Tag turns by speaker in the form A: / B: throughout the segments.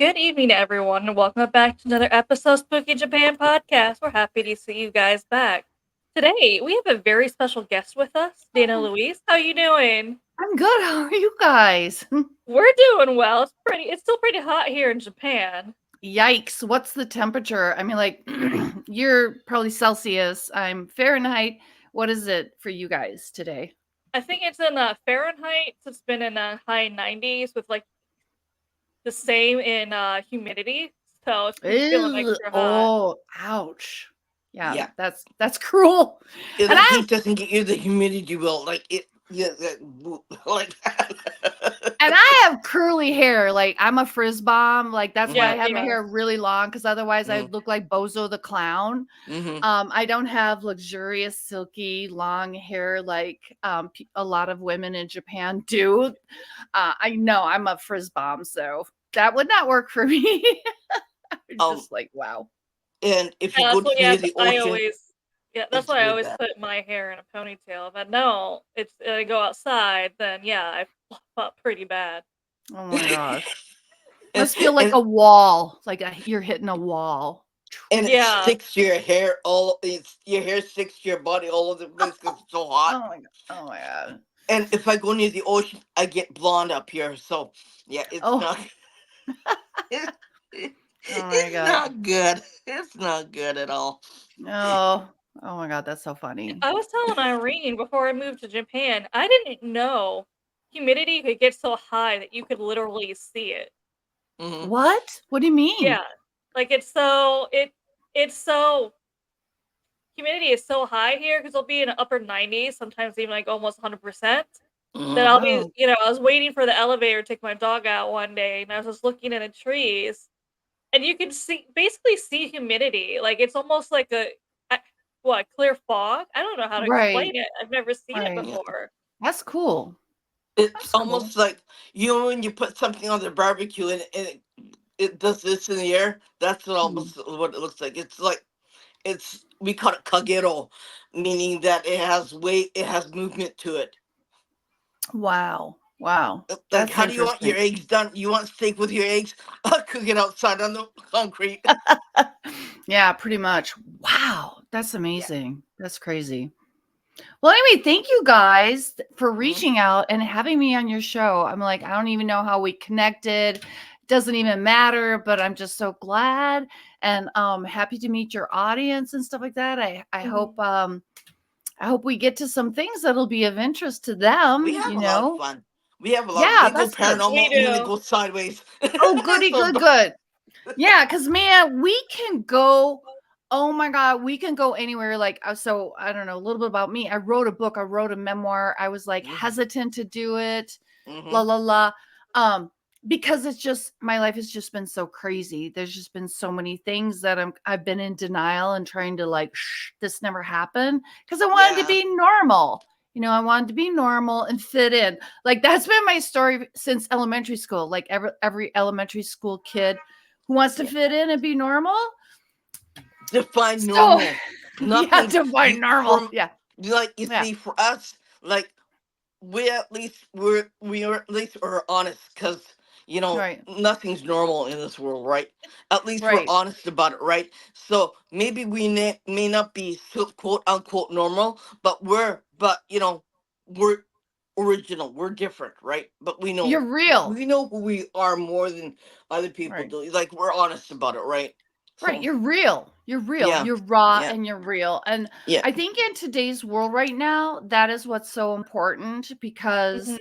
A: Good evening, everyone, and welcome back to another episode of Spooky Japan Podcast. We're happy to see you guys back. Today, we have a very special guest with us, Dana
B: Oh,
A: Louise. How you doing?
B: I'm good. How are you guys?
A: We're doing well. It's still pretty hot here in Japan.
B: Yikes. What's the temperature? I mean, like, you're probably Celsius. I'm Fahrenheit. What is it for you guys today?
A: I think it's in Fahrenheit. So it's been in high 90s with like the same in humidity. So it's been feeling
B: Ew.
A: extra hot.
B: Oh, ouch. Yeah,
C: Yeah,
B: that's cruel.
C: if
B: And
C: the
B: I have
C: heat doesn't get you, the humidity will. Like it, yeah, like
B: and I have curly hair. Like I'm a frizz bomb. Like that's why
C: mm-hmm,
B: I have my
A: Yeah.
B: hair really long because otherwise
C: mm-hmm,
B: I'd look like Bozo the clown.
C: mm-hmm.
B: I don't have luxurious, silky, long hair like a lot of women in Japan do. I know I'm a frizz bomb, so that would not work for me. I'm
C: Um,
B: just like, wow.
C: and if you
A: Yeah,
C: go
A: that's
C: to
A: what. Yeah,
C: near the
A: I
C: ocean,
A: always. Yeah, that's
C: it's
A: why I
C: really
A: always
C: bad.
A: put my hair in a ponytail. If I know it's I go outside, then yeah, I flop up pretty bad.
B: Oh my gosh.
C: and,
B: Must feel like
C: and
B: a wall, like you're hitting a wall.
C: and it
A: Yeah,
C: sticks to your hair. It's your hair sticks to your body all over the place because it's so hot.
B: Oh my god. Oh my god.
C: And if I go near the ocean, I get blonde up here. So yeah, it's
B: Oh,
C: not.
B: oh my
C: It's
B: god.
C: not good. It's not good at all.
B: Oh, oh my god, that's so funny.
A: I was telling Irene before I moved to Japan, I didn't know humidity could get so high that you could literally see it.
C: Hmm.
B: What? What do you mean?
A: Yeah, like it's so humidity is so high here because it'll be in the upper 90s, sometimes even like almost 100%. That
C: Hmm.
A: I'll be,
B: Oh,
A: I was waiting for the elevator to take my dog out one day, and I was just looking at the trees, and you can basically see humidity. Like it's almost like a what, clear fog. I don't know how to explain
B: right,
A: it. I've never seen it
B: right.
C: Yeah.
A: before.
B: That's cool.
C: It's
B: That's cool.
C: almost like when you put something on the barbecue and it does this in the air. That's
B: Hmm.
C: what it looks like. It's like we call it kagero, meaning that it has weight, it has movement to it.
B: Wow. Wow.
C: Like
B: That's
C: how do you want your
B: interesting.
C: eggs done? You want steak with your eggs? I'll cook it outside on the concrete.
B: Yeah, pretty much. Wow. That's
C: Yeah.
B: amazing. That's crazy. Well, anyway, thank you guys for
C: Hmm.
B: reaching out and having me on your show. I'm like, I don't even know how we connected. Doesn't even matter, but I'm just so glad and happy to meet your audience and stuff like that.
A: Mhm.
B: I hope we get to some things that'll be of interest to
C: We
B: them,
C: have
B: you
C: a lot of
B: know.
C: fun. We have a lot.
B: Yeah,
C: We go
B: that's good.
A: We
C: paranormal and then we
A: do.
C: go sideways.
B: Oh, goody,
C: So
B: good, good. Yeah, because man, we can go. Oh my God, we can go anywhere. Like, so I don't know a little bit about me. I wrote a book. I wrote a memoir. I was like
C: hmm.
B: hesitant to do it. La
C: Hmm.
B: la la. Um, because it's just my life has just been so crazy. There's just been so many things that I've been in denial and trying to like, shh, this never happened because I wanted to
C: Yeah.
B: be normal. I wanted to be normal and fit in. Like that's been my story since elementary school. Like every elementary school kid who wants to
C: Yeah.
B: fit in and be normal.
C: Define
B: So
C: normal.
B: yeah,
C: Nothing.
B: to
C: You
B: find normal.
C: from
B: Yeah.
C: like you
B: Yeah.
C: see for us like we are at least we're honest because
B: Right.
C: nothing's normal in this world, right? At least we're
B: Right.
C: honest about it, right? So maybe we may not be so quote unquote normal, but we're original, we're different, right? But we
B: You're
C: know
B: real.
C: we know who we are more than other people
B: Right.
C: do. Like we're honest about it, right?
B: Right.
C: So
B: You're real. You're real.
C: yeah,
B: You're raw
C: yeah,
B: and you're real. And
C: yeah.
B: I think in today's world right now, that is what's so important
A: Mhm.
B: because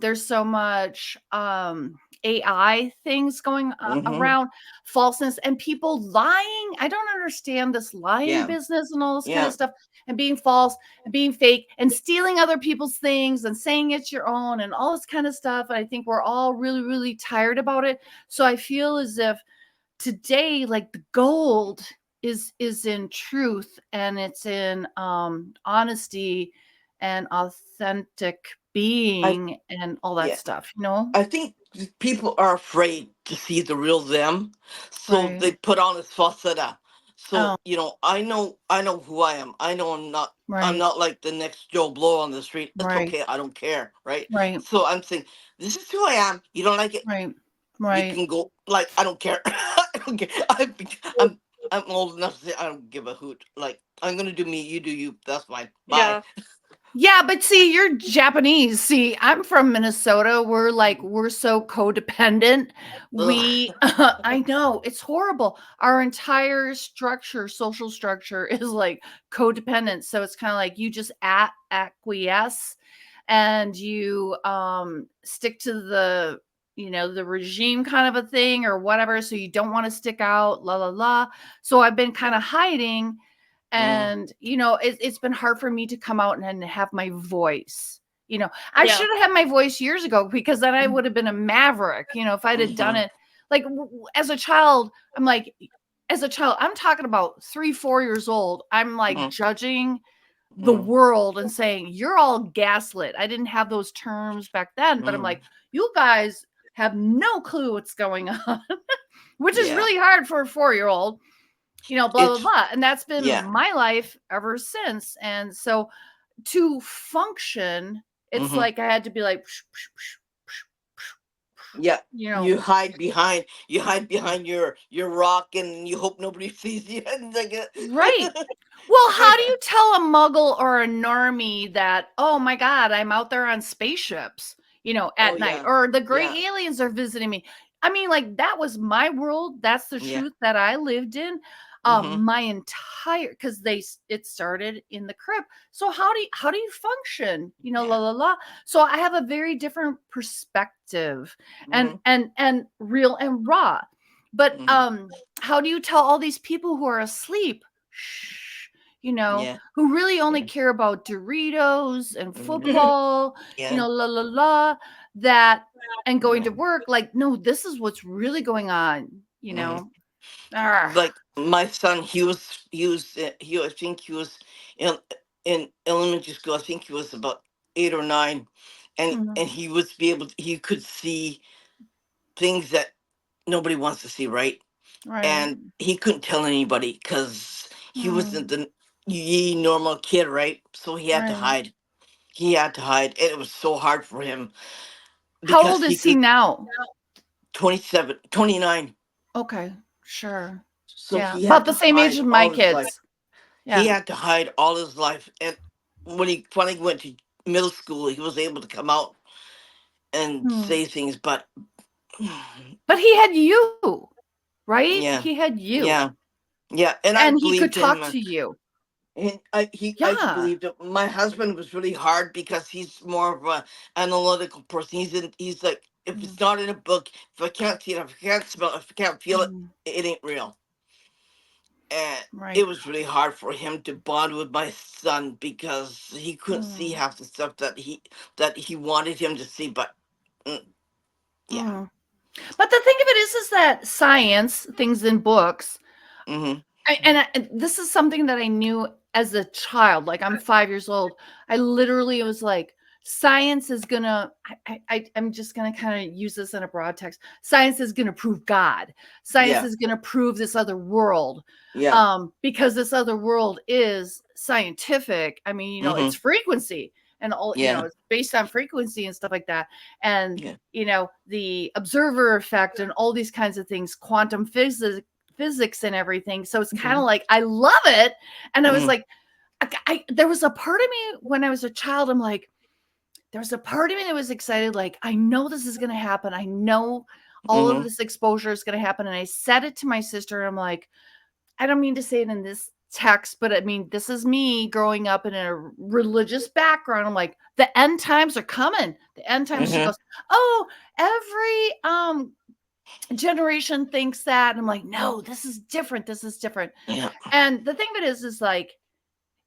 B: there's so much AI things going
C: Mm-hmm.
B: around, falseness, and people lying. I don't understand this lying
C: Yeah,
B: business and all this kind of
C: yeah.
B: stuff, and being false and being fake and stealing other people's things and saying it's your own and all this kind of stuff. And I think we're all really, really tired about it. So I feel as if today, like the gold is in truth and it's in honesty and authentic
C: I
B: being and all that
C: yeah.
B: stuff.
C: I think people are afraid to see the real them, so
B: Right.
C: they put on this facade.
B: Oh,
C: So I know who I am. I know I'm
B: right.
C: not like the next Joe Blow on the street. It's
B: Right.
C: okay. I don't care, right?
B: Right.
C: So I'm saying this is who I am. You don't like it?
B: Right.
C: You
B: Right.
C: can go like I don't care. I don't care. I'm old enough to say I don't give a hoot. Like I'm gonna do me, you do you. That's fine. Bye.
A: Yeah.
B: Yeah, but see, you're Japanese. See, I'm from Minnesota. We're so codependent.
C: Ugh.
B: We I know, it's horrible. Our entire structure, social structure is like codependent. So it's kind of like you just acquiesce and you stick to the regime kind of a thing or whatever, so you don't want to stick out, la la la. So I've been kind of hiding,
C: Mm,
B: and it's been hard for me to come out and have my voice. I
A: Yeah.
B: should have had my voice years ago, because then I would have been a maverick, if I'd have done
C: mhm,
B: it like as a child. I'm like, as a child, I'm talking about 3-4 years old, I'm like
C: mhm,
B: judging the
C: mhm,
B: world and saying, you're all gaslit. I didn't have those terms back then, but I'm
C: mhm.
B: like, you guys have no clue what's going on, which is
C: Yeah.
B: really hard for a 4-year old, blah, blah,
C: It's
B: blah. And that's been
C: yeah.
B: my life ever since. And so to function, it's
C: Mhm.
B: like I had to be like, psh, psh, psh,
C: Yeah.
B: you know,
C: You hide behind your rock and you hope nobody sees you. And like
B: right. Well, how do you tell a muggle or a normie that, oh my God, I'm out there on spaceships,
C: oh
B: at night,
C: yeah.
B: or the gray
C: Yeah.
B: aliens are visiting me? I mean, like, that was my world. That's the
C: Yeah.
B: truth that I lived in.
C: Mhm.
B: My entire, because it started in the crypt. So how do you function? La
C: Yeah.
B: la la. So I have a very different perspective, and
C: Mhm.
B: and real and raw. But
C: Mhm.
B: how do you tell all these people who are asleep, shh,
C: Yeah.
B: who really only
C: Yeah.
B: care about Doritos and
C: Mhm.
B: football,
C: Yeah.
B: la la la, that, and going
C: Yeah.
B: to work, like, no, this is what's really going on,
C: Mhm.
B: Ah,
C: Like my son, I think he was in elementary school. I think he was about 8 or 9, and
B: mhm,
C: he could see things that nobody wants to see, right?
B: right,
C: And he couldn't tell anybody because he wasn't
B: mm,
C: the normal kid, right? So he had to
B: right.
C: hide. He had to hide, and it was so hard for him
B: How
C: because
B: old
C: he
B: is he
C: could
B: now?
C: 27, 29.
B: Okay, sure.
C: So
B: Yeah,
C: he
B: about
C: had
B: the
C: to
B: same age
C: hide
B: as my
C: all his life.
B: kids.
C: He
B: Yeah.
C: had to hide all his life, and when he finally went to middle school, he was able to come out and
B: Hmm.
C: say things. But
B: But he had you, right?
C: yeah,
B: He had you,
C: yeah, yeah, and I
B: and he could
C: believed him.
B: talk to you.
C: And I
B: Yeah.
C: believed it. My husband was really hard because he's more of a analytical person. He's like, if
B: Mm,
C: it's not in a book, if I can't see it, if I can't smell it, if I can't feel it,
B: mm,
C: it ain't real. And it
B: right.
C: was really hard for him to bond with my son because he couldn't see
B: Mm,
C: half the stuff that he wanted him to see. But mm, yeah.
B: mm. But the thing of it is that science, things in books,
C: Mhm.
B: and this is something that I knew as a child. Like, I'm 5 years old. I literally was like, science is gonna. I'm just gonna kind of use this in a broad text. Science is gonna prove God. Science
C: Yeah.
B: is gonna prove this other world,
C: Yeah.
B: because this other world is scientific. I mean, it's
C: Mhm.
B: frequency and all.
C: Yeah.
B: It's based on frequency and stuff like that. And
C: Yeah.
B: the observer effect and all these kinds of things, quantum physics and everything. So it's kind of
C: Mhm.
B: like I love it. And I was
C: Mhm.
B: like, there was a part of me when I was a child. I'm like, there was a part of me that was excited. Like, I know this is going to happen. I know all of
C: Mhm.
B: this exposure is going to happen. And I said it to my sister. I'm like, I don't mean to say it in this text, but I mean, this is me growing up in a religious background. I'm like, the end times are coming. The end times. She
C: Mhm.
B: goes, oh, every generation thinks that. And I'm like, no, this is different. This is different.
C: Yeah.
B: And the thing of it is like,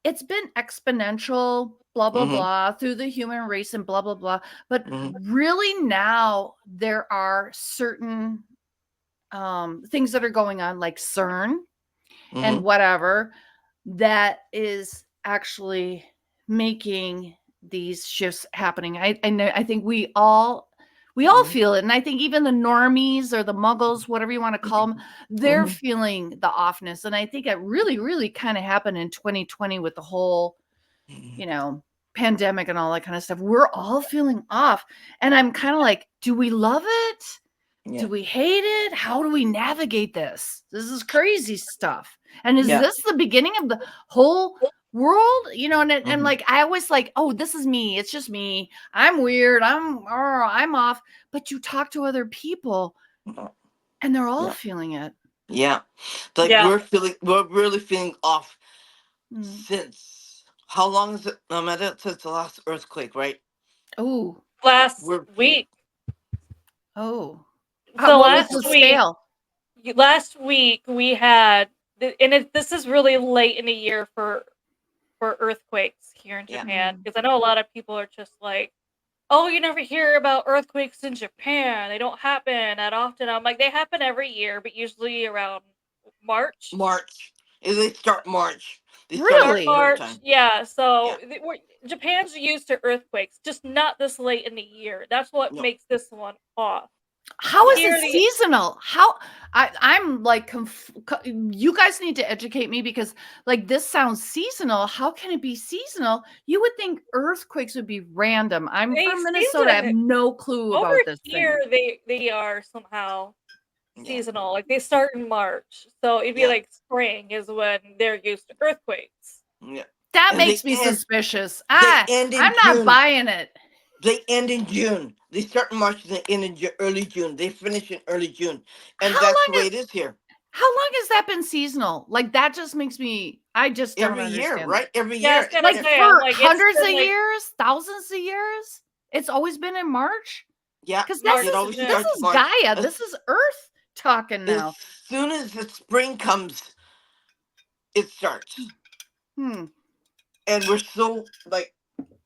B: it's been exponential, blah, blah,
C: Mhm.
B: blah, through the human race and blah, blah, blah. But
C: Mhm.
B: really now there are certain things that are going on, like CERN and
C: Mhm.
B: whatever, that is actually making these shifts happening. I know, I think we all
C: Mhm.
B: feel it, and I think even the normies or the muggles, whatever you want to call them, they're
C: Mhm.
B: feeling the offness. And I think it really, really kind of happened in 2020 with the whole,
C: Mhm.
B: you know, pandemic and all that kind of stuff. We're all feeling off, and I'm kind of like, do we love it?
C: Yeah.
B: Do we hate it? How do we navigate this? This is crazy stuff. And is
C: Yeah.
B: this the beginning of the whole world? And
C: Mhm.
B: like I always like, oh, this is me. It's just me. I'm weird. I'm off. But you talk to other people and they're all
C: Yeah.
B: feeling it.
C: Yeah. Like
A: Yeah.
C: we're really feeling off
B: Mm.
C: since how long is it? Since the last earthquake, right?
B: Oh,
A: Last
C: We're
A: week.
B: oh.
A: So
B: What was
C: so
B: the scale?
A: last week we had, this is really late in the year for earthquakes here in
C: yeah.
A: Japan,
B: Mm.
A: because I know a lot of people are just like, "Oh, you never hear about earthquakes in Japan. They don't happen that often." I'm like, they happen every year, but usually around March.
C: March. They start March. They start at
A: Start
C: the
B: Really?
C: third
A: March,
C: time.
A: yeah.
C: Yeah.
A: So Japan's used to earthquakes, just not this late in the year. That's what
C: No.
A: makes this one off.
B: How
C: Yeah.
B: is it
A: Here, the
B: seasonal? I'm like you guys need to educate me because like this sounds seasonal. How can it be seasonal? You would think earthquakes would be random. I'm
A: they
B: from Minnesota. I have
A: season
B: no clue
A: over
B: about this thing.
A: here. They are somehow
C: Yeah.
A: seasonal. Like they start in March, so it'd be
C: Yeah.
A: like spring is when they're used to earthquakes.
C: Yeah.
B: That
C: And
B: makes me suspicious.
C: they end in
B: I'm not
C: June.
B: buying it.
C: They end in June. They start in March and they end in early June. They finish in early June.
B: How
C: And that's the
B: long
C: way
B: is
C: it is here.
B: how long has that been seasonal? Like that just makes me I just don't
C: Every year,
B: understand that.
C: right? Every
A: Yeah, I was
C: year.
A: gonna
B: Like
A: say, I'm
B: for
A: like, it's
B: hundreds of
A: been like
B: years, thousands of years? It's always been in March?
C: Yeah.
B: Because this
A: March
C: It
B: is
A: to
C: always
B: this
A: June.
C: starts
B: is
C: March.
B: Gaia. This is Earth talking
C: As
B: now.
C: soon as the spring comes, it starts.
B: Hmm.
C: And we're so like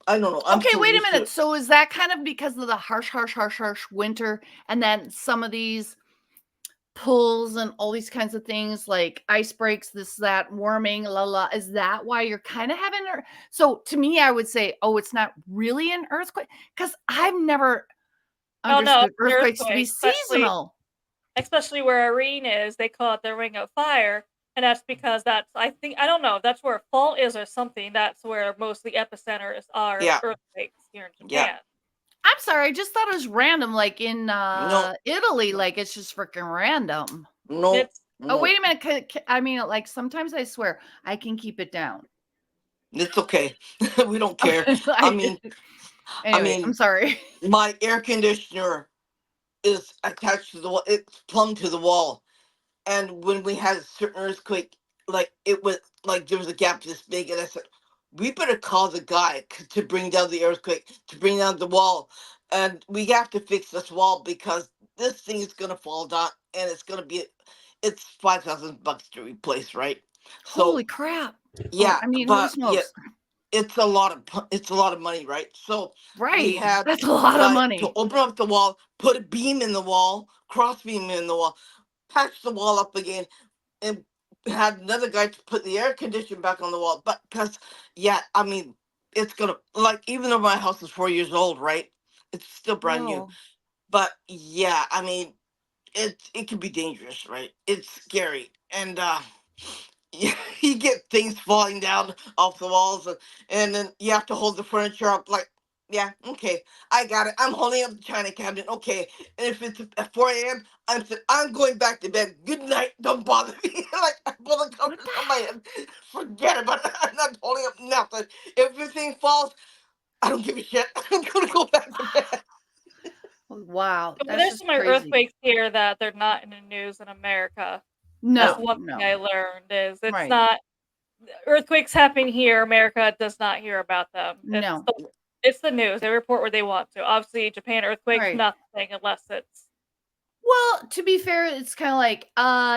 C: I don't know. I'm
B: Okay,
C: so
B: wait a
C: used to
B: minute.
C: it.
B: So is that kind of because of the harsh winter, and then some of these pulls and all these kinds of things like ice breaks, this, that, warming, la la. Is that why you're kind of having so to me, I would say, oh, it's not really an earthquake because I've never
A: Oh no,
B: understood
A: it's an
B: earthquakes to be
A: earthquake,
B: seasonal.
A: especially where Irene is. They call it the Ring of Fire, and that's because that's, I don't know if that's where fault is or something. That's where most of the epicenters are of
C: Yeah.
A: earthquakes here in
C: Yeah.
A: Japan.
B: I'm sorry, I just thought it was random, like in
C: No.
B: Italy, like it's just freaking random.
C: No.
A: It's
B: Oh,
C: No.
B: wait a minute. I mean, like sometimes I swear I can keep it down.
C: It's okay. We don't care.
B: Okay.
C: I mean I
B: Anyway, I'm
C: mean
B: sorry.
C: my air conditioner is attached to the wall. It's plumbed to the wall. And when we had a certain earthquake, like it was like there was a gap this big, and I said, "We better call the guy to bring down the earthquake, to bring down the wall, and we have to fix this wall because this thing is gonna fall down, and it's gonna be, it's $5,000 to replace, right?
B: Holy
C: So
B: crap. Oh,
C: yeah,
B: I mean, holy
C: but yeah,
B: smokes.
C: it's a lot of money, right? So we
B: Right.
C: had
B: That's a
C: a
B: lot of
C: guy to
B: money.
C: open up the wall, put a beam in the wall, cross beam in the wall, patch the wall up again, and had another guy to put the air condition back on the wall. But because, yeah, I mean, it's gonna, like, even though my house is 4 years old, right? It's still brand new.
B: Whoa.
C: But yeah, I mean, it can be dangerous, right? It's scary, and you get things falling down off the walls, and then you have to hold the furniture up. Like, yeah, okay, I got it. I'm holding up the china cabinet. Okay, and if it's at 4 a.m., I'm going back to bed. Good night. Don't bother me. Like, I pull the
B: What
C: covers
B: the
C: on my head. Forget about it. I'm not holding up nothing. If the thing falls, I don't give a shit. I'm gonna go back to bed.
B: Wow.
A: but
B: That's
A: there's
B: just
A: some
B: crazy.
A: earthquakes here that they're not in the news in America. That's
C: No,
A: one thing
B: No.
A: I learned is it's
B: Right.
A: not earthquakes happen here. America does not hear about them.
B: No.
A: It's the news. They report where they want to. Obviously, Japan earthquakes,
B: Right.
A: nothing unless it's
B: Well, to be fair, it's kind of like,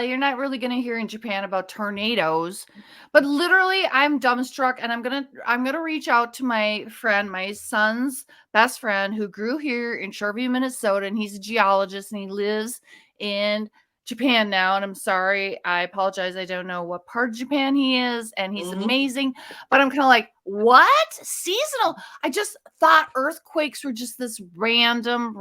B: you're not really going to hear in Japan about tornadoes, but literally I'm dumbstruck and I'm going to reach out to my friend, my son's best friend who grew here in Shoreview, Minnesota, and he's a geologist and he lives in Japan now. And I'm sorry, I apologize. I don't know what part of Japan he is, and he's
C: hmm
B: amazing, but I'm kind of like, what? Seasonal? I just thought earthquakes were just this random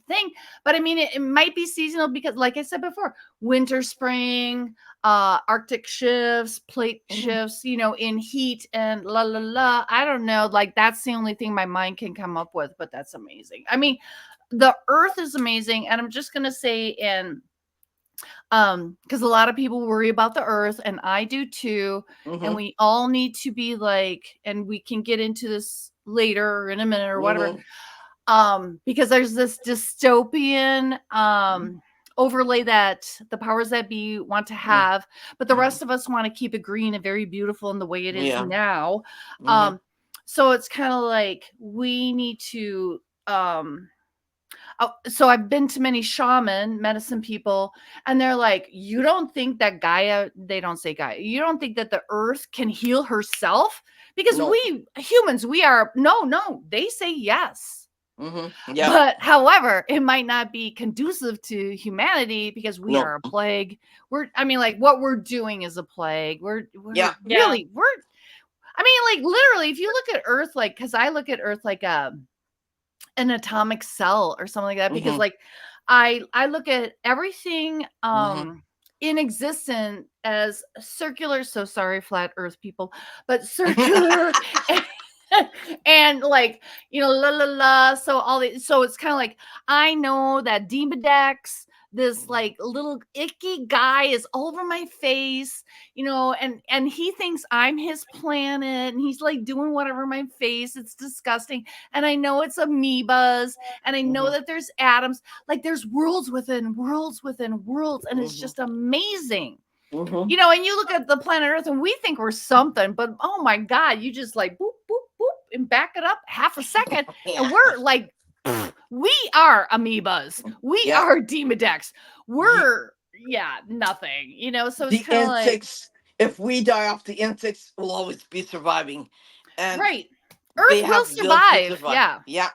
B: thing, but I mean, it might be seasonal because, like I said before, winter, spring, Arctic shifts, plate
C: hmm
B: shifts, in heat and la la la. I don't know. Like that's the only thing my mind can come up with, but that's amazing. I mean, the earth is amazing. And I'm just going to say, because a lot of people worry about the earth, and I do too. And
C: Mhm.
B: we all need to be like, and we can get into this later or in a minute or whatever.
C: Mhm.
B: Because there's this dystopian overlay that the powers that be want to
C: Mhm.
B: have, but the rest of us want to keep it green and very beautiful in the way it is
C: Yeah.
B: now.
C: Mhm.
B: So it's kind of like we need to so I've been to many shaman medicine people, and they're like, you don't think that Gaia, they don't say Gaia, you don't think that the earth can heal herself? Because
C: No.
B: we humans, we are, no, they say yes.
C: Mhm. Yeah.
B: But however, it might not be conducive to humanity because we
C: No.
B: are a plague. I mean, like what we're doing is a plague. We're
C: Yeah.
A: Yeah.
B: really, I mean, like literally, if you look at Earth, like, because I look at Earth like an atomic cell or something like that, because
C: Mhm.
B: like I look at everything
C: Mhm.
B: in existence as circular. So sorry, flat earth people, but circular. And like, la la la, so all the, so it's kind of like, I know that Demodex, this like little icky guy, is all over my face, and he thinks I'm his planet, and he's like doing whatever my face. It's disgusting. And I know it's amoebas, and I know
C: Mhm.
B: that there's atoms, like there's worlds within worlds within worlds, and it's
C: Mhm.
B: just amazing.
C: Mhm.
B: And you look at the planet Earth and we think we're something, but oh my God, you just like boop, boop, boop, and back it up half a second.
C: Yeah.
B: And we're like, we are amoebas. We
C: Yeah.
B: are Demodex.
C: You,
B: We're, yeah, nothing, so it's
C: the
B: kind of like,
C: insects. If we die off, the insects will always be surviving, and
B: right.
C: they
B: Earth will
C: have the ability to
B: survive.
C: survive.
B: Yeah.
C: Yeah.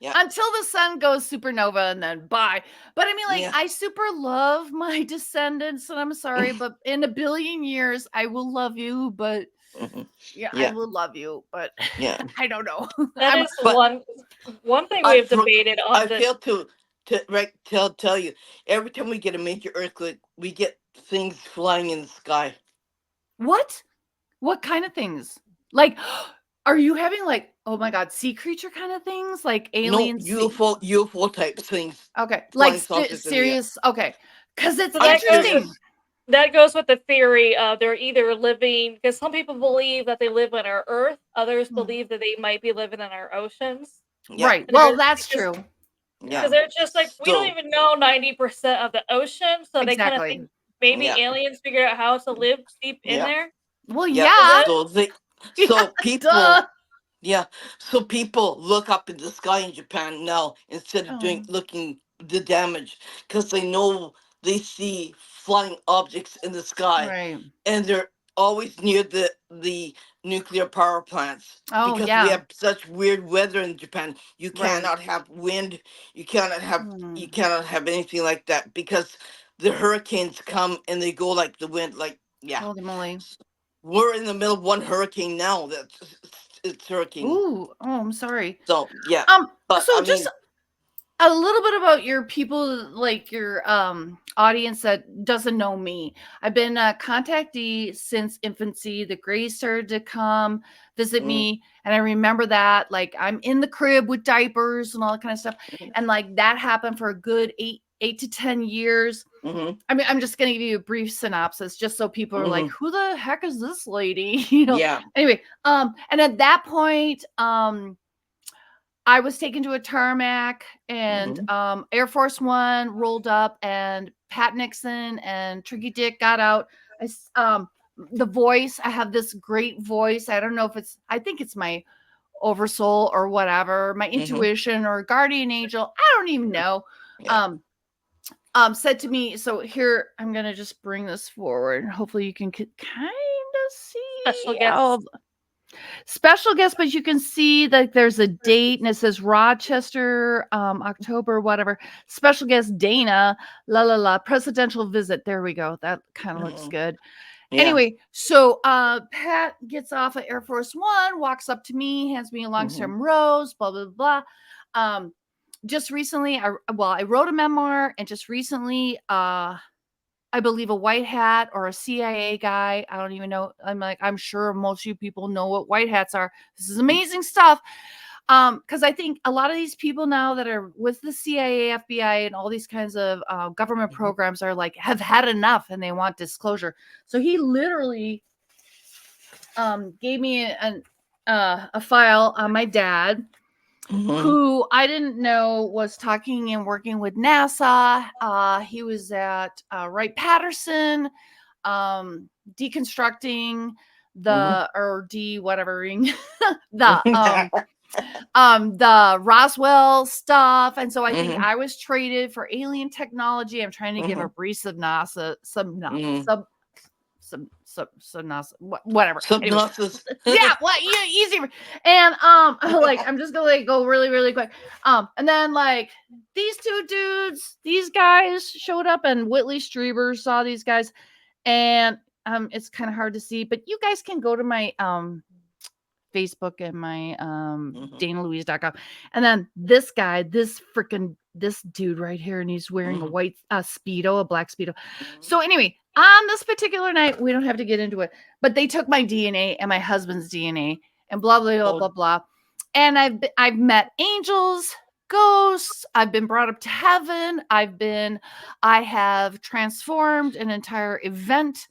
C: Yeah.
B: Until the sun goes supernova and then bye. But I mean, like,
C: Yeah.
B: I super love my descendants, and I'm sorry, but in a billion years, I will love you. But
C: Mhm.
B: yeah, I
C: Yeah.
B: will love you, but
C: Yeah.
B: I don't know.
A: That
B: I'm
A: is
C: But
A: one thing
C: I
A: we've
C: for,
A: debated on
C: I
A: the
C: fail to right tell you, every time we get a major earthquake, we get things flying in the sky.
B: what? What kind of things? Like, are you having like, oh my God, sea creature kind of things, like
C: No
B: alien sea?
C: UFO type things,
B: Okay, like
C: flying saucers in the air.
B: serious. Okay, because it's
A: so
C: I'm
A: that goes
B: interesting.
C: serious.
A: that goes with the theory of they're either living, because some people believe that they live on our Earth, others
B: Hmm.
A: believe that they might be living in our oceans.
C: Yeah.
B: Right.
A: And
B: Well,
A: they're
B: that's
A: because
B: true.
C: Yeah.
A: they're just like, we don't
C: So
A: even know 90% of the ocean, so they kind of
B: Exactly.
A: think maybe
C: yeah.
A: aliens figured out how to live deep in
C: Yeah.
A: there.
B: Well,
C: Yeah.
A: Is
B: yeah.
A: that
C: So they
B: Yeah.
C: so people
B: Duh.
C: yeah. So people look up in the sky in Japan now instead of
B: Oh.
C: looking the damage, because they know they see flying objects in the sky,
B: Right.
C: and they're always near the nuclear power plants,
B: Oh,
C: because we
B: yeah.
C: have such weird weather in Japan. You
B: Right.
C: cannot have wind, you cannot have
B: Hmm.
C: anything like that, because the hurricanes come and they go like the wind, like yeah.
B: Holy moly.
C: We're in the middle of one hurricane now, that's it's hurricane.
B: Ooh. Oh, I'm sorry.
C: So yeah. But
B: So
C: I
B: just
C: mean,
B: a little bit about your people, like your audience that doesn't know me. I've been a contactee since infancy. The Greys started to come visit
C: mm,
B: me, and I remember that, like, I'm in the crib with diapers and all that kind of stuff, and like that happened for a good 8 to 10 years.
C: mm-hmm,
B: I mean, I'm just going to give you a brief synopsis just so people are like,
C: mm-hmm,
B: who the heck is this lady?
C: yeah,
B: Anyway, and at that point, I was taken to a tarmac, and
C: mm-hmm,
B: Air Force One rolled up, and Pat Nixon and Tricky Dick got out. The voice, I have this great voice. I don't know if I think it's my oversoul or whatever, my
C: mm-hmm,
B: intuition or guardian angel. I don't even know.
C: yeah,
B: Um, said to me, so here, I'm going to just bring this forward. Hopefully you can kind of
A: special
B: see.
A: guest?
B: Oh, special guest, but you can see that there's a date and it says Rochester, October, whatever. Special guest Dana, la la la, presidential visit. There we go. That kind of looks
C: mm-hmm,
B: good.
C: yeah,
B: Anyway, so Pat gets off at Air Force One, walks up to me, hands me a long
C: mm-hmm,
B: stem rose, blah blah blah. Just recently, I wrote a memoir, and just recently, I believe a white hat or a CIA guy. I don't even know. I'm sure most of you people know what white hats are. This is amazing stuff. Because I think a lot of these people now that are with the CIA, FBI, and all these kinds of government programs are like have had enough and they want disclosure. So he literally gave me a file on my dad, who I didn't know was talking and working with NASA. He was at Wright-Patterson, deconstructing the or de whatevering the Roswell stuff. And so I think I was traded for alien technology. I'm trying to give a brief of NASA, whatever. Anyways, yeah, well, easy. And like I'm just gonna like go really, really quick. And then like these two dudes, these guys showed up, and Whitley Strieber saw these guys, and it's kind of hard to see, but you guys can go to my Facebook and my DanaLouise.com. And then this guy, this dude right here, and he's wearing a white Speedo, a black Speedo. So anyway, on this particular night, we don't have to get into it, but they took my DNA and my husband's DNA and blah, blah, blah, blah, blah. And I've met angels, ghosts. I've been brought up to heaven. I have transformed an entire event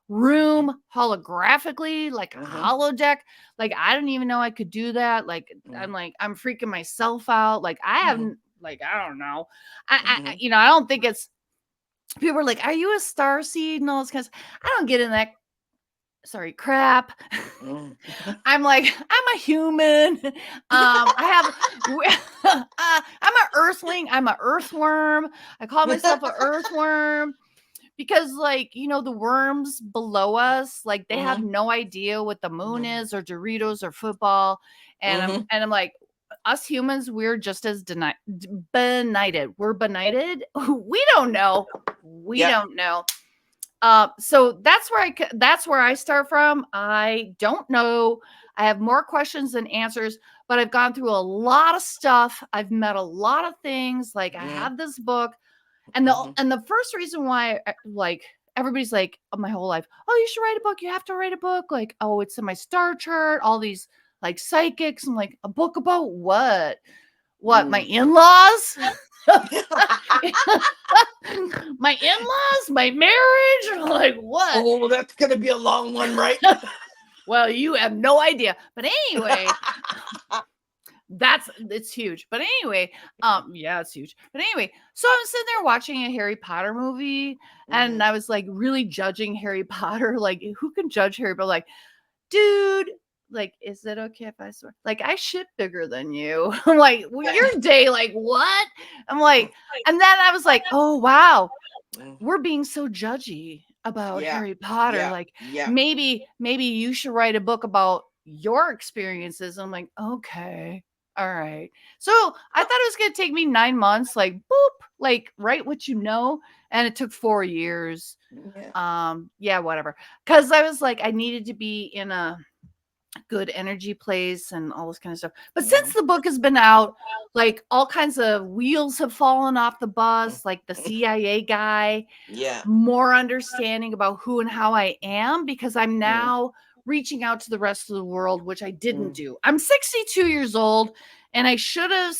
B: room holographically, like a holodeck. Like I didn't even know I could do that. Like I'm freaking myself out. Like I haven't, like I don't know. I I don't think it's. People are like, "Are you a star seed?" and all this kind of. I don't get in that. Sorry, crap. I'm like, I'm a human. I'm an earthling. I'm an earthworm. I call myself an earthworm. Because like the worms below us, like they have no idea what the moon is or Doritos or football, and I'm like, us humans, we're just as benighted. We're benighted. We don't know. We don't know. So that's where I start from. I don't know. I have more questions than answers, but I've gone through a lot of stuff. I've met a lot of things. Like I have this book. And the first reason why like everybody's like my whole life, oh, you should write a book. You have to write a book. Like, oh, it's in my star chart. All these like psychics. I'm like, a book about what? What? My in-laws? My in-laws? My marriage? I'm like, what?
C: Oh, that's gonna be a long one, right?
B: Well, you have no idea. But anyway. It's huge. But anyway, yeah, it's huge. But anyway, so I was sitting there watching a Harry Potter movie, and I was like really judging Harry Potter. Like, who can judge Harry? But like, dude, like, is it okay if I swear? Like, I shit bigger than you. I'm like, well, your day, like, what? I'm like, and then I was like, oh wow, we're being so judgy about Harry Potter. Like, maybe you should write a book about your experiences. I'm like, okay. All right. So I thought it was going to take me 9 months, like boop, like write what you know. And it took 4 years. Yeah, whatever. Cause I was like, I needed to be in a good energy place and all this kind of stuff. But since the book has been out, like all kinds of wheels have fallen off the bus, like the CIA guy, more understanding about who and how I am, because I'm now reaching out to the rest of the world, which I didn't do. I'm 62 years old, and I should have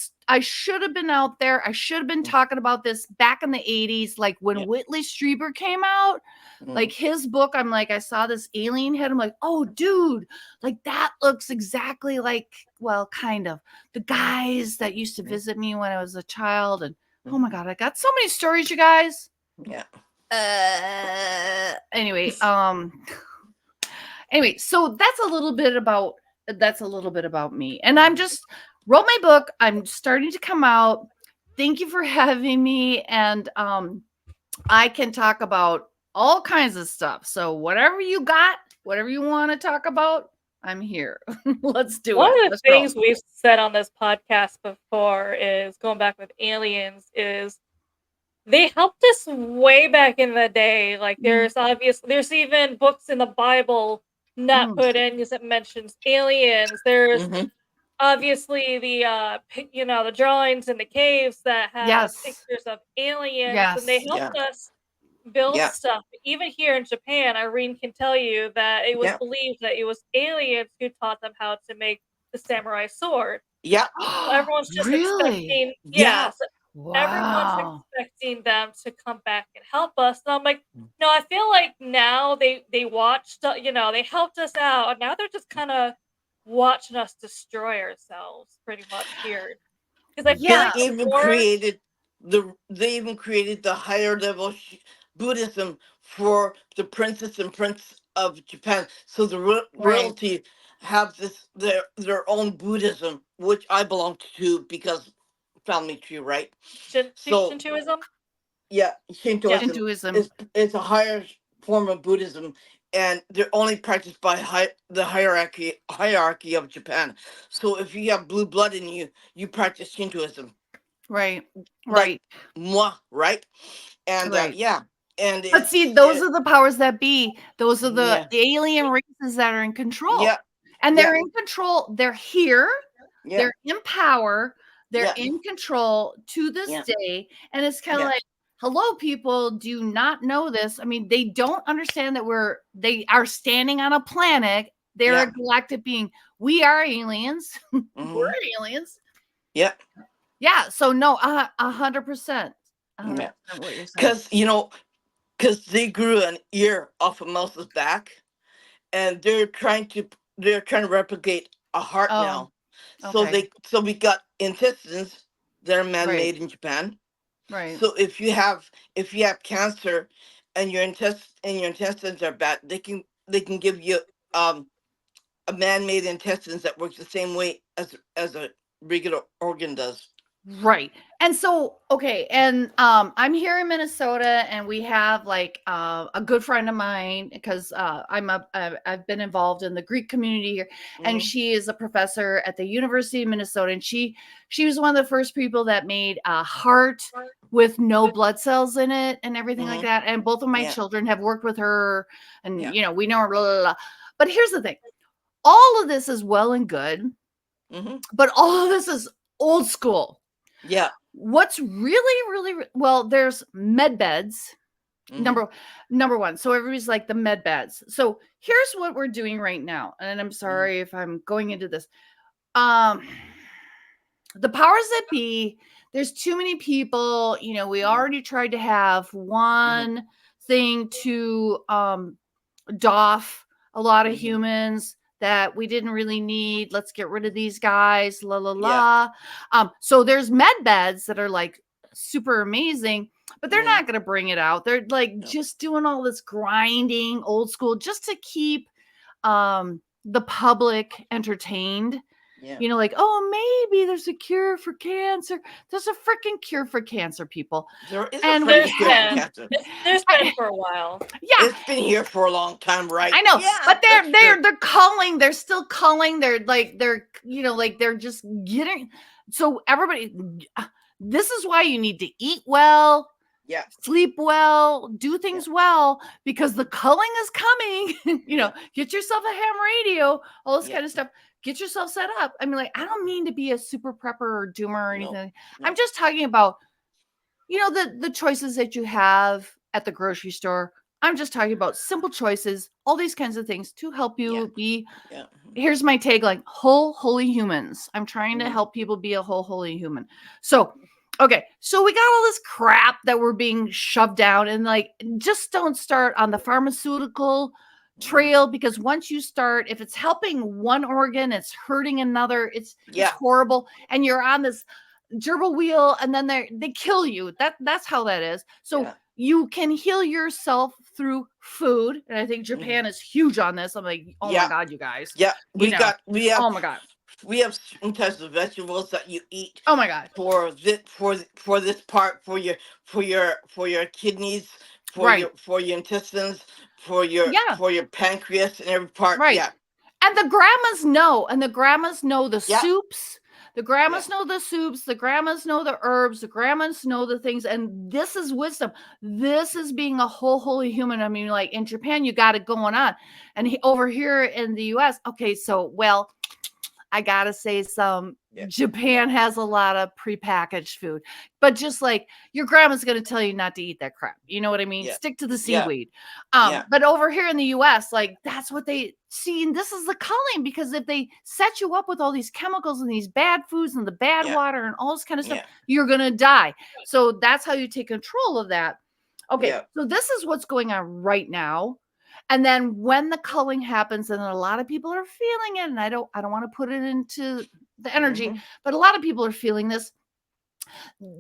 B: been out there. I should have been talking about this back in the 80s, like when Whitley Strieber came out. Like his book, I'm like, I saw this alien head. I'm like, oh, dude, like that looks exactly like, well, kind of the guys that used to visit me when I was a child. And oh my God, I got so many stories, you guys.
C: Yeah.
B: Anyway, so that's a little bit about me. And I'm just wrote my book. I'm starting to come out. Thank you for having me. And I can talk about all kinds of stuff. So whatever you got, whatever you want to talk about, I'm here. Let's do it.
A: One of the
B: Let's
A: things
B: go.
A: we've said on this podcast before is going back with aliens is they helped us way back in the day. Like there's even books in the Bible not put in because it mentions aliens. There's obviously the the drawings in the caves that have pictures of aliens, and they helped us build stuff. Even here in Japan, Irene can tell you that it was believed that it was aliens who taught them how to make the samurai sword.
C: Yeah.
A: So everyone's just
B: Really?
A: expecting,
C: Yeah.
A: so everyone's
B: Wow.
A: expecting them to come back and help us. And I'm like, no, I feel like now they watched, they helped us out, and now they're just kind of watching us destroy ourselves, pretty much here. Because I feel
C: They
A: like
B: Yeah.
A: the
C: even
A: more,
C: created the higher level Buddhism for the princess and prince of Japan. So the
B: Right.
C: royalty have their own Buddhism, which I belong to because family tree, right? So
A: Shintoism,
C: yeah,
A: yeah,
C: Shintoism
B: Hinduism.
C: is a higher form of Buddhism, and they're only practiced by the hierarchy of Japan. So if you have blue blood in you, you practice Shintoism,
B: Right.
C: like
B: Right.
C: moi, right? And
B: Right.
C: yeah, and
B: But see, those are the powers that be. Those are the
C: yeah,
B: alien races that are in control.
C: yeah,
B: And
C: yeah,
B: they're in control. They're here.
C: yeah,
B: They're in power. They're
C: yeah,
B: in control to this
C: yeah,
B: day. And it's kind of
C: yeah,
B: like, hello, people, do not know this. I mean, they don't understand that they are standing on a planet. They're
C: yeah,
B: a galactic being. We are aliens.
C: hmm,
B: We're aliens.
C: yeah,
B: Yeah. So no, 100%.
C: yeah.
B: 100% what you're saying.
C: Because because they grew an ear off a mouse's back, and they're trying to replicate a heart
B: Oh,
C: now. So
B: okay.
C: we got intestines that are
B: Right.
C: man-made in Japan.
B: Right.
C: So if you have cancer and your intestines are bad, they can give you um a man-made intestines that works the same way as a regular organ does.
B: Right. And so, okay, and I'm here in Minnesota, and we have like a good friend of mine, because I've been involved in the Greek community here, and
C: Hmm.
B: she is a professor at the University of Minnesota, and she was one of the first people that made a heart with no blood cells in it and everything like
C: Hmm.
B: that. And both of my
C: Yeah.
B: children have worked with her, and
C: Yeah.
B: we know her. Blah, blah, blah. But here's the thing: all of this is well and good,
C: Hmm.
B: but all of this is old school.
C: Yeah.
B: What's really, really, well, there's med beds.
C: Hmm.
B: Number one. So everybody's like the med beds. So here's what we're doing right now. And I'm
C: Hmm.
B: sorry if I'm going into this. Um, the powers that be, there's too many people. We
C: Hmm.
B: already tried to have
C: Hmm.
B: one thing to doff a lot of
C: Hmm.
B: humans that we didn't really need. Let's get rid of these guys, la la
C: Yeah.
B: la. So there's med beds that are like super amazing, but they're
C: Hmm.
B: not going to bring it out. They're like
C: No.
B: just doing all this grinding, old school, just to keep the public entertained.
C: Yeah.
B: Like, oh, maybe there's a cure for cancer. There's a freaking cure for cancer, people.
C: There is a
B: And we
A: there's
C: freaking cure for
B: have,
A: been
C: cancer.
A: there's been
B: I,
A: for a while.
B: yeah,
C: It's been here for a long time, right?
B: I know,
C: Yeah,
B: but
C: that's true.
B: they're calling. They're still calling. They're like like they're just getting. So everybody, this is why you need to eat well,
C: Yeah.
B: sleep well, do
C: Yeah.
B: things well, because the culling is coming.
C: Yeah.
B: Get yourself a ham radio, all this
C: Yeah.
B: kind of stuff. Get yourself set up. I mean, like, I don't mean to be a super prepper or doomer or
C: No.
B: anything. I'm
C: No.
B: just talking about the choices that you have at the grocery store. I'm just talking about simple choices, all these kinds of things to help
C: Yeah.
B: you be.
C: Yeah.
B: Here's my tagline: whole holy humans. I'm trying to
C: Hmm.
B: help people be a whole holy human. So okay, so we got all this crap that we're being shoved down, and like, just don't start on the pharmaceutical
C: Hmm.
B: trail, because once you start, if it's helping one organ, it's hurting another. It's
C: Yeah.
B: horrible, and you're on this gerbil wheel, and then they kill you. That's how that is. So
C: Yeah.
B: you can heal yourself through food, and I think
C: Hmm.
B: Japan is huge on this. I'm like, oh my
C: Yeah.
B: god, you guys,
C: Yeah.
B: you know
C: We have
B: oh my god,
C: certain types of vegetables that you eat
B: oh my god.
C: for this part, for your kidneys,
B: Right.
C: for your intestines, for your
B: Yeah.
C: for your pancreas and every part.
B: Right.
C: Yeah.
B: And the grandmas know, and the grandmas know the
C: Yeah.
B: soups. The
C: Yeah.
B: grandmas know the soups. The grandmas know the herbs. The grandmas know the things. And this is wisdom. This is being a whole holy human. I mean, like in Japan, you got it going on. And over here in the US, okay, so, well, I gotta say some, Japan has a lot of prepackaged food, but just like your grandma's going to tell you not to eat that crap. You know what I mean?
C: Yeah.
B: Stick to the
C: Yeah.
B: seaweed.
C: Yeah.
B: But over here in the US, like that's what they see. And this is the culling, because if they set you up with all these chemicals and these bad foods and the bad
C: Yeah.
B: water and all this kind of stuff,
C: Yeah.
B: you're going to die. So that's how you take control of that. Okay.
C: Yeah.
B: So this is what's going on right now. And then when the culling happens, and a lot of people are feeling it, and I don't want to put it into the energy,
C: Mhm.
B: but a lot of people are feeling this,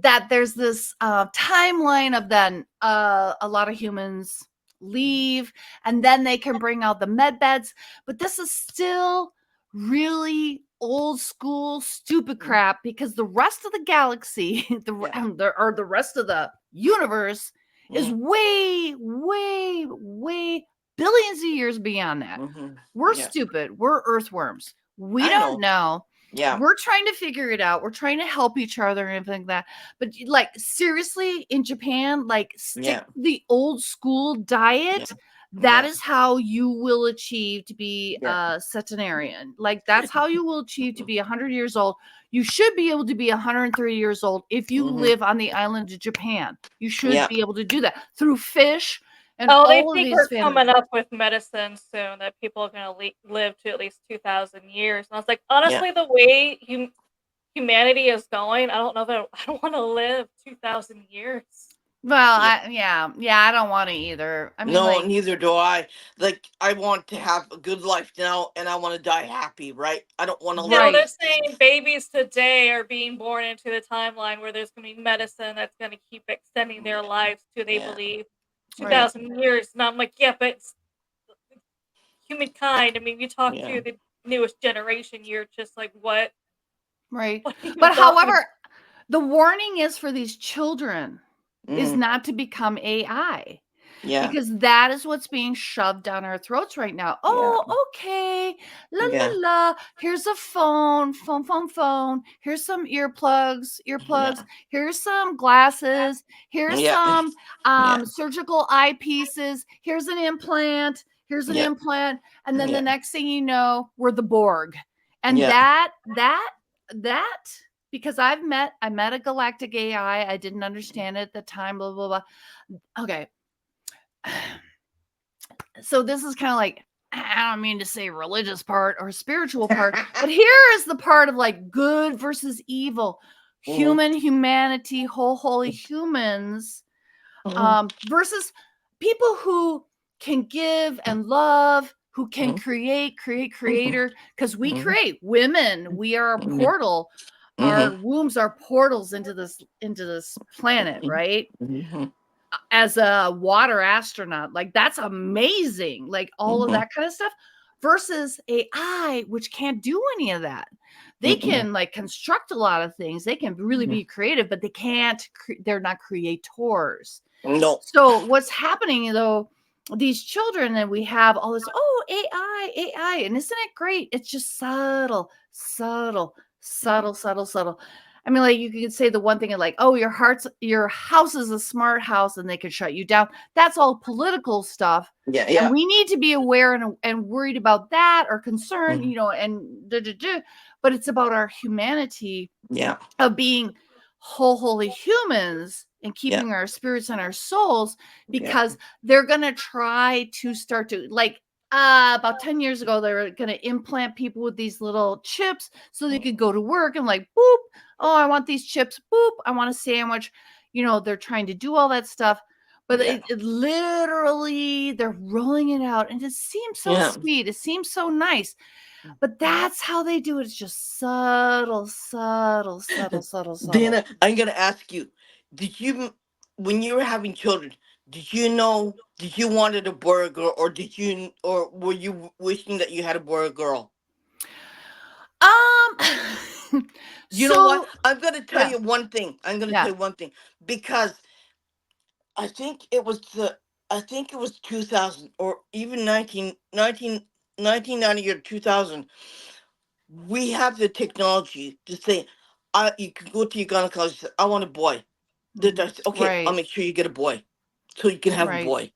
B: that there's this timeline of then a lot of humans leave, and then they can bring out the med beds. But this is still really old school stupid crap, because the rest of the galaxy, or the rest of the universe is way billions of years beyond that. We're stupid. We're earthworms. We don't know.
C: Yeah.
B: We're trying to figure it out. We're trying to help each other and everything like that. But like seriously, in Japan, like stick the old school diet. That is how you will achieve to be a centenarian. Like that's how you will achieve to be 100 years old. You should be able to be 130 years old if you live on the island of Japan. You should be able to do that through fish and
A: they
B: all of
A: think
B: these
A: we're coming up with medicine soon that people are going to live to at least 2,000 years. And I was like, honestly, the way humanity is going, I don't know that I don't want to live 2,000 years.
B: Well, I don't want to either. I mean,
C: no,
B: like,
C: neither do I. Like, I want to have a good life now, and I want to die happy, right? I don't want to live.
A: They're saying babies today are being born into the timeline where there's going to be medicine that's going to keep extending their lives to, they believe, 2,000 years. And I'm like, yeah, but it's humankind. I mean, you talk to the newest generation, you're just like, what?
B: Right.
A: What are you
B: But
A: talking
B: however, the warning is for these children is not to become AI.
C: Yeah.
B: Because that is what's being shoved down our throats right now. Oh, okay. La la la. Here's a phone. Here's some earplugs. Here's some glasses. Here's some surgical eyepieces. Here's an implant. Here's an implant. And then the next thing you know, we're the Borg. And that because I met a galactic AI. I didn't understand it at the time, blah, blah, blah. Okay. So this is kind of like, I don't mean to say religious part or spiritual part, but here is the part of like good versus evil, humanity, holy humans, versus people who can give and love, who can creator, because we create. Women, we are a portal. Our wombs are portals into this planet, right? As a water astronaut, like that's amazing, like all of that kind of stuff, versus AI, which can't do any of that. They can like construct a lot of things, they can really be creative, but they can't they're not creators.
C: No.
B: So what's happening though, these children, and we have all this, AI, and isn't it great? It's just subtle. I mean, like you could say the one thing and like, oh, your house is a smart house, and they could shut you down. That's all political stuff.
C: Yeah.
B: And we need to be aware and worried about that, or concerned, and but it's about our humanity of being holy humans and keeping our spirits and our souls, because they're going to try to start to like, about 10 years ago, they were going to implant people with these little chips so they could go to work and like, boop, oh, I want these chips, boop, I want a sandwich. They're trying to do all that stuff, but it literally, they're rolling it out, and it seems so sweet. It seems so nice, but that's how they do it. It's just subtle.
C: Dana, I'm going to ask you, when you were having children, did you wanted a boy or girl, or were you wishing that you had a boy or girl? You know what? I'm going to tell you one thing. Because I think it was 2000, or even 1990 or 2000. We have the technology to say, you can go to your gynecologist and say, I want a boy. Okay, I'll make sure you get a boy, so you can have a boy.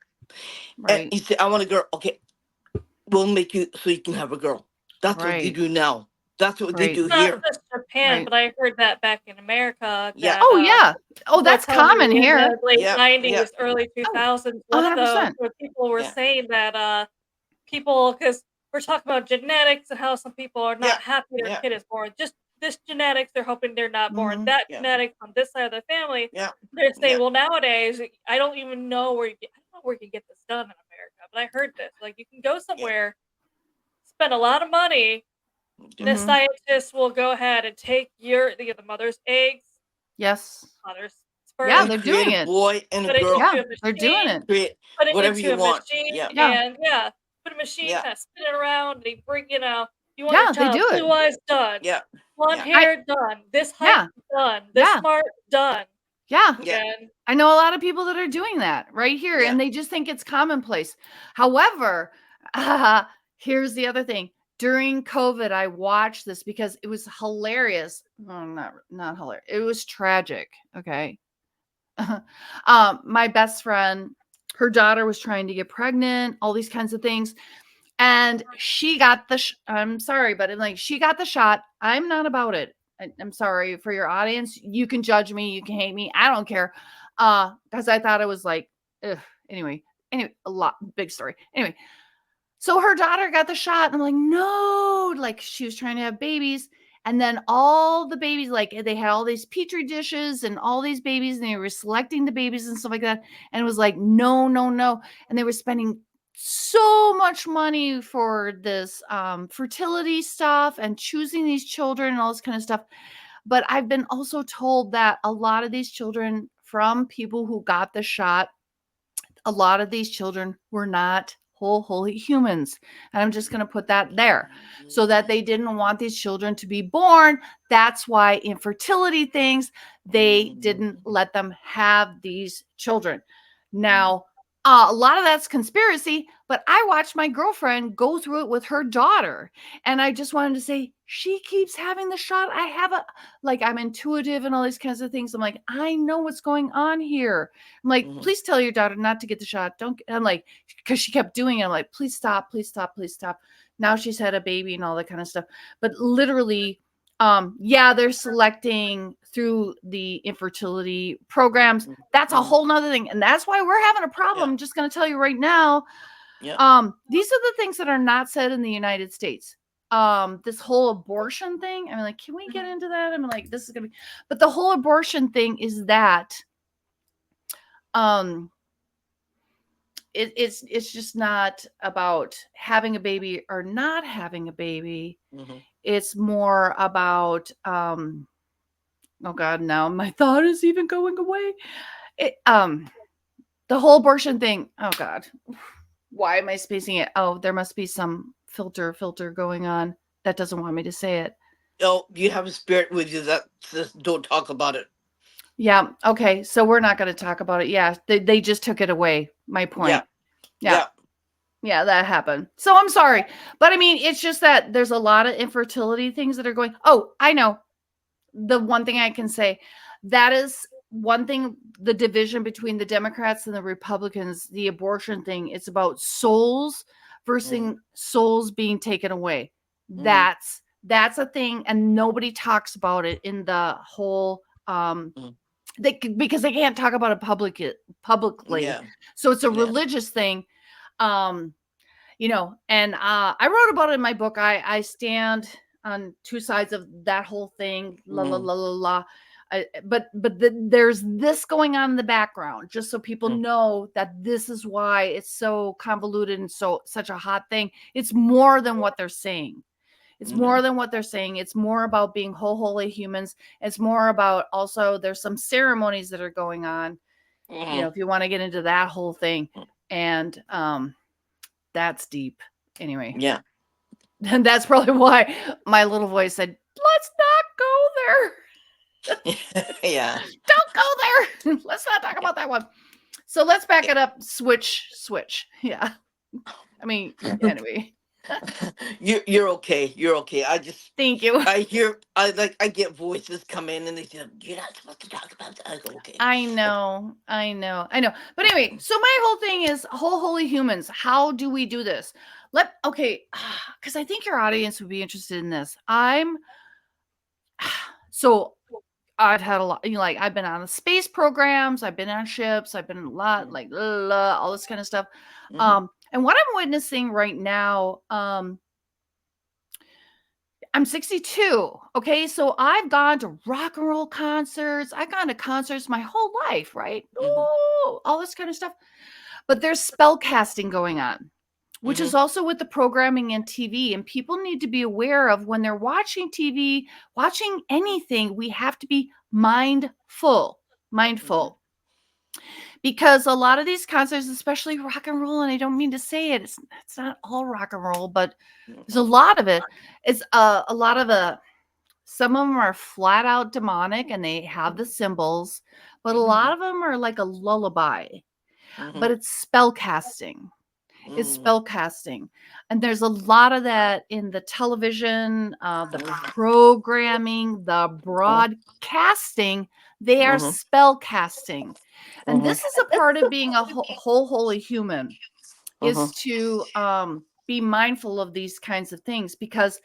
C: And you say, I want a girl. Okay, we'll make you so you can have a girl. That's what they do now. That's what they do here.
A: Not the Japan,
B: Right.
A: but I heard that back in America
C: Yeah.
A: that
B: Oh, yeah. Oh,
A: people were
B: that's
A: telling me
B: common
A: in
B: here.
A: the late
C: Yeah. Yeah.
A: 90s, early
B: Oh,
A: 2000s, one of those
B: 100%.
A: where people were
C: Yeah.
A: saying that people, because we're talking about genetics and how some people are
C: Yeah.
A: not happy their
C: Yeah.
A: kid is born. Just this genetics, they're hoping they're not born.
B: Mhm.
A: That
C: Yeah.
A: genetics on this side of the family,
C: Yeah.
A: they're saying,
C: Yeah.
A: well, nowadays, I don't even know where I don't know where you can get this done in America, but I heard this. Like, you can go
C: Yeah.
A: somewhere, spend a lot of money, and the
B: Mhm.
A: scientists will go ahead and take the mother's eggs,
B: Yes.
A: mother's
B: Yeah,
A: sperm,
C: And
B: they're
C: create
B: doing
C: a
B: it.
C: boy and a
A: put it
C: girl.
A: into
B: Yeah,
A: a
B: they're doing
A: machine,
B: it.
C: Create
A: put it
C: whatever
A: into
C: you
A: a
C: want.
A: machine,
C: Yeah.
B: Yeah.
A: and put a machine,
C: Yeah.
A: kind of spin it around, and they bring, you want your
B: Yeah, they
A: child
B: do it.
A: blue eyes done,
C: Yeah.
A: blonde
C: Yeah.
A: hair done, this height
B: Yeah.
A: done, this
B: Yeah.
A: smart done,
B: Yeah.
C: Yeah.
A: and
B: I know a lot of people that are doing that right here,
C: Yeah.
B: and they just think it's commonplace. However, here's the other thing. During COVID, I watched this because it was hilarious. Oh, not hilarious. It was tragic. Okay. My best friend, her daughter was trying to get pregnant, all these kinds of things. And she got I'm sorry, but like she got the shot. I'm not about it. I'm sorry for your audience. You can judge me, you can hate me. I don't care. Because I thought it was like, ugh. Anyway, big story. Anyway, so her daughter got the shot, and I'm like, no, like she was trying to have babies. And then all the babies, like they had all these petri dishes and all these babies, and they were selecting the babies and stuff like that. And it was like, no, no, no. And they were spending so much money for this fertility stuff and choosing these children and all this kind of stuff. But I've been also told that a lot of these children from people who got the shot, a lot of these children were not whole, holy humans. And I'm just going to put that there so that they didn't want these children to be born. That's why infertility things, they didn't let them have these children. Now, a lot of that's conspiracy, but I watched my girlfriend go through it with her daughter. And I just wanted to say, she keeps having the shot. I'm intuitive and all these kinds of things. I'm like, I know what's going on here. I'm like,
C: Mhm.
B: please tell your daughter not to get the shot. I'm like, because she kept doing it. I'm like, please stop, please stop, please stop. Now she's had a baby and all that kind of stuff. But literally, yeah, they're selecting through the infertility programs. That's a
C: Mhm.
B: whole nother thing. And that's why we're having a problem.
C: Yeah.
B: I'm just going to tell you right now.
C: Yeah.
B: These are the things that are not said in the United States. This whole abortion thing. I mean, like, can we get into that? I'm like, this is gonna be, but the whole abortion thing is that um it's just not about having a baby or not having a baby.
C: Mhm.
B: It's more about oh god, now my thought is even going away. It the whole abortion thing. Oh god. Why am I spacing it? Oh, there must be some filter going on that doesn't want me to say it.
C: Oh, you have a spirit with you that says don't talk about it.
B: Yeah. Okay. So we're not going to talk about it. Yeah. They just took it away. My point.
C: Yeah.
B: Yeah.
C: Yeah.
B: Yeah, that happened. So I'm sorry. But I mean, it's just that there's a lot of infertility things that are going. Oh, I know. The one thing I can say, that is one thing, the division between the Democrats and the Republicans, the abortion thing, it's about souls versus souls being taken away.
C: Mhm.
B: That's a thing, and nobody talks about it in the whole
C: Mhm.
B: because they can't talk about it publicly.
C: Yeah.
B: So it's a
C: Yeah.
B: religious thing. Um and I wrote about it in my book. I stand on two sides of that whole thing. La la
C: Mhm.
B: la la la. There's this going on in the background, just so people
C: Mhm.
B: know that this is why it's so convoluted and such a hot thing. It's more than what they're saying. It's more than what they're saying. It's more about being whole, holy humans. It's more about also there's some ceremonies that are going on.
C: Mhm.
B: If you want to get into that whole thing, and that's deep. Anyway,
C: Yeah.
B: and that's probably why my little voice said, let's not go there.
C: Yeah.
B: Don't go there. Let's not talk about that one. So let's back it up. Switch. Yeah. I mean, anyway.
C: You're okay. You're okay.
B: Thank you.
C: I get voices come in and they say you're not supposed to talk about that. I go okay.
B: I know. But anyway, so my whole thing is whole holy humans. How do we do this? Because I think your audience would be interested in this. So I've had a lot, like I've been on the space programs, I've been on ships, I've been a lot, like all this kind of stuff. And what I'm witnessing right now, I'm 62. Okay. So I've gone to rock and roll concerts. I've gone to concerts my whole life, right? Ooh, all this kind of stuff. But there's spell casting going on, which is also with the programming and TV. And people need to be aware of when they're watching TV, watching anything, we have to be mindful. Because a lot of these concerts, especially rock and roll, and I don't mean to say it, it's not all rock and roll, but there's a lot of it. It's a lot of some of them are flat out demonic and they have the symbols, but a lot of them are like a lullaby. But it's spell casting. It's spell casting. And there's a lot of that in the television, the programming, the broadcasting. They are spell casting. And this is a part of being a whole holy human, is to be mindful of these kinds of things, because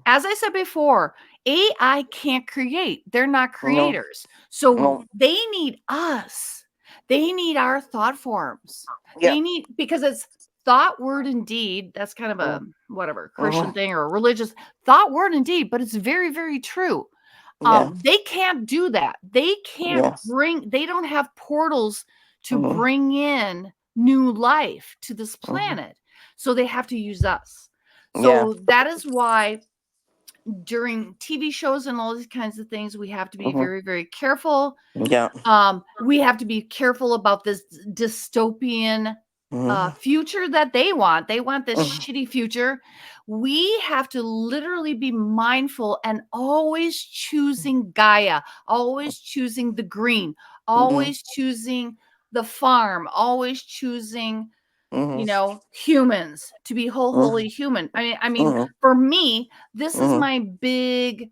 B: as I said before, AI can't create. They're not creators. So they need us. They need our thought forms. They need, because it's thought, word, and deed. That's kind of a whatever Christian thing or a religious thought, word, and deed, but it's very, very true. They can't do that. They can't bring, they don't have portals to bring in new life to this planet. So they have to use us. So that is why during TV shows and all these kinds of things, we have to be very, very careful. We have to be careful about this dystopian future that they want. They want this shitty future. We have to literally be mindful and always choosing Gaia, always choosing the green, always choosing the farm, always choosing, humans, to be whole holy human. I mean, for me, this is my big,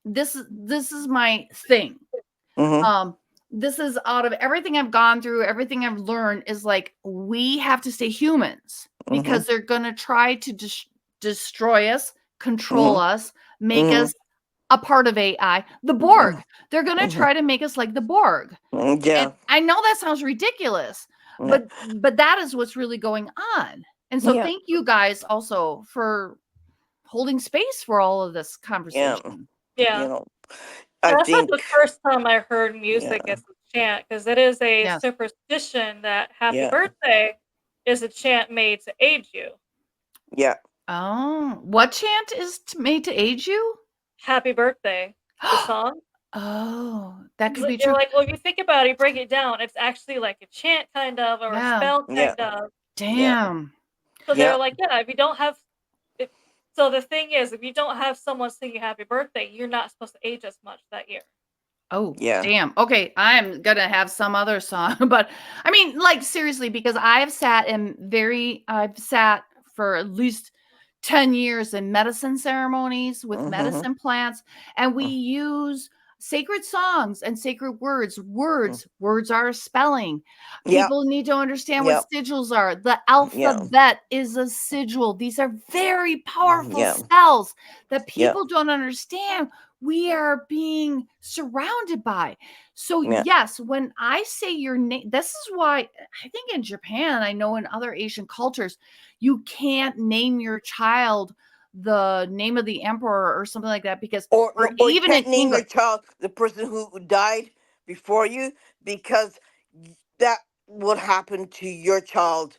B: this is my thing. This is, out of everything I've gone through, everything I've learned, is like, we have to stay humans, because they're going to try to destroy us, control us, make us a part of AI. The Borg, they're going to try to make us like the Borg. And I know that sounds ridiculous, but that is what's really going on. And so thank you guys also for holding space for all of this conversation.
A: Yeah. That's not the first time I heard music as a chant, because it is a superstition that happy birthday is a chant made to age you.
B: Oh, what chant is made to age you?
A: Happy birthday, the song.
B: Oh, that could be
A: You're
B: true.
A: like, well, if you think about it, you break it down, it's actually like a chant kind of, or a spell kind of.
B: Damn.
A: So they're like, if you don't have, so the thing is, if you don't have someone singing happy birthday, you're not supposed to age as much that year.
B: Oh, damn. Okay, I'm gonna have some other song, but I mean, like, seriously, because I've sat for at least 10 years in medicine ceremonies with medicine plants, and we use sacred songs and sacred words. Words are a spelling. People need to understand what sigils are. The alphabet is a sigil. These are very powerful spells that people don't understand. We are being surrounded by. So yes, when I say your name, this is why I think in Japan, I know in other Asian cultures, you can't name your child the name of the emperor or something like that, because
C: or you
B: even
C: can't
B: in
C: name your
B: English.
C: child the person who died before you, because that would happen to your child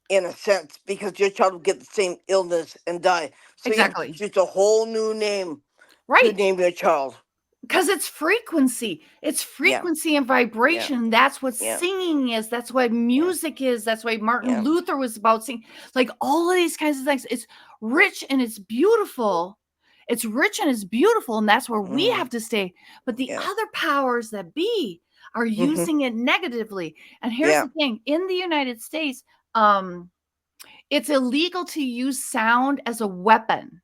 C: in a sense, because your child will get the same illness and die. So you have to
B: Exactly.
C: choose a whole new name to
B: Right.
C: name your child.
B: Because it's frequency. It's frequency and vibration. That's what singing is. That's what music is. That's why Martin Luther was about singing. Like, all of these kinds of things. It's rich and it's beautiful. It's rich and it's beautiful. And that's where we have to stay. But the other powers that be are using it negatively. And here's the thing. In the United States, it's illegal to use sound as a weapon.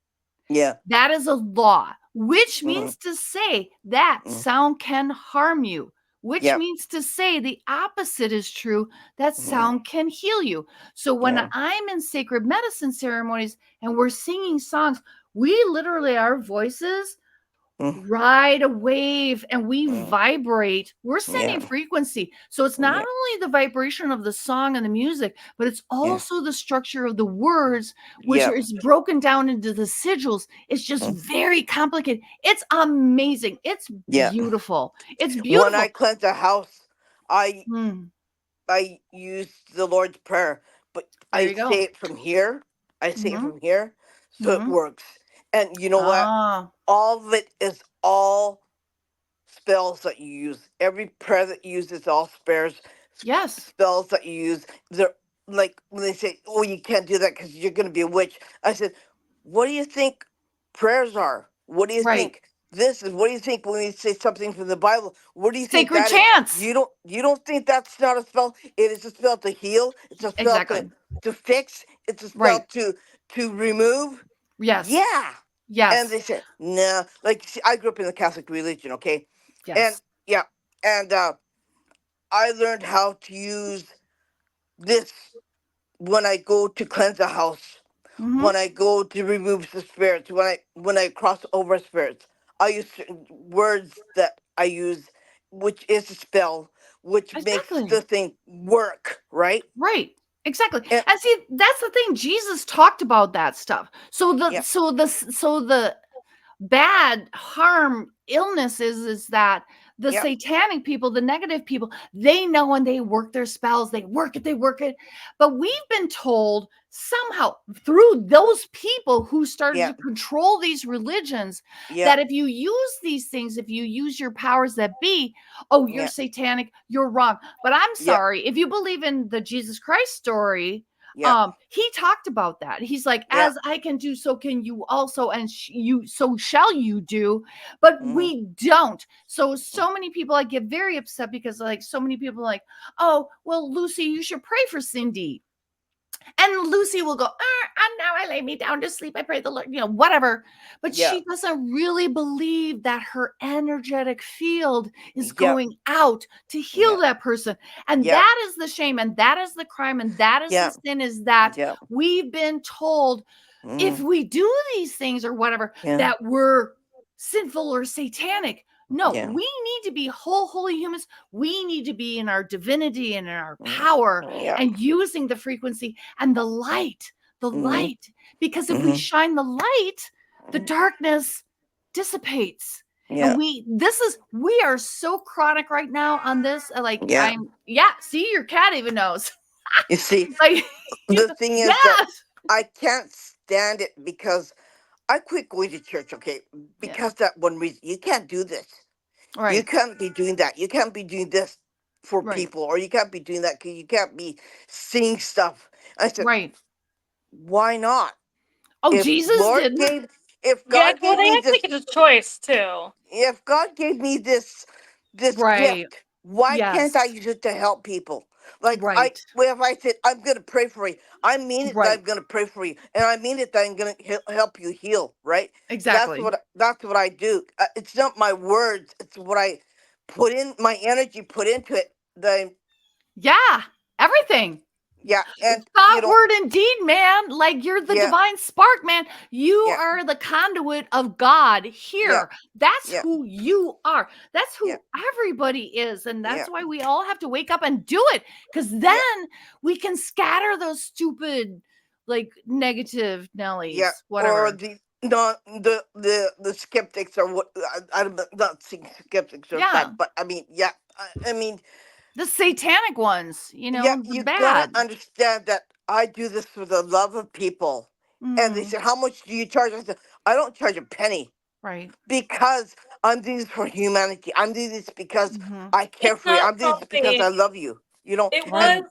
B: That is a law, which means to say that sound can harm you, which means to say the opposite is true, that sound can heal you. So when I'm in sacred medicine ceremonies and we're singing songs, we literally, our voices
C: mm,
B: ride a wave and we
C: mm,
B: vibrate. We're
C: yeah,
B: sending frequency. So it's not
C: yeah,
B: only the vibration of the song and the music, but it's
C: yeah,
B: also the structure of the words, which
C: yeah.
B: is broken down into the sigils. It's just
C: Mm,
B: very complicated. It's amazing. It's
C: yeah.
B: beautiful. It's
C: When I
B: beautiful.
C: cleanse a house, I
B: Mm,
C: I use the Lord's Prayer, but
B: there
C: I
B: you
C: say
B: go.
C: it from here. I say it
B: Hmm.
C: from here, so it
B: Hmm.
C: works. And you know what?
B: Ah,
C: All of it is all spells that you use. Every prayer that you use is all
B: yes.
C: spells that you use. They're like when they say, "Oh, you can't do that because you're going to be a witch." I said, "What do you think prayers are? What do you
B: Right.
C: think this is? What do you think when we say something from the Bible? What do you think
B: Sacred
C: that is?
B: chants.
C: You don't think that's not a spell? It is a spell to heal. It's a spell
B: Exactly.
C: to fix. It's a spell
B: Right.
C: to remove."
B: Yes.
C: Yeah. And
B: Yes.
C: they said, "No." Like, see, I grew up in the Catholic religion, okay, and
B: Yes.
C: yeah, and I learned how to use this when I go to cleanse a house,
B: Hmm.
C: when I go to remove the spirits, when I cross over spirits. I use certain words that I use, which is a spell, which makes
B: Exactly.
C: the thing work, right?
B: Right. Exactly.
C: And
B: And see, that's the thing. Jesus talked about that stuff.
C: yeah,
B: So the bad harm illness is that the
C: yeah,
B: satanic people, the negative people, they know when they work their spells, they work it, but we've been told somehow through those people who started
C: yeah,
B: to control these religions
C: yeah,
B: that if you use these things, if you use your powers that be, oh, you're
C: yeah,
B: satanic, you're wrong. But I'm
C: yeah,
B: sorry, if you believe in the Jesus Christ story,
C: yeah,
B: he talked about that. He's like,
C: yeah,
B: as I can do, so can you also, and you, so shall you do. But
C: mm-hmm,
B: we don't. So many people, I get very upset because like so many people are like, oh, well, Lucy, you should pray for Cindy. And Lucy will go, and now I lay me down to sleep. I pray the Lord, whatever. But
C: yeah,
B: she doesn't really believe that her energetic field is
C: yeah,
B: going out to heal
C: yeah,
B: that person. And
C: yeah,
B: that is the shame, and that is the crime, and that is the
C: yeah,
B: sin, is that
C: yeah,
B: we've been told if
C: mm-hmm,
B: we do these things or whatever,
C: yeah,
B: that we're sinful or satanic. No,
C: yeah,
B: we need to be whole, holy humans. We need to be in our divinity and in our
C: mm,
B: power
C: yeah,
B: and using the frequency and the
C: mm-hmm,
B: light. Because if we
C: mm-hmm,
B: shine the light, the
C: mm-hmm,
B: darkness dissipates. And
C: yeah,
B: we are so chronic right now on this. Like,
C: yeah.
B: yeah, see, your cat even knows.
C: You see,
B: Like,
C: the thing is that
B: yes.
C: I can't stand it because I quit going to church, okay?
B: Yeah.
C: Because that one reason. You can't do this. You
B: Right.
C: can't be doing that. You can't be doing this for
B: Right.
C: people, or you can't be doing that because you can't be seeing stuff. I said,
B: Right.
C: why not?
B: Oh,
C: If
B: Jesus
C: Lord
B: didn't.
C: gave, if
A: Yeah,
C: God
A: well,
C: gave
A: they
C: me
A: I
C: this,
A: think it's a choice too.
C: if God gave me this
B: Right.
C: gift, why can't
B: Yes.
C: I use it to help people? Like
B: Right.
C: if I said I'm gonna pray for you, I mean it that
B: Right.
C: I'm gonna pray for you, and I mean it that I'm gonna help you heal. Right?
B: Exactly.
C: That's what I do. It's not my words; it's what I put in my energy, put into it. The
B: Yeah. Everything.
C: yeah, and
B: Thought, word, and deed, man. Like you're the
C: yeah,
B: divine spark, man. You
C: yeah,
B: are the conduit of God
C: yeah,
B: here. That's
C: yeah,
B: who you are. That's
C: yeah,
B: who everybody is. And
C: yeah,
B: that's why we all have to wake up and do it. Because then
C: yeah,
B: we can scatter those stupid, like negative
C: yeah.
B: Nellies,
C: Or
B: whatever.
C: the not the skeptics or what I'm not saying skeptics are bad,
B: Yeah.
C: but I mean yeah, I mean
B: The satanic ones,
C: yeah,
B: the
C: you gotta
B: bad.
C: understand that I do this for the love of people. And they
B: Mm,
C: said, "How much do you charge?" I said, "I don't charge a penny
B: right.
C: because I'm doing this for humanity. I'm doing this because
B: Hmm.
C: I care
A: It's
C: for you.
A: not
C: I'm doing this because
A: something.
C: I love you. You know."
A: It
C: And
B: Right.
A: was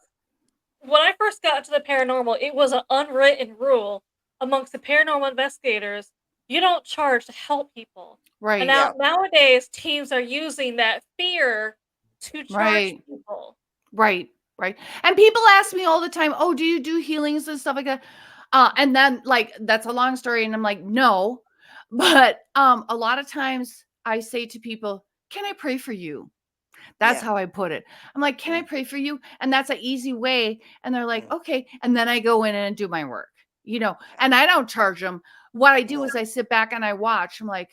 A: when I first got into the paranormal. It was an unwritten rule amongst the paranormal investigators. You don't charge to help people. And
B: Right.
A: now
C: yeah,
A: nowadays, teams are using that fear to charge
B: Right.
A: people.
B: Right. Right. And people ask me all the time, "Oh, do you do healings and stuff like that?" And then like that's a long story and I'm like, "No." But a lot of times I say to people, "Can I pray for you?" That's
C: yeah,
B: how I put it. I'm like, "Can I
C: mm,
B: pray for you?" And that's an easy way. And they're like,
C: mm,
B: "Okay." And then I go in and do my work, and I don't charge them. What I do
C: yeah,
B: is I sit back and I watch. I'm like,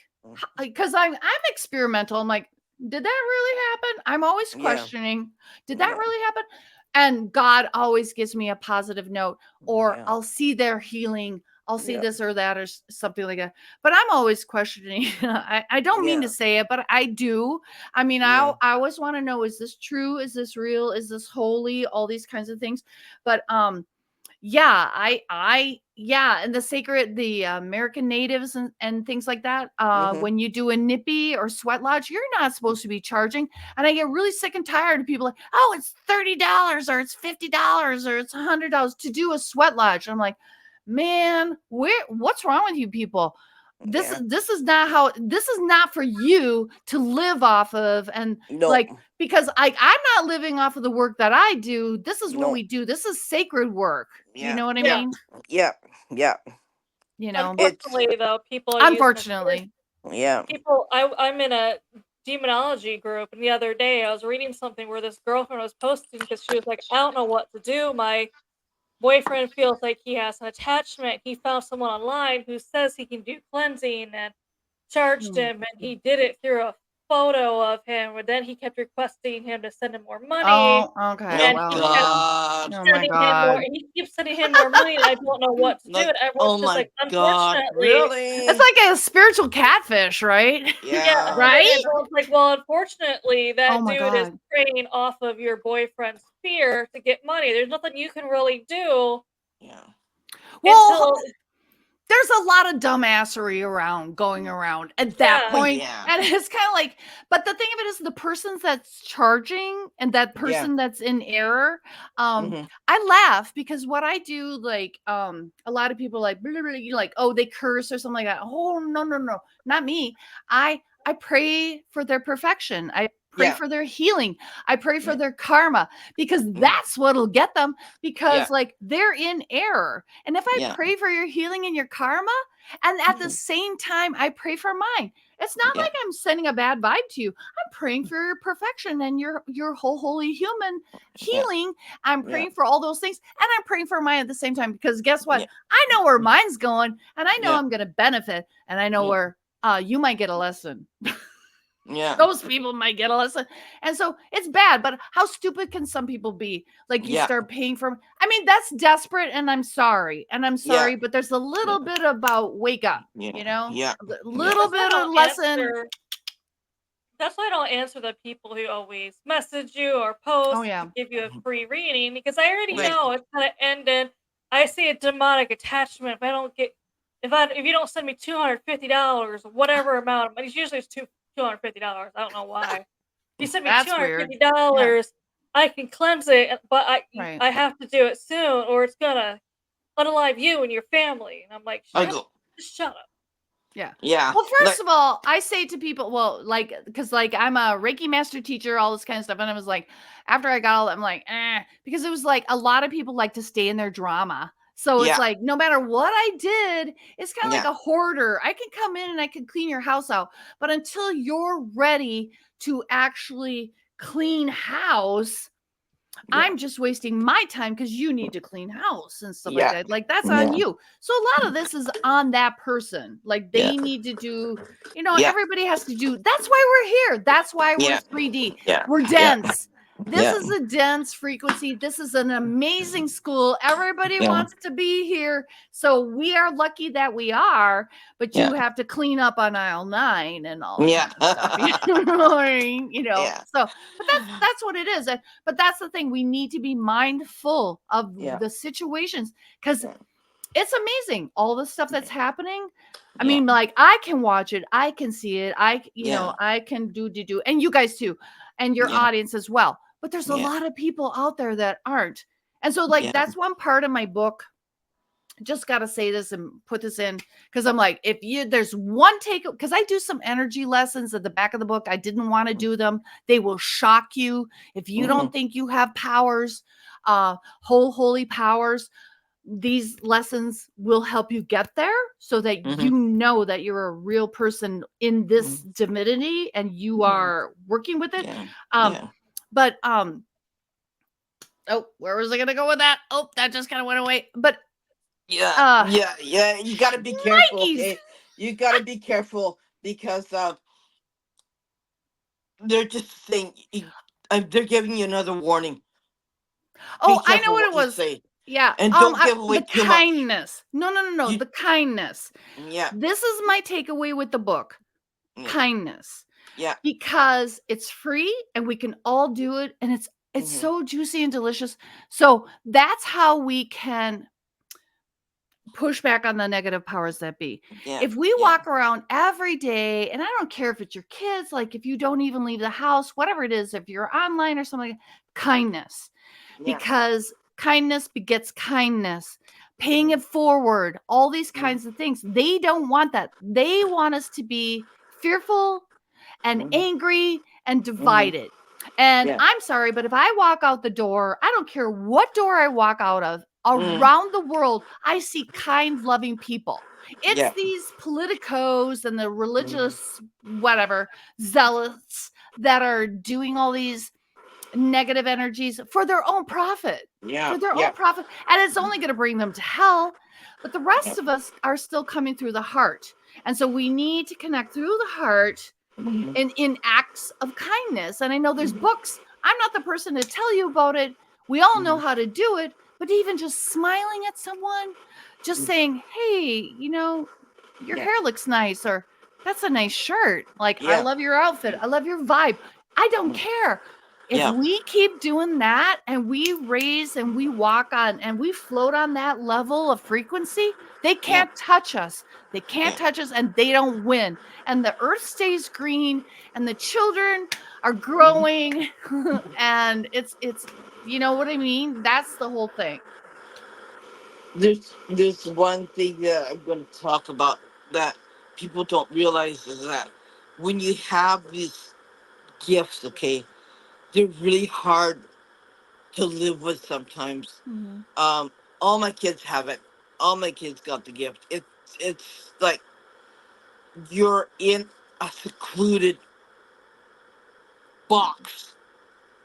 B: because I'm experimental. I'm like, did that really happen? I'm always
C: Yeah.
B: questioning, did that
C: Yeah.
B: really happen? And God always gives me a positive note, or
C: Yeah.
B: I'll see their healing. I'll see
C: Yeah.
B: this or that or something like that. But I'm always questioning. I don't mean to
C: Yeah.
B: say it, but I do. I mean,
C: Yeah.
B: I always want to know, is this true? Is this real? Is this holy? All these kinds of things. But yeah, yeah, and the American natives and things like that,
C: Mhm.
B: when you do a nippy or sweat lodge, you're not supposed to be charging. And I get really sick and tired of people like, oh, it's $30 or it's $50 or it's $100 to do a sweat lodge. I'm like, man, what's wrong with you people?
C: Yeah.
B: This is not how, this is not for you to live off of. And
C: No.
B: like, because I'm not living off of the work that I do. This is what
C: No.
B: we do. This is sacred work. You
C: Yeah.
B: know what I
A: Yeah.
B: mean?
C: Yeah. Yeah.
B: You know,
C: It's
A: Unfortunately, though, people are using it.
B: unfortunately.
C: yeah.
A: People, I'm in a demonology group, and the other day I was reading something where this girlfriend was posting because she was like, I don't know what to do. My boyfriend feels like he has an attachment. He found someone online who says he can do cleansing and charged
B: Hmm.
A: him, and he did it through a photo of him. And then he kept requesting him to send him more money,
B: Oh, okay.
C: Oh
A: and
B: Well,
A: he kept
B: yeah.
C: God.
B: Oh my
A: sending him more.
B: God.
A: And he keeps sending him more money, and I don't know what to do.
C: Like,
A: And everyone's
C: oh
A: just
C: my
A: like,
C: God.
A: unfortunately,
B: It's
C: Really?
B: like a spiritual catfish, right?
A: yeah,
C: Yeah.
B: Right?
A: everyone's like, well, unfortunately,
B: Oh
A: that
B: my
A: dude is
B: God.
A: preying off of your boyfriend's fear to get money. There's nothing you can really do
C: Yeah.
B: Well,
A: until,
B: there's a lot of dumbassery around going around at that
A: yeah,
C: Oh
B: point.
C: yeah.
B: And it's kind of like, but the thing of it is the person that's charging and that
C: Yeah.
B: person that's in error,
C: Mhm.
B: I laugh because what I do, like, a lot of people like, blah, blah, blah, like, oh, they curse or something like that. Oh, no, no, no, not me. I pray for their perfection. I pray
C: Yeah.
B: for their healing. I pray for
C: Yeah.
B: their karma because
C: Mhm.
B: that's what'll get them,
C: Yeah.
B: because like they're in error. And if I
C: Yeah.
B: pray for your healing and your karma, and at the
C: Mhm.
B: same time I pray for mine, it's not
C: Yeah.
B: like I'm sending a bad vibe to you. I'm praying for your perfection and your whole holy human
C: Yeah.
B: healing. I'm
C: Yeah.
B: praying for all those things, and I'm praying for mine at the same time, because guess what?
C: Yeah.
B: I know where mine's going, and I know
C: Yeah.
B: I'm going to benefit, and I know
C: Yeah.
B: where you might get a lesson.
C: Yeah.
B: Those people might get a lesson. And so it's bad, but how stupid can some people be? Like, you
C: Yeah.
B: start paying for, I mean, that's desperate, and I'm sorry. And I'm
C: Yeah.
B: sorry, but there's a little
C: Yeah.
B: bit about wake up,
C: Yeah.
B: you know?
C: Yeah.
B: A
C: Yeah.
B: little
A: that's why I
B: bit of
A: don't
B: lesson.
A: answer. That's why I don't answer the people who always message you or
B: Oh
A: post to
B: yeah.
A: give you a free reading, because I already
C: Right.
A: know it's gonna end in, I see a demonic attachment. If I don't get, if you don't send me $250, whatever amount, but it's usually it's $250. I don't know why. If you send me two
B: That's
A: hundred
B: weird.
A: fifty
B: Yeah.
A: dollars, I can cleanse it, but
B: Right.
A: I have to do it soon, or it's gonna unalive you and your family. And I'm like,
C: I go.
A: just shut up.
B: Yeah.
C: Yeah.
B: Well,
C: Like.
B: first of all, I say to people, well, like, because like I'm a Reiki master teacher, all this kind of stuff. And I was like, after I got all that, I'm like, because it was like a lot of people like to stay in their drama. So it's
C: Yeah.
B: like, no matter what I did, it's kind of like
C: Yeah.
B: a hoarder. I can come in and I can clean your house out. But until you're ready to actually clean house,
C: Yeah.
B: I'm just wasting my time because you need to clean house and stuff like
C: Yeah.
B: that. Like, that's on
C: Yeah.
B: you. So a lot of this is on that person. Like,
C: Yeah.
B: they need to do,
C: Yeah.
B: everybody has to do. That's why we're here. That's why we're
C: Yeah.
B: 3D.
C: Yeah.
B: We're
C: Yeah.
B: dense. This
C: Yeah.
B: is a dense frequency. This is an amazing school. Everybody
C: Yeah.
B: wants to be here. So we are lucky that we are, but
C: Yeah.
B: you have to clean up on aisle 9 and all that
C: Yeah.
B: kind of stuff. You know what I mean?
C: Yeah.
B: So, but that's what it is. But that's the thing. We need to be mindful of
C: Yeah.
B: the situations, because
C: Yeah.
B: it's amazing. All the stuff that's happening. I
C: Yeah.
B: mean, like, I can watch it. I can see it.
C: Yeah.
B: I can do, and you guys too, and your
C: Yeah.
B: audience as well. But there's a
C: Yeah.
B: lot of people out there that aren't. And so, like,
C: Yeah.
B: that's one part of my book. Just got to say this and put this in, because I'm like, there's one take, because I do some energy lessons at the back of the book. I didn't want to do them. They will shock you if you
C: Mhm.
B: don't think you have powers, holy powers. These lessons will help you get there, so that
C: Mhm.
B: you know that you're a real person in this
C: Mhm.
B: divinity and you
C: Mhm.
B: are working with it.
C: Yeah.
B: Um,
C: Yeah.
B: but oh, where was I gonna go with that? Oh, that just kind of went away. But
C: Yeah.
B: uh
C: Yeah. Yeah. You got to be careful,
B: Nikes.
C: okay? You got to be careful because they're just saying they're giving you another warning. Be
B: Oh, I know
C: careful
B: what
C: what
B: it
C: you
B: was.
C: say,
B: Yeah.
C: and don't give away
B: The
C: too much.
B: kindness. No, no, no, no.
C: You,
B: The kindness.
C: yeah,
B: This is my takeaway with the book.
C: yeah,
B: Kindness.
C: yeah,
B: Because it's free and we can all do it, and it's
C: hmm,
B: so juicy and delicious. So that's how we can push back on the negative powers that be.
C: yeah,
B: If we
C: yeah,
B: walk around every day, and I don't care if it's your kids, like if you don't even leave the house, whatever it is, if you're online or something, kindness,
C: yeah,
B: because kindness begets kindness, paying
C: hmm,
B: it forward, all these
C: hmm,
B: kinds of things. They don't want that. They want us to be fearful and
C: hmm,
B: angry and
C: hmm,
B: divided. And
C: yeah,
B: I'm sorry, but if I walk out the door, I don't care what door I walk out of,
C: hmm,
B: around the world, I see kind, loving people. It's
C: yeah,
B: these politicos and the
C: hmm,
B: religious, whatever, zealots that are doing all these negative energies for their own profit,
C: yeah,
B: for their
C: yeah,
B: own profit. And it's only going to bring them to hell. But the
C: yeah,
B: rest of us are still coming through the heart. And so we need to connect through the heart
C: hmm,
B: in acts of kindness. And I know there's books. I'm not the person to tell you about it. We all know
C: hmm,
B: how to do it, but even just smiling at someone, just saying, "Hey, your
C: yeah,
B: hair looks nice," or "That's a nice shirt." Like, "I
C: yeah,
B: love your outfit. I love your vibe." I don't
C: hmm,
B: care. If
C: yeah,
B: we keep doing that and we raise and we walk on and we float on that level of frequency, they
C: yeah,
B: can't touch us. They can't
C: yeah.
B: touch us and they don't win. And the earth stays green and the children are
C: Hmm.
B: growing and it's you know what I mean? That's the whole thing.
C: There's one thing that I'm going to talk about that people don't realize is that when you have these gifts, okay, they're really hard to live with sometimes.
B: Mm-hmm.
C: Um, all my kids have it. All my kids got the gift. It's like you're in a secluded box.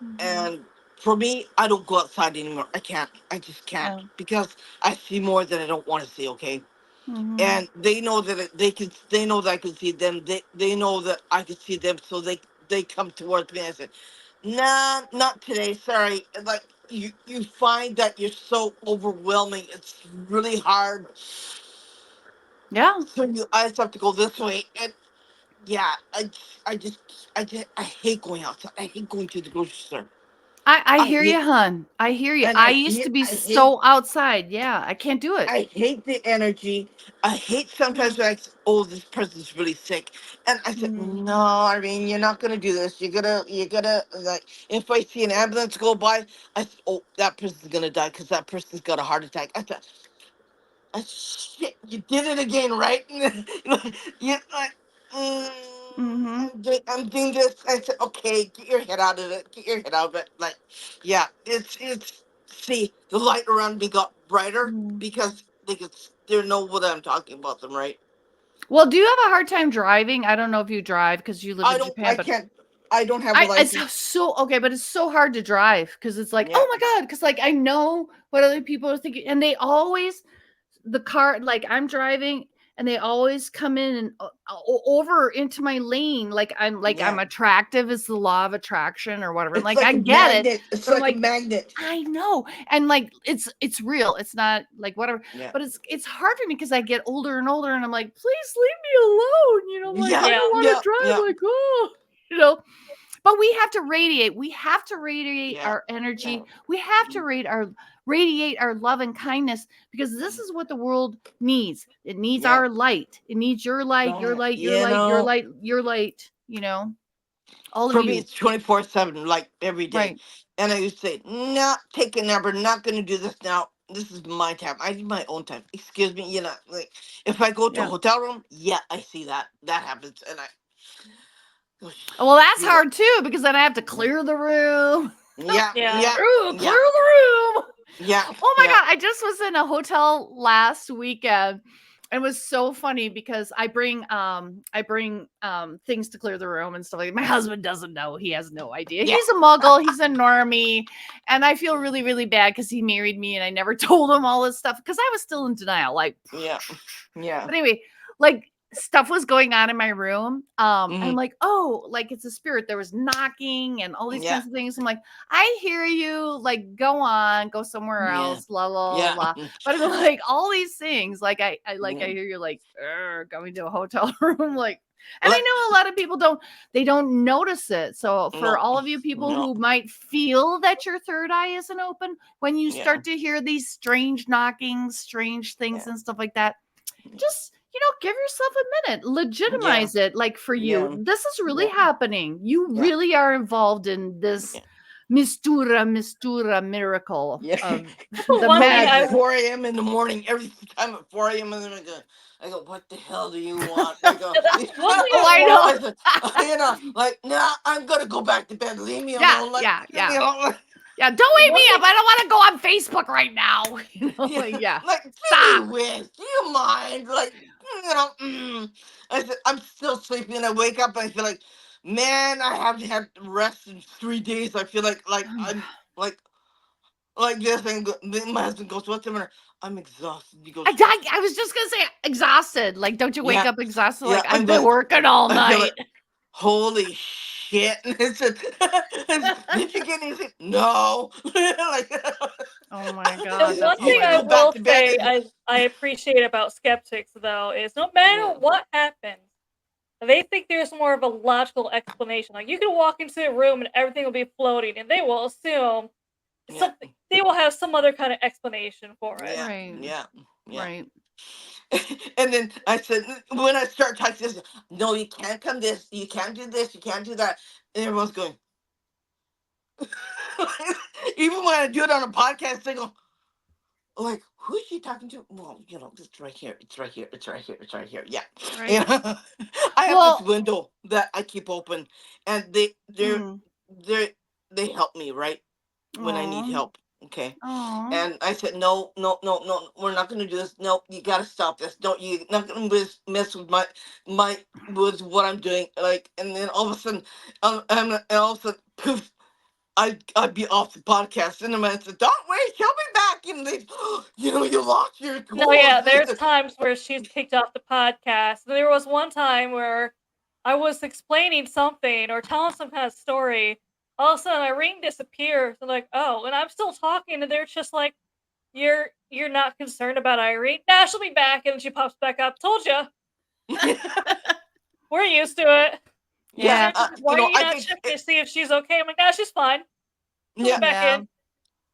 B: Mm-hmm.
C: And for me, I don't go outside anymore. I can't. I just can't
B: Yeah.
C: because I see more than I don't want to see. Okay,
B: Mm-hmm.
C: and they know that they can. They know that I can see them. They know that I can see them. So they come towards me and I said, "Nah, not today. Sorry." And like you find that you're so overwhelming. It's really hard.
B: Yeah.
C: So I just have to go this way. And yeah, I hate going outside. I hate going to the grocery store.
B: I
C: I
B: hear you,
C: hate
B: hun. I hear you.
C: and
B: I used to be
C: I hate
B: so outside. Yeah, I can't do it.
C: I hate the energy. I hate sometimes like, oh, this person's really sick, and I said,
B: Mm-hmm.
C: no, I mean, you're not gonna do this. You're gonna like. If I see an ambulance go by, I said, oh, that person's gonna die because that person's got a heart attack. I thought, shit, you did it again, right? You're like,
B: Mm-hmm.
C: I'm doing this. I said, okay, get your head out of it. Get your head out of it. Like, yeah, it's. See, the light around me got brighter
B: Mm-hmm.
C: because they know what I'm talking about them, right?
B: Well, do you have a hard time driving? I don't know if you drive because you live
C: I
B: in
C: don't.
B: Japan,
C: I
B: but
C: can't. I don't have a
B: it's
C: license.
B: so okay, but it's so hard to drive because it's like,
C: Yeah.
B: oh my God, because like I know what other people are thinking, and they always the car like I'm driving and they always come in and over into my lane like I'm
C: Yeah.
B: attractive is the law of attraction or whatever. And
C: It's
B: like
C: like
B: I
C: a
B: get it,
C: magnet. It's
B: but I'm
C: like a
B: like
C: magnet.
B: I know. And like it's real. It's not like whatever.
C: Yeah.
B: But it's hard for me because I get older and older and I'm like, please leave me alone. I'm like,
C: Yeah.
B: I
A: Yeah.
B: don't want
C: Yeah.
B: to drive
C: Yeah.
B: like, oh, you know. But we have to radiate. We have to radiate
C: Yeah.
B: our
C: Yeah.
B: energy. We have to radiate our love and kindness because this is what the world needs. It needs
C: Yeah.
B: our light. It needs your light, your
C: But
B: light, your
C: you
B: light, your
C: know,
B: light, your light, all of
C: for me,
B: you.
C: it's 24/7, like every day.
B: Right.
C: And I used to say, not take a number, not going to do this now. This is my time. I need my own time. Excuse me, like if I go to a
B: Yeah.
C: hotel room, yeah, I see that. That happens. And I go,
B: Well, that's
C: shit.
B: hard too because then I have to clear the room.
C: Yeah,
A: Yeah.
C: yeah,
B: Ooh, clear
C: yeah,
B: the room.
C: yeah,
B: Oh my
C: yeah,
B: God. I just was in a hotel last weekend. It was so funny because I bring things to clear the room and stuff like that. My husband doesn't know. He has no idea.
C: yeah,
B: He's a muggle, he's a normie. And I feel really, really bad because he married me and I never told him all this stuff because I was still in denial. Like,
C: yeah, yeah.
B: but anyway, like stuff was going on in my room. I'm
C: Mhm.
B: like, oh, like it's a spirit. There was knocking and all these
C: Yeah.
B: kinds of things. I'm like, I hear you. Like, go on, go somewhere
C: Yeah.
B: else. La la la.
C: Yeah.
B: La. But like all these things, like I
C: Yeah.
B: hear you like going to a hotel room, like. And I
C: Like
B: know a lot of people don't notice it. So for
C: no,
B: all of you people
C: no.
B: who might feel that your third eye isn't open, when you
C: Yeah.
B: start to hear these strange knockings, strange things
C: Yeah.
B: and stuff like that, just give yourself a minute,
C: Yeah.
B: legitimize it. Like for you,
C: Yeah.
B: this is really
C: Yeah.
B: happening. You
C: Yeah.
B: really are involved in this
C: Yeah.
B: mistura miracle
C: Yeah.
B: of the
A: One thing
C: Like
A: I
B: magic.
C: 4 a.m. in the morning, every time at 4 a.m. and then I go, what the hell do you want? I go,
A: that's one thing
B: Oh,
A: I
B: I
A: will
C: I said,
B: know.
C: like, nah, I'm gonna go back to bed. Leave me
B: Yeah,
C: alone. Like,
B: yeah, yeah.
C: like,
B: Yeah, don't wake me
A: one
B: up.
A: thing
B: I don't want to go on Facebook right now.
C: yeah,
B: Like, yeah.
C: like, gee
B: Stop.
C: whiz, do you mind? Like, I said, I'm still sleeping, and I wake up, and I feel like, man, I haven't had rest in 3 days. I feel like I'm like this, and then my husband goes, "What's the matter?" I'm exhausted. He goes,
B: I was just gonna say exhausted. Like, don't you wake
C: "Yeah,
B: up exhausted?
C: yeah."
B: Like,
C: I'm
B: I've been
C: like,
B: working all
C: I feel
B: night.
C: like, holy shit! And I said, "Did you get anything?" No. Like,
B: Oh my
A: The
B: God,
A: one
B: that's
C: you
A: thing
C: can
A: I
C: go
B: hilarious.
C: back
A: will
C: to bed.
A: say I appreciate about skeptics though is no
C: Yeah,
A: matter what happens, they think there's more of a logical explanation. Like you can walk into a room and everything will be floating, and they will assume
C: yeah,
A: something. They will have some other kind of explanation for it.
C: yeah,
B: Right.
C: yeah, yeah.
B: Right.
C: And then I said, when I start typing this, no, you can't come this, you can't do this, you can't do that. And everyone's going, even when I do it on a podcast, they go, like, who is she talking to? Well, it's right here, it's right here, it's right here, it's right here. Yeah.
B: Right.
C: Yeah. I have this
B: Well,
C: window that I keep open, and
B: mm,
C: they they help me, right? When I need
B: aw,
C: help. Okay.
B: aw.
C: And I said, no, no, no, no, we're not going to do this. No, you got to stop this. No, you're not going to mess with with what I'm doing. Like, and then all of a sudden, and all of a sudden, poof, I'd be off the podcast. And the man said, don't wait, she'll be back. And they, you lost your
A: No,
C: cool.
A: yeah, there's times where she's kicked off the podcast. There was one time where I was explaining something or telling some kind of story. All of a sudden, Irene disappears. I'm like, oh, and I'm still talking, and they're just like, "You're not concerned about Irene? Nah, she'll be back." And she pops back up. Told you, we're used to it. And
C: Yeah,
B: Yeah.
A: they're just like, "Why are you
C: I
A: not
C: get,
A: checking to see if she's okay?" I'm like, "Nah, she's fine. She'll be
C: yeah,
A: back
B: Yeah.
A: in."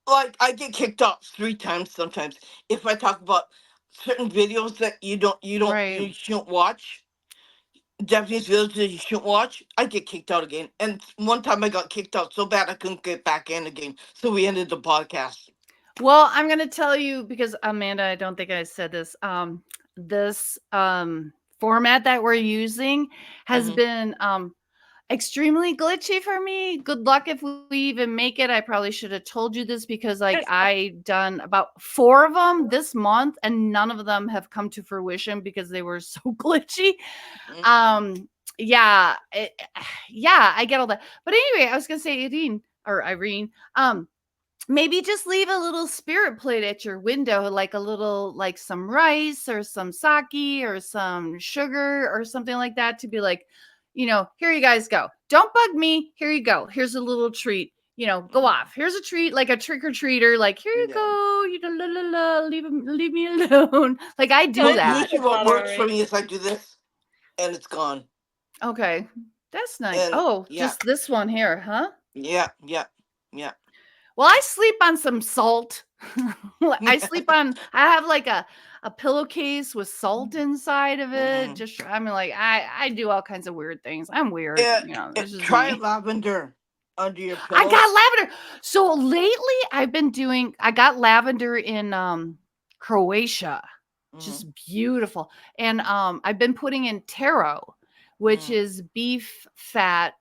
C: like I get kicked off 3 times sometimes if I talk about certain videos that
B: Right.
C: you shouldn't watch. Japanese videos that you shouldn't watch. I get kicked out again. And one time I got kicked out so bad I couldn't get back in again. So we ended the podcast.
B: Well, I'm gonna tell you because Amanda, I don't think I said this. This format that we're using has
C: Hmm.
B: been extremely glitchy for me. Good luck if we even make it. I probably should have told you this because like
A: It's fine.
B: I done about 4 of them this month and none of them have come to fruition because they were so glitchy. Um yeah, yeah, I get all that. But anyway, I was going to say Irene, maybe just leave a little spirit plate at your window, like a little, like some rice or some sake or some sugar or something like that to be like, here you guys go. Don't bug me. Here you go. Here's a little treat. Go off. Here's a treat, like a trick or treater. Like, here you
C: Yeah.
B: go. La la la. Leave me alone. Like I
A: No,
B: do
A: it's
B: that.
C: Usually
A: it's
C: what
A: not all
C: works for
A: right.
C: me is I do this and it's gone.
B: Okay, that's nice.
C: And
B: Oh,
C: yeah,
B: just this one here, huh?
C: yeah, yeah, yeah.
B: Well, I sleep on some salt. I have like a pillowcase with salt inside of it.
C: Hmm.
B: I mean, like I do all kinds of weird things. I'm weird. This is
C: Try
B: me.
C: lavender under your
B: I
C: pillow.
B: got lavender. So lately I got lavender in Croatia.
C: Hmm.
B: Just beautiful. And I've been putting in taro, which
C: Hmm.
B: is beef fat,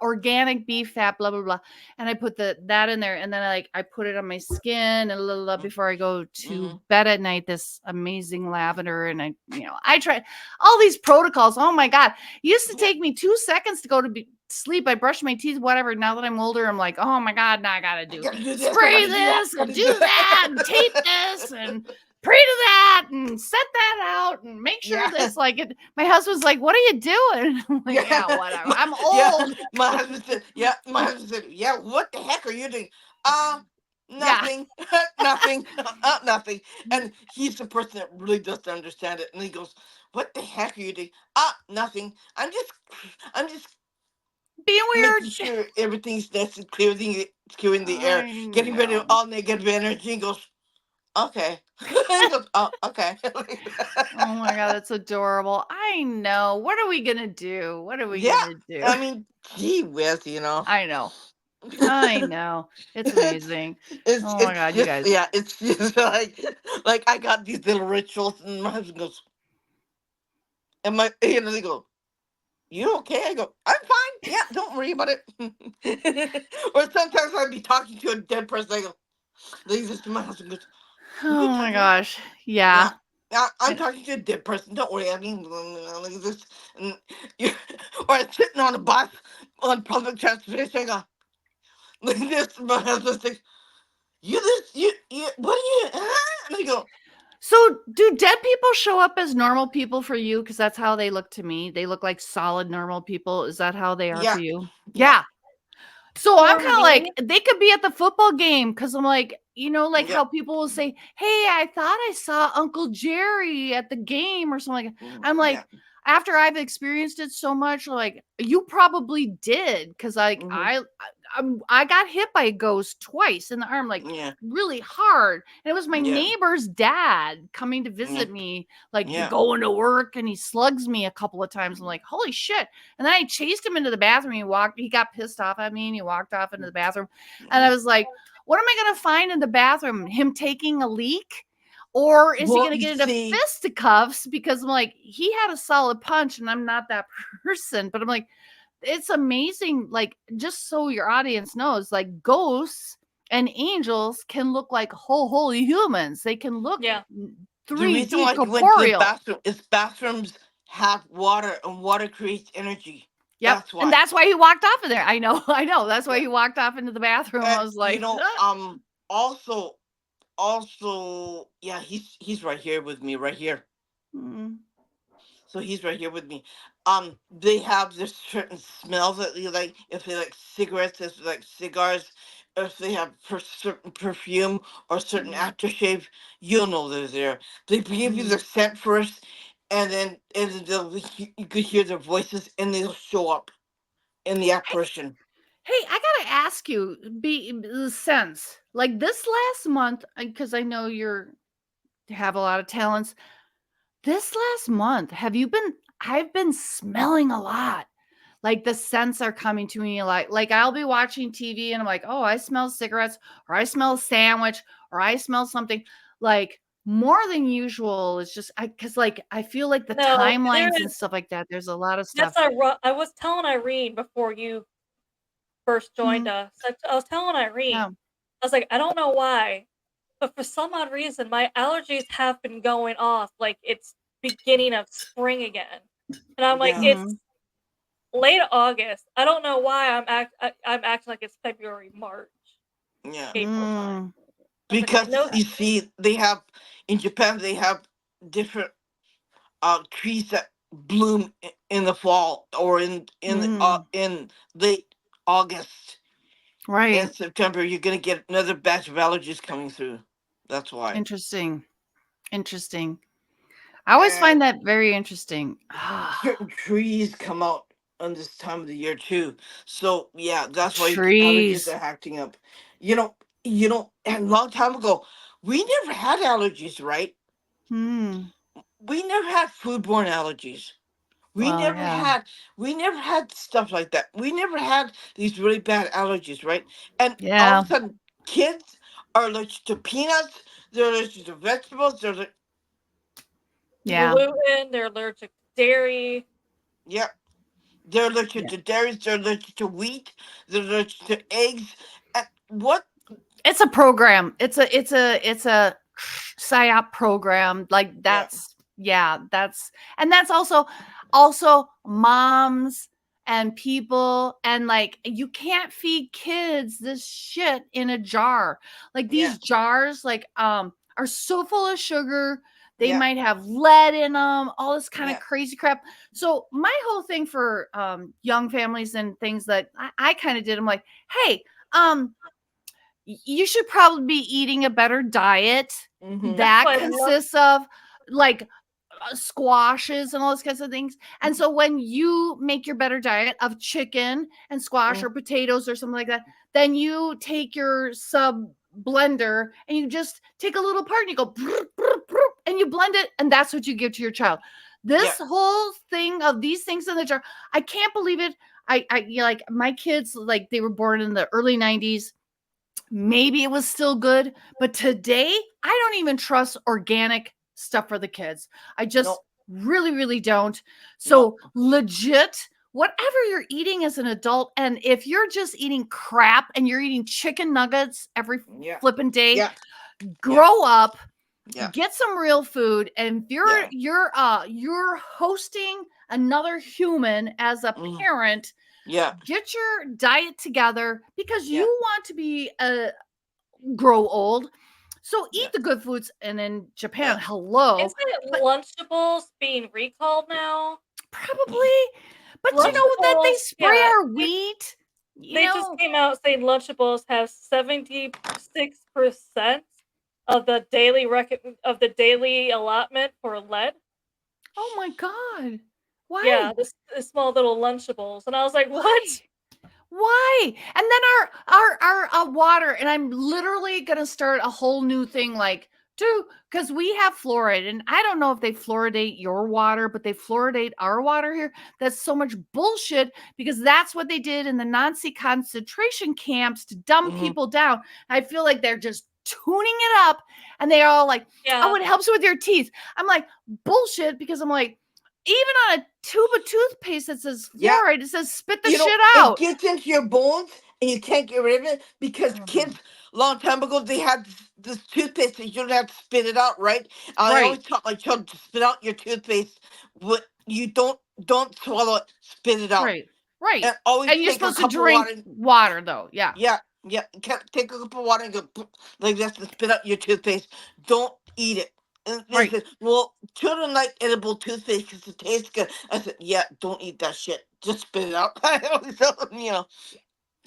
B: organic beef fat, blah blah blah. And I put that in there, and then I put it on my skin and blah, blah, blah, before I go to
C: Hmm.
B: bed at night. This amazing lavender, and I try all these protocols. Oh my god, it used to
C: Yeah.
B: take me 2 seconds to go to sleep. I brush my teeth, whatever. Now that I'm older, I'm like, oh my god, now I gotta
C: I
B: do
C: gotta do this. I
B: spray
C: gotta do that.
B: this and
C: Gotta
B: do
C: do
B: that and tape this and pray to that and set that out and make sure
C: Yeah.
B: this like it. My husband's like, what are you doing? I'm like, yeah, whatever. I'm
C: Yeah,
B: old.
C: my husband said, yeah, what the heck are you doing?
B: Yeah.
C: Nothing, nothing, nothing. And he's the person that really doesn't understand it. And he goes, what the heck are you doing? Nothing. I'm just
B: Being weird.
C: making sure everything's nice and clearing the air,
B: I
C: getting rid of
B: know.
C: all negative energy. He goes, okay. He goes, oh, okay.
B: Oh my God, that's adorable. I know. What are we gonna do? What are we
C: Yeah,
B: gonna do?
C: I mean, gee whiz,
B: I know. I know. It's amazing. Oh my
C: it's
B: God, you
C: just,
B: guys.
C: yeah, it's just like I got these little rituals, and my husband goes, and they go, you okay? I go, I'm fine. Yeah, don't worry about it. Or sometimes I'd be talking to a dead person. I go, this to my husband goes, who are you
B: Oh my
C: talking to?
B: gosh.
C: Yeah.
B: Yeah.
C: I'm
B: And
C: talking to a dead person. Don't worry. I mean, like this, and you, or I'm sitting on a bus on public transportation. I go, like this. My husband's like, what are you? Huh? And I go,
B: so do dead people show up as normal people for you? Because that's how they look to me. They look like solid normal people. Is that how they are
C: yeah,
B: for you?
C: yeah,
B: Yeah. So I'm
A: For
B: kind of like,
A: me,
B: they could be at the football game because I'm like, like
C: yeah,
B: how people will say, hey, I thought I saw Uncle Jerry at the game or something like that. I'm
C: yeah,
B: like, after I've experienced it so much, like you probably did because like
C: hmm,
B: I got hit by a ghost twice in the arm, like
C: yeah,
B: really hard. And it was my
C: yeah,
B: neighbor's dad coming to
C: yeah,
B: visit me, like
C: yeah,
B: going to work, and he slugs me a couple of times. I'm like, holy shit. And then I chased him into the bathroom. He got pissed off at me and he walked off into the bathroom. And I
C: mhm.
B: was like, what am I going to find in the bathroom? Him taking a leak? Or is he
C: Well,
B: going to
C: you
B: get into
C: see,
B: fisticuffs? Because I'm like, he had a solid punch and I'm not that person. But I'm like, it's amazing. Like, just so your audience knows, like ghosts and angels can look like holy humans. They can look
A: yeah.
C: the reason
B: 3D
C: why you went to the
B: corporeal.
C: bathroom is bathrooms have water, and water creates energy.
B: Yep.
C: That's
B: And
C: why.
B: that's why he walked off of there. I know. I know. That's why
C: Yeah.
B: he walked off into the bathroom. I
C: And
B: was like, "Huh."
C: also, yeah, he's right here with me, right here.
B: Mm,
C: So he's right here with me. They have this certain smells that they like. If they like cigarettes, if they like cigars, if they have certain perfume or certain
B: mm,
C: aftershave, you'll know they're there. They give you
B: mm.
C: the scent first, and then you could hear their voices, and they'll show up in the
B: Hey,
C: apparition.
B: hey, I gotta ask you, be the sense like this last month, because I know you have a lot of talents. This last month, have you been? I've been smelling a lot. Like the scents are coming to me like I'll be watching TV and I'm like, "Oh, I smell cigarettes or I smell a sandwich or I smell something like more than usual." It's just cuz like I feel like the
A: No, there
B: timelines and
A: is.
B: stuff like that. There's a lot of
A: That's
B: stuff.
A: I was telling Irene before you first joined
B: Mhm.
A: us. I was telling
B: Yeah.
A: Irene, I was like, I don't know why, but for some odd reason, my allergies have been going off like it's beginning of spring again, and I'm like,
C: Yeah,
A: it's
B: Mhm.
A: late August. I don't know why I'm acting like it's February, March,
C: yeah.
A: April time.
B: Mm.
A: I was like, there's no
C: Because you see, they have in Japan they have different trees that bloom in the fall or
B: Mm.
C: in late August
B: Right.
C: and September. You're gonna get another batch of allergies coming through. That's why.
B: Interesting. Interesting. I always
C: And
B: find that very interesting.
C: certain trees come out on this time of the year too. So yeah, that's why allergies
B: Trees.
C: are acting up. And a long time ago, we never had allergies, right?
B: Hmm.
C: We never had foodborne allergies. We
B: Well,
C: never
B: yeah.
C: had we never had stuff like that. We never had these really bad allergies, right? And all of
B: Yeah.
C: a sudden, kids are allergic to peanuts. They're allergic to vegetables.
B: Yeah.
A: gluten. They're allergic to dairy.
C: Yeah, they're allergic
B: Yeah.
C: to dairies. They're allergic to wheat. They're allergic to eggs. And what?
B: It's a program. It's a psyop program. Like
C: Yeah,
B: that's yeah, that's also moms and people and like you can't feed kids this shit in a jar. Like
C: yeah,
B: these jars like are so full of sugar. They might have lead in them, all this kind of crazy crap. So my whole thing for young families and things that I kind of did, I'm like, hey, you should probably be eating a better diet that consists of like squashes and all those kinds of things. And so when you make your better diet of chicken and squash or potatoes or something like that, then you take your sub blender and you just take a little part and you go and you blend it, and that's what you give to your child. This whole thing of these things in the jar, I can't believe it. I like my kids, like they were born in the early 90s. Maybe it was still good, but today I don't even trust organic stuff for the kids. I just really, really don't. So legit, whatever you're eating as an adult, and if you're just eating crap and you're eating chicken nuggets every flipping day, grow up, get some real food. And if you're hosting another human as a parent, get your diet together because you want to be grow old. So eat the good foods. And in Japan, hello.
A: Isn't Lunchables being recalled now?
B: Probably. But you know that they spray our wheat.
A: They just came out saying Lunchables have 76% of the daily allotment for lead.
B: Oh my God. Why?
A: Yeah, this small little Lunchables. And I was like, what?
B: Why? And then our water, and I'm literally gonna start a whole new thing, like, because we have fluoride, and I don't know if they fluoridate your water, but they fluoridate our water here. That's so much bullshit, because that's what they did in the Nazi concentration camps to dumb people down. I feel like they're just tuning it up, and they're all like, oh, it helps with your teeth. I'm like, bullshit, because I'm like, even on a tube of toothpaste that says fluoride, it says spit the shit out.
C: It gets into your bones and you can't get rid of it because kids, long time ago, they had this toothpaste and you don't have to spit it out, right? I always taught my children to spit out your toothpaste. What you don't swallow it, spit it out.
B: Right.
C: And always
B: and you're supposed to drink water, though. Yeah.
C: You can't take a cup of water and go like this to spit out your toothpaste. Don't eat it. And they said, well, children like edible toothpaste because it tastes good. I said, yeah, don't eat that shit. Just spit it out. You know.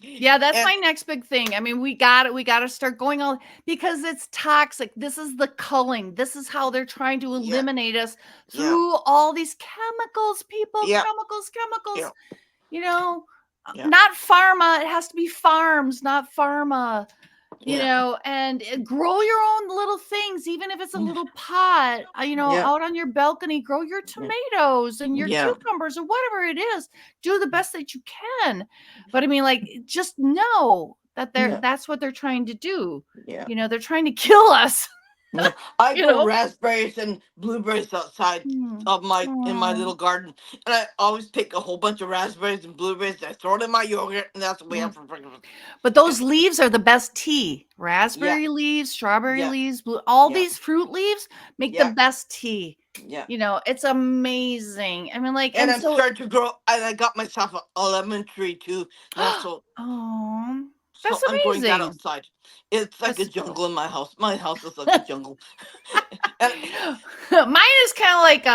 B: Yeah, that's my next big thing. I mean, we got to start going on because it's toxic. This is the culling. This is how they're trying to eliminate us through all these chemicals, people. Chemicals. You know, not pharma. It has to be farms, not pharma. You know, and grow your own little things, even if it's a little pot, out on your balcony, grow your tomatoes and your cucumbers or whatever it is. Do the best that you can. But I mean, like, just know that that's what they're trying to do. You know, they're trying to kill us.
C: I grow raspberries and blueberries outside of in my little garden, and I always pick a whole bunch of raspberries and blueberries. And I throw it in my yogurt, and that's what we have for breakfast.
B: But those leaves are the best tea. Raspberry leaves, strawberry leaves, all these fruit leaves make the best tea. You know, it's amazing. I mean, like,
C: and I'm starting to grow. And I got myself a lemon tree too. So
B: that's
C: I'm
B: amazing.
C: growing that outside. It's like a jungle in my house. My house is like a jungle.
B: Mine is kind of like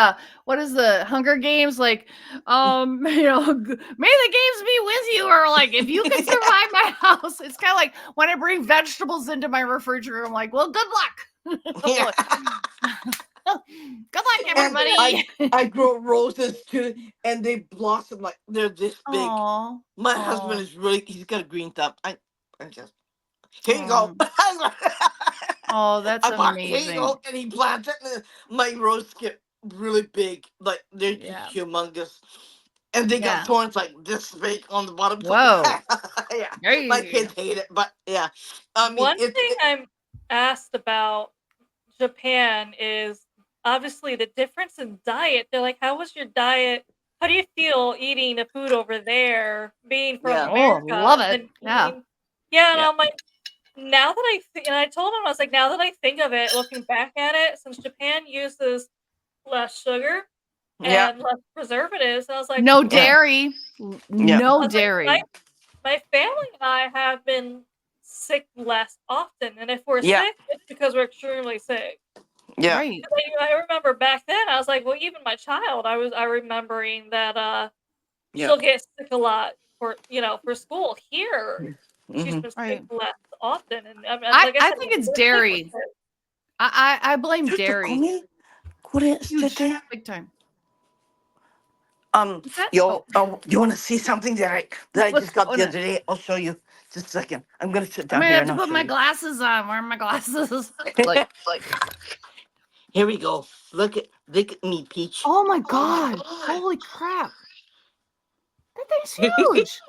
B: what is the Hunger Games? Like, may the games be with you, or like if you can survive my house. It's kind of like when I bring vegetables into my refrigerator, I'm like, well, good luck. Good luck, everybody.
C: I grow roses too, and they blossom like they're this big. My husband is he's got a green thumb. I just, here you go.
B: That's amazing.
C: Here you go, and he plants it, and my roses get really big, like they're just humongous. And they got thorns like this big on the bottom.
B: Whoa.
C: My kids hate it, but I mean,
A: one thing I'm asked about Japan is obviously the difference in diet. They're like, how was your diet? How do you feel eating the food over there, being from America?
B: Love it.
A: And I'm like, now that and I told him, I was like, now that I think of it, looking back at it, since Japan uses less sugar and less preservatives, I was like,
B: no dairy. No dairy.
A: Like, my family and I have been sick less often, and if we're sick, it's because we're extremely sick.
C: Yeah.
B: Right.
A: I remember back then, I was like, well, even my child, I remembering that
C: Yeah.
A: she'll get sick a lot for school. Here, she's
C: Mm-hmm.
A: been sick
B: Right.
A: less often, and
B: I
A: like I
B: I
A: said,
B: think it's
A: we're sick with
B: dairy.
A: it.
B: I blame
C: Just to
B: dairy.
C: come in,
B: Huge, big time. What's that?
C: Yo,
B: Oh,
C: you want to see something that I
B: what's
C: just got
B: going
C: the
B: on?
C: other day? I'll show you. Just a second. I'm gonna sit
B: I'm
C: down
B: gonna
C: here
B: have
C: and
B: to
C: I'll
B: put
C: show
B: my
C: you.
B: glasses on. Where are my glasses? Like,
C: Here we go. Look at me, Peach.
B: oh my god! Holy crap! That thing's huge.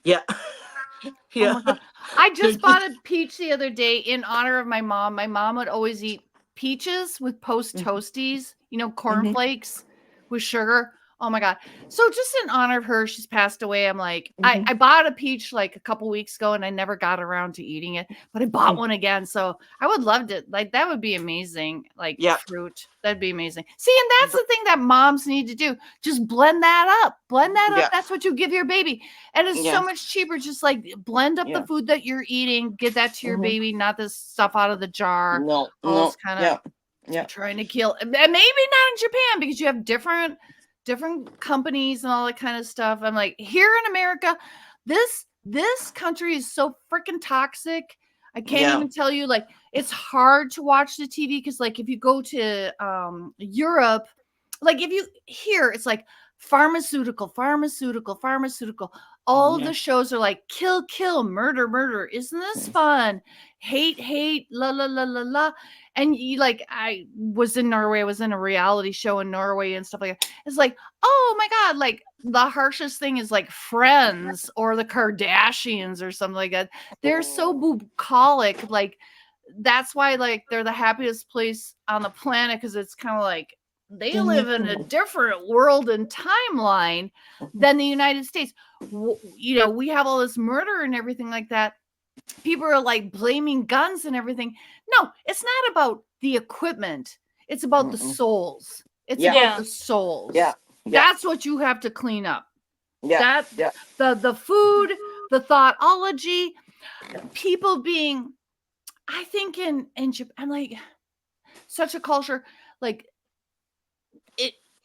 C: Yeah.
B: Oh
C: Yeah.
B: my god! I
C: They're
B: just bought
C: just.
B: a peach the other day in honor of my mom. My mom would always eat peaches with post toasties,
C: Mhm.
B: cornflakes with sugar. Oh my god. So just in honor of her, she's passed away. I'm like, I,
C: Mhm.
B: I bought a peach like a couple weeks ago and I never got around to eating it, but I bought one again. So I would love to, like, that would be amazing. Like
C: Yeah.
B: fruit. That'd be amazing. See, and that's the thing that moms need to do. Just blend that up. Blend that up.
C: Yeah.
B: That's what you give your baby. And it's so
C: Yeah.
B: much cheaper. Just like blend up the
C: Yeah.
B: food that you're eating, get that to your
C: Mhm.
B: baby, not this stuff out of the jar.
C: No.
B: All
C: No.
B: this kind of
C: Yeah. Yeah.
B: trying to kill, and maybe not in Japan because you have different companies and all that kind of stuff. I'm like, here in America, this country is so freaking toxic. I can't
C: Yeah.
B: even tell you, like, it's hard to watch the TV because, like, if you go to Europe, like, if you here, it's like pharmaceutical. All
C: Yeah.
B: the shows are like kill, kill, murder, murder. Isn't this fun? Hate, la la la la la. And you, like, I was in Norway. I was in a reality show in Norway and stuff like that. It's like, oh my god, like the harshest thing is like Friends or the Kardashians or something like that. They're so bucolic. Like, that's why, like, they're the happiest place on the planet because it's kind of like they live in a different world and timeline than the United States. We have all this murder and everything like that. People are like blaming guns and everything. No, it's not about the equipment. It's about the
C: Mm-mm.
B: souls. It's
C: Yeah.
B: about
A: Yeah.
B: the souls.
C: Yeah. Yeah.
B: That's what you have to clean up.
C: Yeah.
B: That
C: Yeah.
B: the food, the thoughtology, people being, I think in Japan, I'm like, such a culture, like,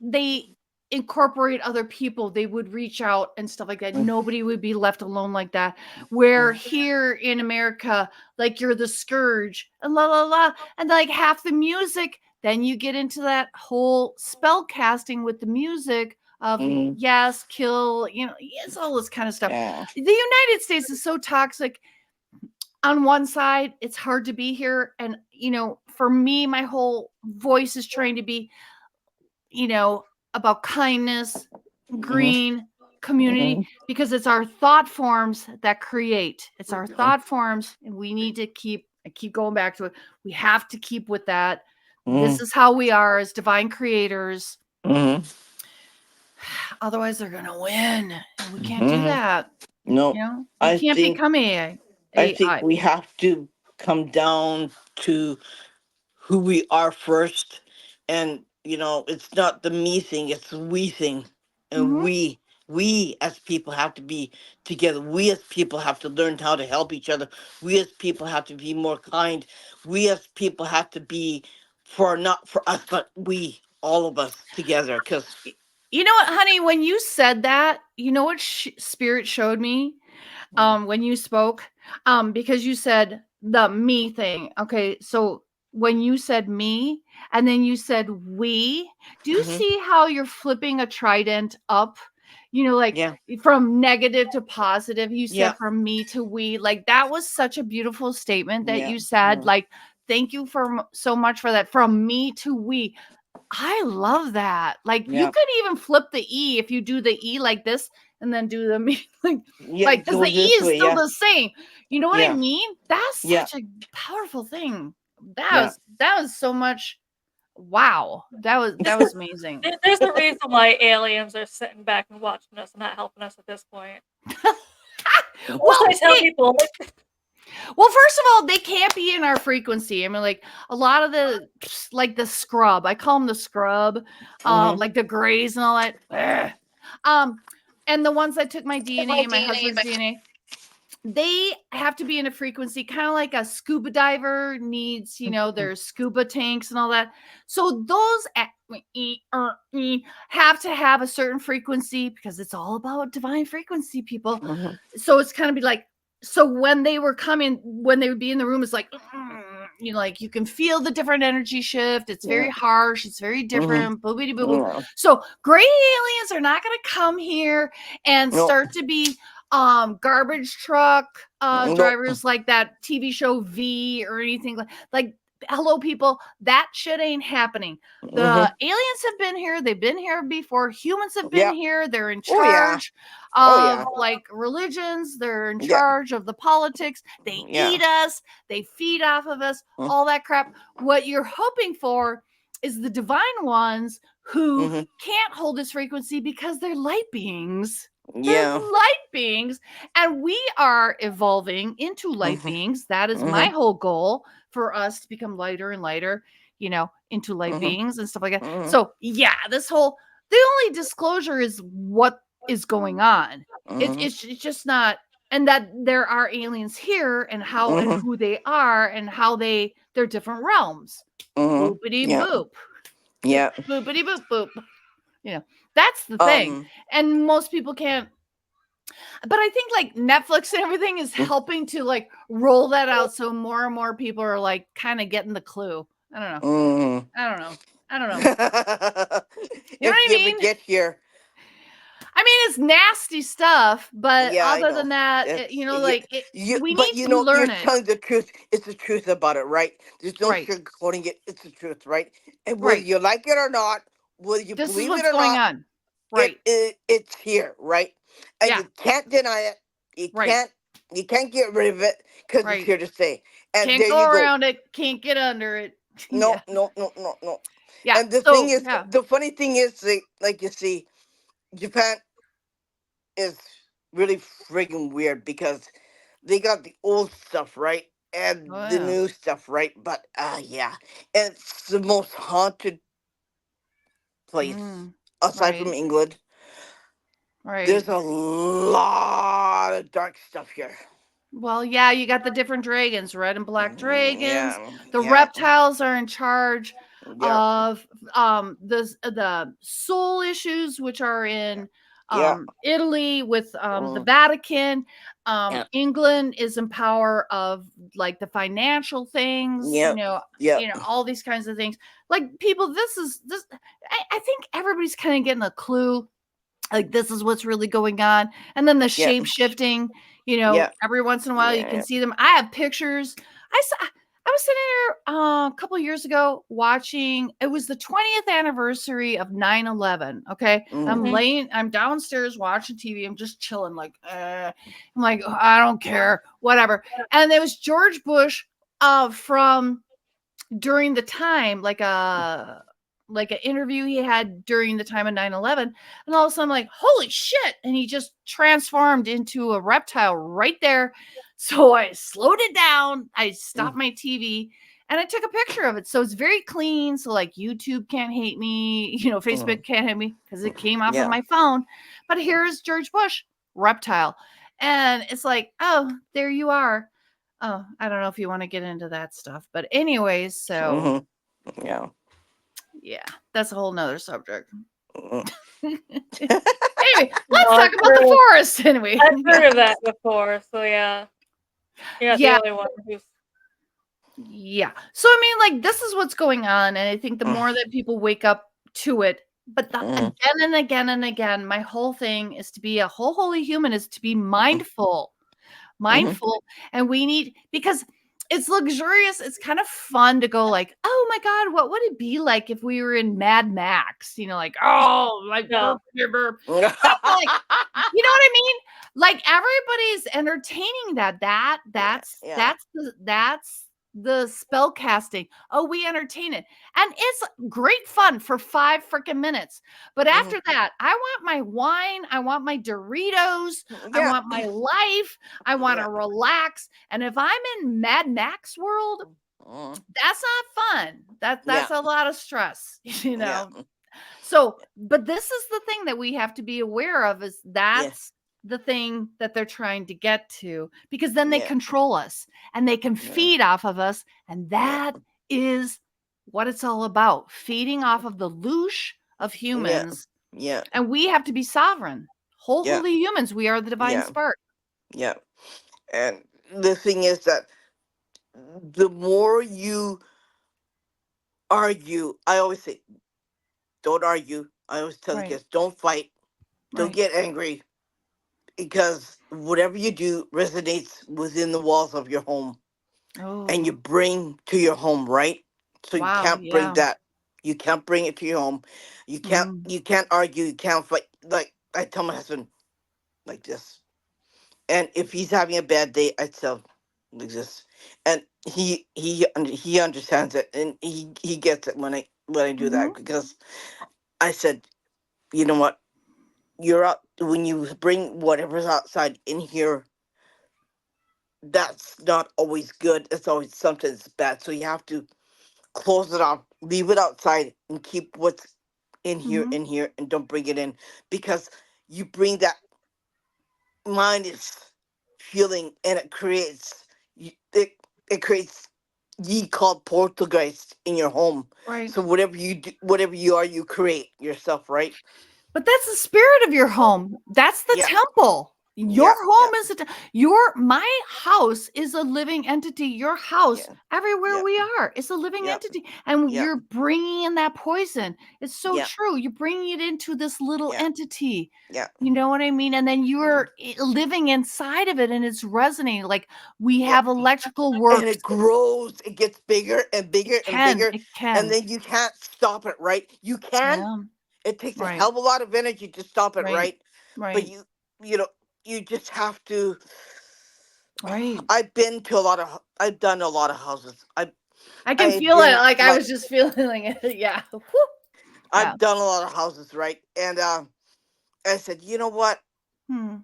B: they incorporate other people, they would reach out and stuff like that. Nobody would be left alone like that. Where here in America, like, you're the scourge and la la la, and like half the music, then you get into that whole spell casting with the music of
C: Mhm.
B: yes, kill, it's all this kind of stuff.
C: Yeah.
B: The United States is so toxic. On one side, it's hard to be here, and for me, my whole voice is trying to be, about kindness,
C: Mhm.
B: green, community,
C: Mhm.
B: because it's our thought forms that create. It's our thought forms, and we need to I keep going back to it. We have to keep with that. This
C: Mhm.
B: is how we are as divine creators.
C: Mhm.
B: Otherwise, they're going to win. And we can't do
C: Mhm.
B: that.
C: No,
B: We
C: I
B: can't
C: think
B: become AI.
C: I think
B: AI.
C: we have to come down to who we are first, and it's not the me thing, it's the we thing, and
B: Mhm.
C: we as people have to be together. We as people have to learn how to help each other. We as people have to be more kind. We as people have to be, for not for us, but we, all of us together, because
B: You know what, honey? When you said that, you know what spirit showed me? When you spoke, because you said the me thing. Okay, so when you said me and then you said we, do you
C: hmm
B: see how you're flipping a trident up? Like,
C: yeah,
B: from negative to positive. You
C: yeah,
B: said from me to we. Like, that was such a beautiful statement that
C: yeah,
B: you said.
C: yeah,
B: Like, thank you for so much for that. From me to we. I love that. Like, you
C: yeah,
B: could even flip the E if you do the E like this and then do the me
C: yeah,
B: like, because the
C: go
B: E
C: this
B: is
C: way,
B: still
C: yeah,
B: the same. You know what I
C: yeah,
B: mean? That's
C: yeah,
B: such a powerful thing. That
C: yeah.
B: was that was so much. Wow, that was amazing.
A: There's a reason why aliens are sitting back and watching us and not helping us at this point. That's what I
B: Well,
A: tell people. I'm like,
B: well, first of all, they can't be in our frequency. I mean, like, a lot of the scrub. I call them the scrub,
C: hmm
B: like the grays and all that. Ugh. Um, and the ones that took my DNA, my husband's DNA, they have to be in a frequency kind of like a scuba diver needs, their scuba tanks and all that. So those have to have a certain frequency because it's all about divine frequency, people. So it's kind of be like, so when they would be in the room, it's like, like you can feel the different energy shift. It's very harsh. It's very different. Boobity boo boo.
C: Yeah.
B: So gray aliens are not going to come here and
C: Nope.
B: start to be garbage truck
C: Nope.
B: drivers like that TV show V or anything like hello people, that shit ain't happening. The aliens have been here, they've been here before, humans have been here, they're in charge of like religions, they're in charge of the politics, they eat us, they feed off of us, all that crap. What you're hoping for is the divine ones who can't hold this frequency because they're light beings. They're light beings, and we are evolving into light beings. That is my whole goal, for us to become lighter and lighter, into light beings and stuff like that. So yeah, the only disclosure is what is going on. It's just not, and that there are aliens here, and how and who they are, and how they're different realms. Boopity boop.
C: Yeah.
B: Boopity boop boop. That's the thing. And most people can't. But I think like Netflix and everything is helping to like roll that out, so more and more people are like kind of getting the clue. I don't know. I don't know. You know what I mean?
C: Get here.
B: I mean, it's nasty stuff, but
C: Yeah,
B: other than that, we need to learn
C: you're telling the truth. It's the truth about it, right? There's no
B: Right.
C: sugarcoating it. It's the truth, right? And whether you like it or not, whether you
B: This is
C: believe
B: what's
C: it or
B: going
C: not,
B: on. Right.
C: It's here, right? And you can't deny it. You can't get rid of it because it's here to stay. And
B: can't
C: there
B: go
C: you go.
B: around it. Can't get under it.
C: No.
B: Yeah.
C: And the thing is, the funny thing is, like you see, Japan is really friggin' weird because they got the old stuff right and the new stuff right, but it's the most haunted place aside from England. There's a lot of dark stuff here.
B: Well, yeah, you got the different dragons, red and black dragons. The reptiles are in charge of the soul issues, which are in Italy with the Vatican. England is in power of like the financial things, all these kinds of things. Like people, this. I think everybody's kind of getting a clue. Like this is what's really going on, and then the shape shifting. Every once in a while you can see them. I have pictures. I was sitting here a couple of years ago watching. It was the 20th anniversary of 9/11. Okay, I'm downstairs watching TV. I'm just chilling, like I'm like, oh, I don't care, whatever. And there was George Bush from during the time, like an interview he had during the time of 9/11, and all of a sudden I'm like, holy shit, and he just transformed into a reptile right there. So I slowed it down, I stopped my TV, and I took a picture of it. So it's very clean, so like YouTube can't hate me, Facebook can't hate me because it came off of my phone. But here's George Bush reptile, and it's like, oh, there you are. Oh, I don't know if you want to get into that stuff, but anyways, so yeah, that's a whole nother subject. Anyway, let's talk about the forest. Anyway,
A: I've heard of that before, so yeah. You're not the only one who's.
B: Yeah. So I mean, like, this is what's going on, and I think the more that people wake up to it, but again and again and again, my whole thing is to be a whole holy human, is to be mindful, and we need, because it's luxurious. It's kind of fun to go like, oh my God, what would it be like if we were in Mad Max? Like, oh, like, burp, burp. Like, you know what I mean? Like everybody's entertaining that. That's the spell casting. Oh, we entertain it. And it's great fun for 5 freaking minutes. But after that, I want my wine. I want my Doritos. I want my life. I want to relax. And if I'm in Mad Max world, that's not fun. That's a lot of stress, So, but this is the thing that we have to be aware of, is that's the thing that they're trying to get to, because then they
C: Yeah.
B: control us and they can
C: Yeah.
B: feed off of us. And
C: Yeah.
B: that is what it's all about, feeding off of the loosh of
C: Yeah.
B: humans.
C: Yeah.
B: And we have to be sovereign, whole,
C: Yeah.
B: holy humans. We are the divine
C: Yeah.
B: spark.
C: Yeah. And the thing is that the more you argue, I always say, don't argue. I always tell the
B: Right,
C: kids, don't fight, don't
B: right.
C: get angry, because whatever you do resonates within the walls of your home, and you
B: Oh,
C: bring to your home, right? So you
B: wow.
C: can't bring
B: Yeah.
C: that. You can't bring it to your home. You can't.
B: Mm-hmm.
C: You can't argue. You can't fight. Like I tell my husband, like this. And if he's having a bad day, I tell him like this, and he understands it, and he gets it when I do
B: Mm-hmm.
C: that, because I said, you know what, you're out when you bring whatever's outside in here. That's not always good. It's always something that's bad. So you have to close it off, leave it outside, and keep what's
B: Mm-hmm.
C: in here, and don't bring it in, because you bring that minus feeling, and it creates it creates ye called poltergeist in your home.
B: Right.
C: So whatever you do, whatever you are, you create yourself, right?
B: But that's the spirit of your home. That's the
C: Yeah,
B: temple. Your
C: yeah, yeah,
B: home is my house is a living entity. Your house,
C: yeah,
B: everywhere
C: yeah,
B: we are, is a living
C: yeah,
B: entity. And
C: yeah,
B: you're bringing in that poison. It's so
C: yeah,
B: true. You're bringing it into this little
C: yeah,
B: entity.
C: yeah,
B: You know what I mean? And then
C: yeah,
B: you're living inside of it and it's resonating. Like we
C: yeah.
B: have electrical
C: And
B: works.
C: it grows, it gets bigger and bigger and bigger,
B: It
C: and
B: can.
C: then you can't stop it, right? You can.
B: Yeah.
C: It takes a
B: Right.
C: hell of a lot of energy to stop it,
B: Right.
C: right? But
B: Right.
C: you know, you just have to.
B: Right.
C: I've done a lot of houses.
B: I can
C: I've
B: feel it.
C: been
B: Like I
C: like,
B: was just feeling it. Yeah. Whew. Yeah.
C: I've done a lot of houses, right? And I said, you know what?
B: Hmm.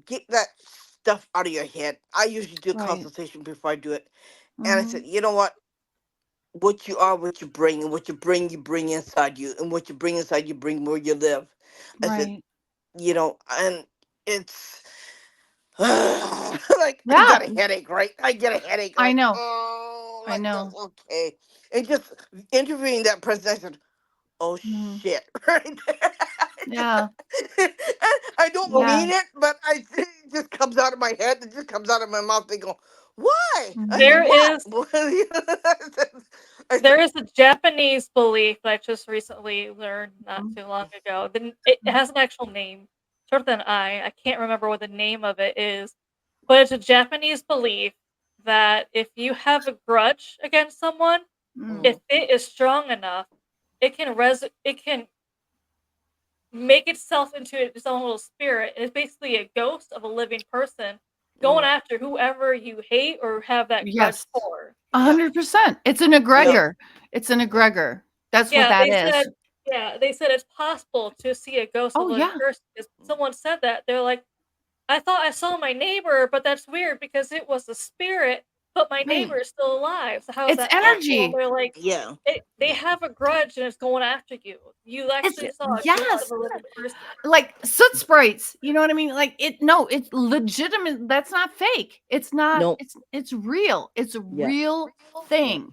C: Get that stuff out of your head. I usually do a
B: Right.
C: consultation before I do it, and I said,
B: Mhm.
C: you know what you are, what you bring, and what you bring inside you, and what you bring inside you bring where you live. I said,
B: Right.
C: and it's like I
B: Yeah.
C: got a headache, right? I get a headache,
B: I
C: like,
B: know.
C: oh,
B: I
C: like this,
B: know.
C: okay. And just interviewing that person, I said, oh
B: Mhm.
C: shit, right there.
B: Yeah.
C: And I don't
B: Yeah.
C: mean it, but it just comes out of my head. It just comes out of my mouth. They go, why? I said,
B: Mhm.
A: There is
C: what? I said,
A: there is a Japanese belief that I just recently learned not
B: Mhm.
A: too long ago. It has an actual name, shorter than I. I can't remember what the name of it is, but it's a Japanese belief that if you have a grudge against someone,
B: Mm.
A: if it is strong enough, it can make itself into its own little spirit. And it's basically a ghost of a living person going
C: mm,
A: after whoever you hate or have that grudge
B: Yes.
A: for.
C: yeah,
B: 100%. It's an
C: yeah,
B: egregor. It's an
C: yeah,
B: egregor. That's what
A: Yeah,
B: that
A: they
B: is.
A: said they said it's possible to see a ghost of
B: Oh
A: a living
B: yeah.
A: person because someone said that. They're like, "I thought I saw my neighbor, but that's weird because it was a spirit, but my
B: Right.
A: neighbor is still alive. So how is
B: It's
A: that possible?" And
B: energy.
A: they're like,
C: yeah,
A: They have a grudge and it's going after you. You
B: It's
A: actually saw a ghost of
B: yes.
A: a living person."
B: Like soot sprites. You know what I mean? Like no, it's legitimate. That's not fake. It's not,
C: no,
B: it's real. It's a
C: yeah,
B: real
C: yeah,
B: thing.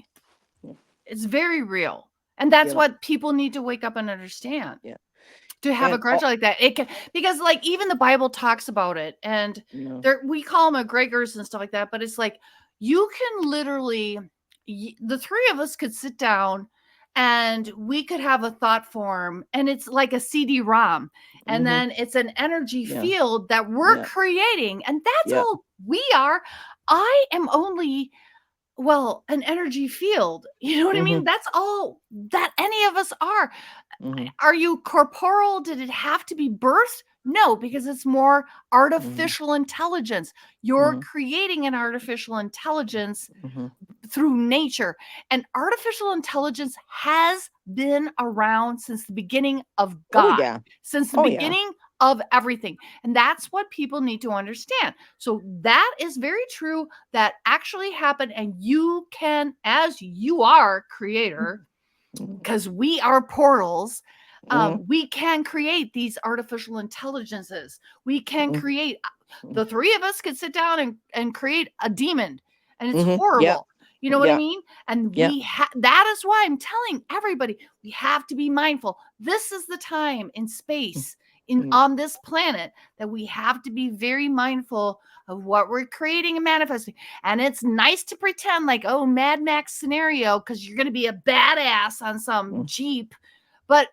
C: yeah,
B: It's very real. And that's
C: yeah,
B: what people need to wake up and understand.
C: yeah,
B: To have a
C: and
B: grudge like that, it can, because like even the Bible talks about it, and
C: no,
B: there we call them egregors and stuff like that, but it's like you can literally the three of us could sit down and we could have a thought form, and it's like a CD-ROM, and
C: mm-hmm,
B: then it's an energy
C: yeah,
B: field that we're
C: yeah,
B: creating, and that's
C: yeah,
B: all we are. I am only, well, an energy field. You know what I
C: mm-hmm,
B: mean? That's all that any of us are.
C: mm-hmm,
B: Are you corporeal? Did it have to be birthed? No, because it's more
C: mm-hmm,
B: artificial intelligence. You're
C: mm-hmm,
B: creating an artificial intelligence
C: mm-hmm.
B: through nature. And artificial intelligence has been around since the beginning of
C: Oh
B: God,
C: yeah,
B: since the
C: oh yeah,
B: beginning of everything. And that's what people need to understand. So that is very true. That actually happened. And you can, as you are creator,
C: mm-hmm,
B: because we are portals, We can create these artificial intelligences. We can
D: Mhm.
B: create, the three of us could sit down and create a demon, and it's
D: Yeah.
B: horrible. You know what I
D: Yeah.
B: mean? And
D: Yeah.
B: that is why I'm telling everybody, we have to be mindful. This is the time in space, on this planet, that we have to be very mindful of what we're creating and manifesting. And it's nice to pretend like, oh, Mad Max scenario, because you're going to be a badass on some Jeep. But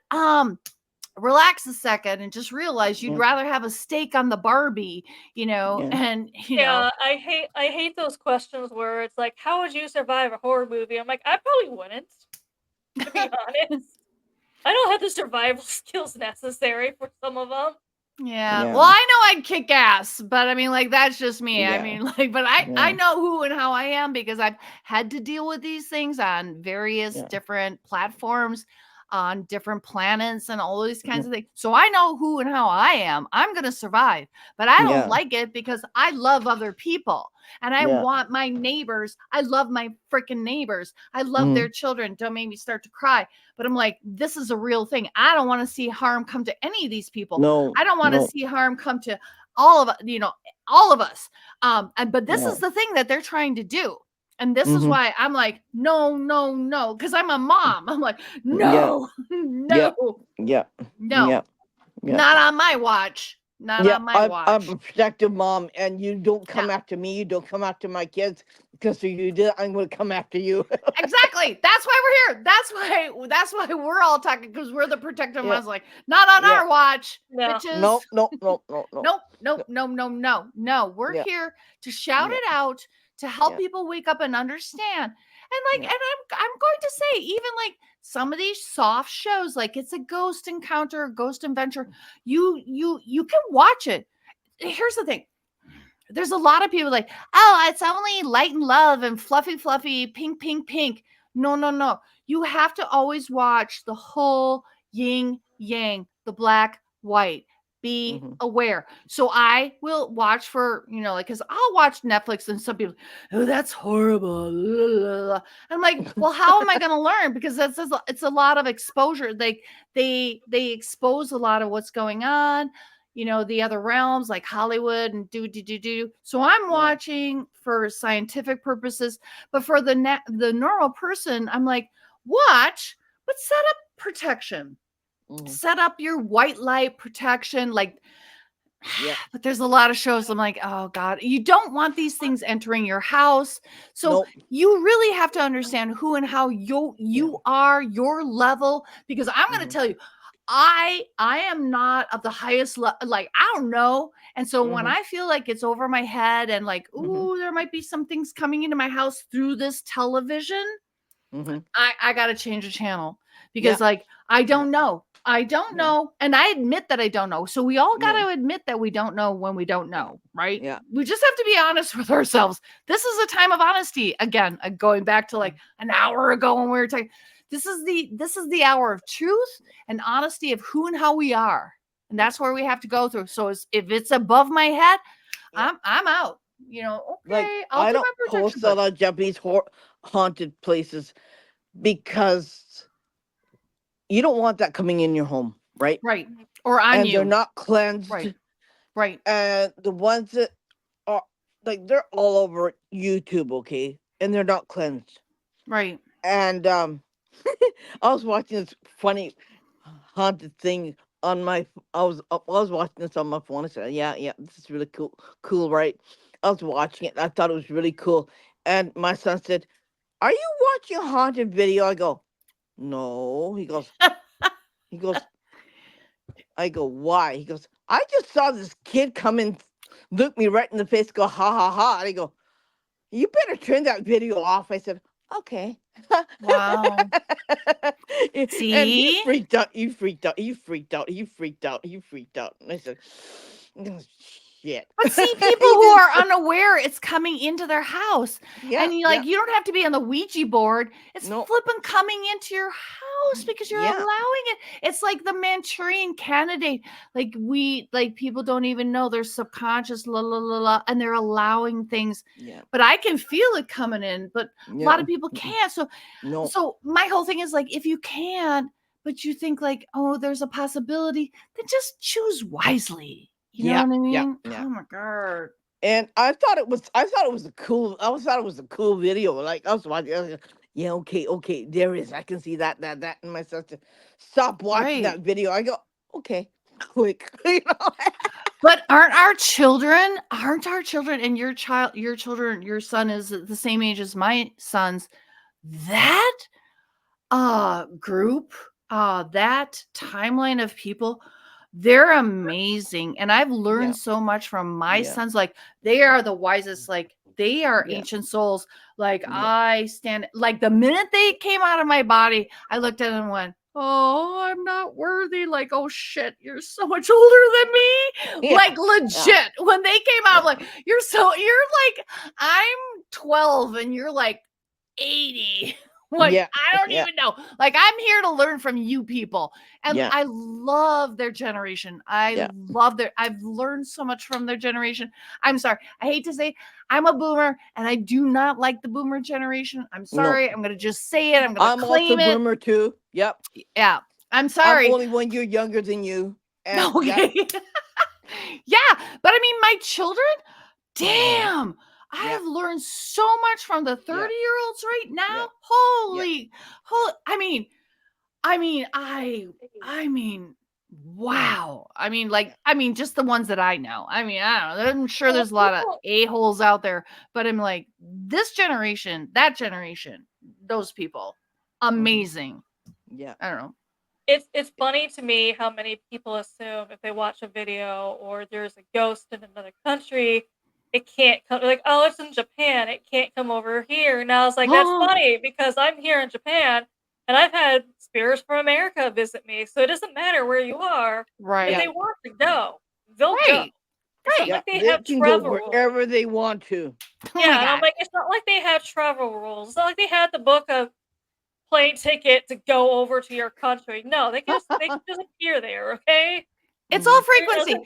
B: relax a second and just realize you'd rather have a steak on the Barbie, and
A: Yeah, I hate those questions where it's like, how would you survive a horror movie? I'm like, I probably wouldn't, to be honest. I don't have the survival skills necessary for some of them.
B: Yeah.
D: Yeah.
B: Well, I know I'd kick ass, but I mean, like, that's just me. I
D: Yeah.
B: mean, like, but I
D: Yeah.
B: know who and how I am because I've had to deal with these things on various
D: Yeah.
B: different platforms, on different planets, and all these kinds
D: Mhm.
B: of things. So I know who and how I am. I'm going to survive, but I don't
D: Yeah.
B: like it because I love other people and I
D: Yeah.
B: want my neighbors. I love my freaking neighbors. I love their children. Don't make me start to cry. But I'm like, this is a real thing. I don't want to see harm come to any of these people.
D: No.
B: I don't want to
D: No.
B: see harm come to all of all of us. But this
D: Yeah.
B: is the thing that they're trying to do. And this is
D: Mhm.
B: why I'm like, no, no, no, because I'm a mom. I'm like,
D: Yeah.
B: no,
D: Yeah.
B: no,
D: Yeah.
B: no,
D: Yeah. Yeah.
B: not on my watch. Not
D: Yeah.
B: on my
D: I'm
B: watch.
D: a protective mom, and you don't come
B: Yeah,
D: after me. You don't come after my kids, because if you did, I'm going to come after you.
B: exactly. That's why we're here. That's why we're all talking, because we're the protective
D: Yeah.
B: moms. Like, not on
D: Yeah.
B: our watch,
A: No.
B: bitches.
D: No. No. No. No. No.
B: Nope, nope, no, no, no, no. We're
D: Yeah.
B: here to shout
D: Yeah.
B: it out, to help
D: Yeah.
B: people wake up and understand. And
D: Yeah.
B: and I'm going to say, even like some of these soft shows, like it's a ghost encounter, a ghost adventure, you can watch it. Here's the thing. There's a lot of people like, oh, it's only light and love and fluffy, fluffy, pink, pink, pink. No, no, no. You have to always watch the whole yin yang, the black, white. Be aware. So I will watch for, like, because I'll watch Netflix and some people, oh, that's horrible. I'm like, well, how am I going to learn? Because it's a lot of exposure. They expose a lot of what's going on, the other realms like Hollywood and do. So I'm watching for scientific purposes, but for the normal person, I'm like, watch, but set up protection. Set up your white light protection, like.
D: Yeah.
B: But there's a lot of shows I'm like, oh God, you don't want these things entering your house. So
D: Nope.
B: you really have to understand who and how you are, your level, because I'm going to tell you, I am not of the highest like, I don't know. And so when I feel like it's over my head and like, ooh, there might be some things coming into my house through this television, I got to change the channel because like, I don't know. I don't know. And I admit that I don't know. So we all got to admit that we don't know when we don't know, right?
D: Yeah.
B: We just have to be honest with ourselves. This is a time of honesty. Again, going back to like an hour ago when we were talking, this is the hour of truth and honesty of who and how we are. And that's where we have to go through. So if it's above my head, I'm out.
D: Like,
B: Okay,
D: I
B: I'll do
D: don't
B: my protection.
D: post a lot of Japanese haunted places because you don't want that coming in your home, right?
B: Right. Or on
D: And
B: you.
D: they're not cleansed.
B: Right.
D: And the ones that are, like, they're all over YouTube, okay? And they're not cleansed.
B: Right.
D: And I was watching this funny haunted thing on my. I was watching this on my phone. I said, "Yeah, this is really cool, right?" I was watching it. And I thought it was really cool. And my son said, "Are you watching a haunted video?" I go, "No." He goes. I go, "Why?" He goes, "I just saw this kid come in, look me right in the face, go ha ha ha." And I go, "You better turn that video off." I said, "Okay."
B: Wow.
D: And he
B: See?
D: freaked out. He freaked out. And I said, "Oh, shit."
B: But see, people who are unaware it's coming into their house.
D: Yeah.
B: And you don't have to be on the Ouija board. It's
D: No.
B: flipping coming into your house because you're
D: Yeah.
B: allowing it. It's like the Manchurian candidate. Like people don't even know their subconscious, la la la la, and they're allowing things.
D: Yeah.
B: But I can feel it coming in, but a lot of people can't.
D: No.
B: So my whole thing is like, if you can, but you think like, oh, there's a possibility, then just choose wisely. You know
D: Yeah,
B: what I
D: yeah,
B: mean?
D: yeah.
B: Oh my God.
D: And I thought it was a cool, I thought it was a cool video. Like I was watching, I was like, yeah, okay, okay, there is. I can see that, and my sister stop watching
B: Right.
D: that video. I go, okay, quick, you know.
B: But aren't our children and your children, your son is the same age as my son's, that group, that timeline of people, they're amazing. And I've
D: Yeah,
B: learned so much from my
D: yeah,
B: sons. Like, they are the wisest, like they are
D: yeah,
B: ancient souls. Like,
D: yeah,
B: I stand, like the minute they came out of my body, I looked at them and went, oh, I'm not worthy. Like, oh shit, you're so much older than me.
D: yeah,
B: Like,
D: yeah,
B: legit. When they came out, I'm
D: yeah.
B: like, you're like, I'm 12 and you're like 80. Like,
D: Yeah,
B: I don't
D: yeah,
B: even know. Like, I'm here to learn from you people. And
D: yeah,
B: I love their generation.
D: yeah.
B: I've learned so much from their generation. I'm sorry. I hate to say I'm a boomer and I do not like the boomer generation. I'm
D: No,
B: sorry. I'm going to just say it. I'm going to
D: I'm also
B: claim it.
D: boomer too. Yep,
B: Yeah. I'm
D: I'm
B: sorry.
D: only 1 year younger than you. And yep.
B: Okay. Yeah. But I mean, my children,
D: Uh-huh.
B: damn, I
D: Yeah,
B: have learned so much from the 30
D: yeah,
B: year olds right
D: yeah,
B: now.
D: yeah.
B: Holy, I mean, wow.
D: Yeah.
B: I mean, just the ones that I know. I mean, I don't know. I'm sure
A: Well,
B: there's a lot of
A: people
B: a-holes out there, but I'm like, this generation, that generation, those people,
D: Hmm.
B: amazing.
D: Yeah.
B: I don't know.
A: it's funny to me how many people assume if they watch a video or there's a ghost in another country, it can't come, like, oh, it's in Japan, it can't come over here. And I was like, that's funny because I'm here in Japan and I've had spirits from America visit me. So it doesn't matter where you are. If
B: Right.
D: Yeah.
A: they want to go, they'll go.
B: Right.
A: It's not
B: Right.
D: Yeah.
A: like they
D: They
A: have
D: can go
A: travel rules.
D: wherever they want to.
B: Oh my
A: Yeah, and I'm
B: God.
A: like, it's not like they have travel rules. It's not like they had to book a plane ticket to go over to your country. No, they can just appear there, okay?
B: It's all
D: Hmm.
B: frequency.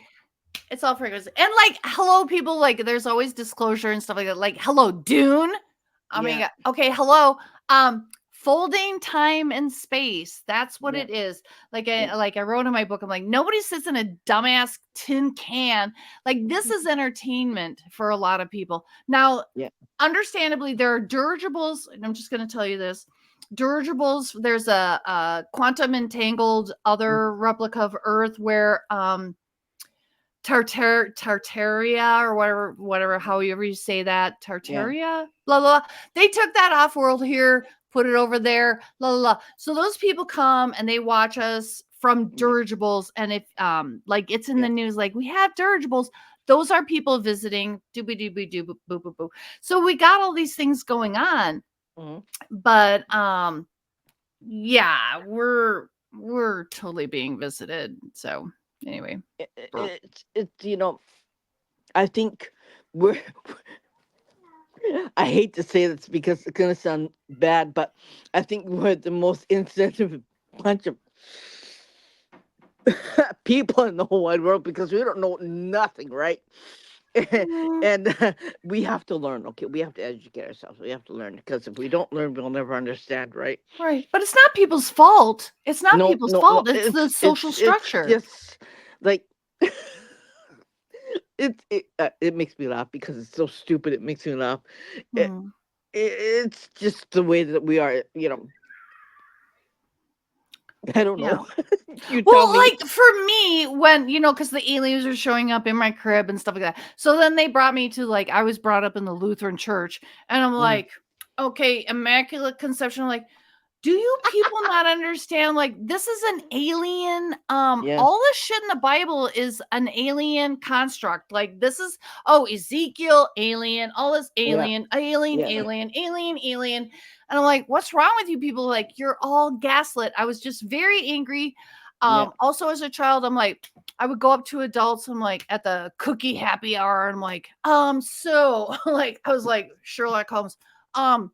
B: It's all frequency. And like, hello, people, like there's always disclosure and stuff like that. Like, hello, Dune. I mean,
D: Yeah.
B: okay, hello. Folding time and space. That's what
D: Yeah.
B: it is.
D: Yeah.
B: Like I wrote in my book, I'm like, nobody sits in a dumbass tin can. Like, this is entertainment for a lot of people. Now,
D: Yeah.
B: understandably, there are dirigibles, and I'm just gonna tell you this. Dirigibles, there's a quantum entangled
D: Mhm.
B: other replica of Earth where Tartaria or whatever, however you say that,
D: Yeah.
B: Tartaria, blah, blah, blah. They took that off world here, put it over there, blah, blah, blah. So those people come and they watch us from
D: Yeah.
B: dirigibles. And if like it's in the
D: Yeah.
B: news, like we have dirigibles, those are people visiting, doobie doobie doo boo boo boo boo. So we got all these things going on,
D: Mhm.
B: but yeah, we're totally being visited. So anyway.
D: It's I think we're I hate to say this because it's gonna sound bad, but I think we're the most insensitive bunch of people in the whole wide world because we don't know nothing, right?
B: Mm.
D: And we have to learn. Okay, we have to educate ourselves. We have to learn because if we don't learn, we'll never understand, right?
B: Right. But it's not people's fault. It's not
D: No,
B: people's
D: no, no.
B: fault. It's the social
D: It's
B: structure.
D: just like it makes me laugh because it's so stupid. It makes me laugh. It,
B: Hmm.
D: it's just the way that we are. I don't
B: Yeah.
D: know. You tell
B: Well,
D: me.
B: like for me, when because the aliens are showing up in my crib and stuff like that. So then they brought me to, like, I was brought up in the Lutheran church, and I'm
D: Mhm.
B: like, okay, Immaculate Conception. Like, do you people not understand, like, this is an alien,
D: Yeah,
B: all the shit in the Bible is an alien construct. Like, this is, oh, Ezekiel, alien, all this
D: yeah,
B: alien, alien,
D: yeah,
B: alien, alien, alien. And I'm like, what's wrong with you people? Like, you're all gaslit. I was just very angry.
D: yeah,
B: Also as a child, I'm like, I would go up to adults, I'm like at the cookie happy hour, and I'm like, so like I was like Sherlock Holmes. Um,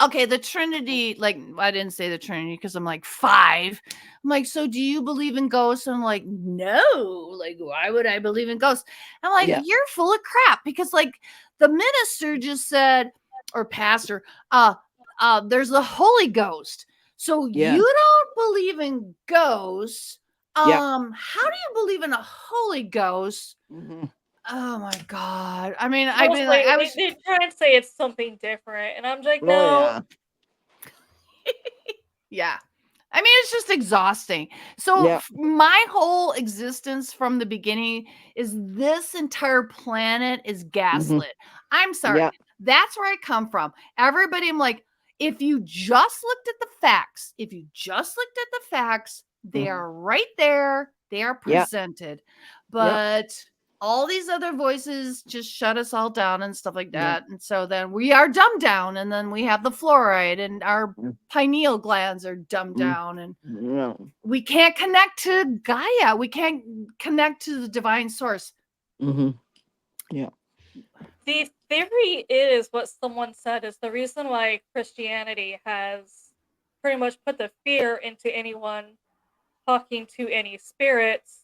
B: okay, the Trinity, like, I didn't say the Trinity because I'm like 5. I'm like, so do you believe in ghosts? And I'm like, no. Like, why would I believe in ghosts? I'm like,
D: yeah,
B: you're full of crap because, like, the minister just said, or pastor, there's the Holy Ghost. So
D: yeah,
B: you don't believe in ghosts.
D: Yeah.
B: How do you believe in a Holy Ghost?
D: Mhm.
B: Oh my God. I mean, I've been like,
A: Mostly,
B: I
A: they,
B: was,
A: they try and say it's something different, and I'm like,
D: Oh
A: no.
D: yeah.
B: yeah. I mean, it's just exhausting. So
D: Yeah.
B: my whole existence from the beginning is this entire planet is
D: Mhm.
B: gaslit. I'm sorry.
D: Yeah.
B: That's where I come from. Everybody, I'm like, if you just looked at the facts, they
D: Mhm.
B: are right there. They are
D: Yeah.
B: presented.
D: Yeah.
B: But all these other voices just shut us all down and stuff like
D: Yeah.
B: that. And so then we are dumbed down, and then we have the fluoride, and our
D: Mm.
B: pineal glands are dumbed
D: Mm.
B: down, and
D: Yeah.
B: we can't connect to Gaia. We can't connect to the divine source.
D: Mhm. Yeah.
A: The theory is what someone said is the reason why Christianity has pretty much put the fear into anyone talking to any spirits,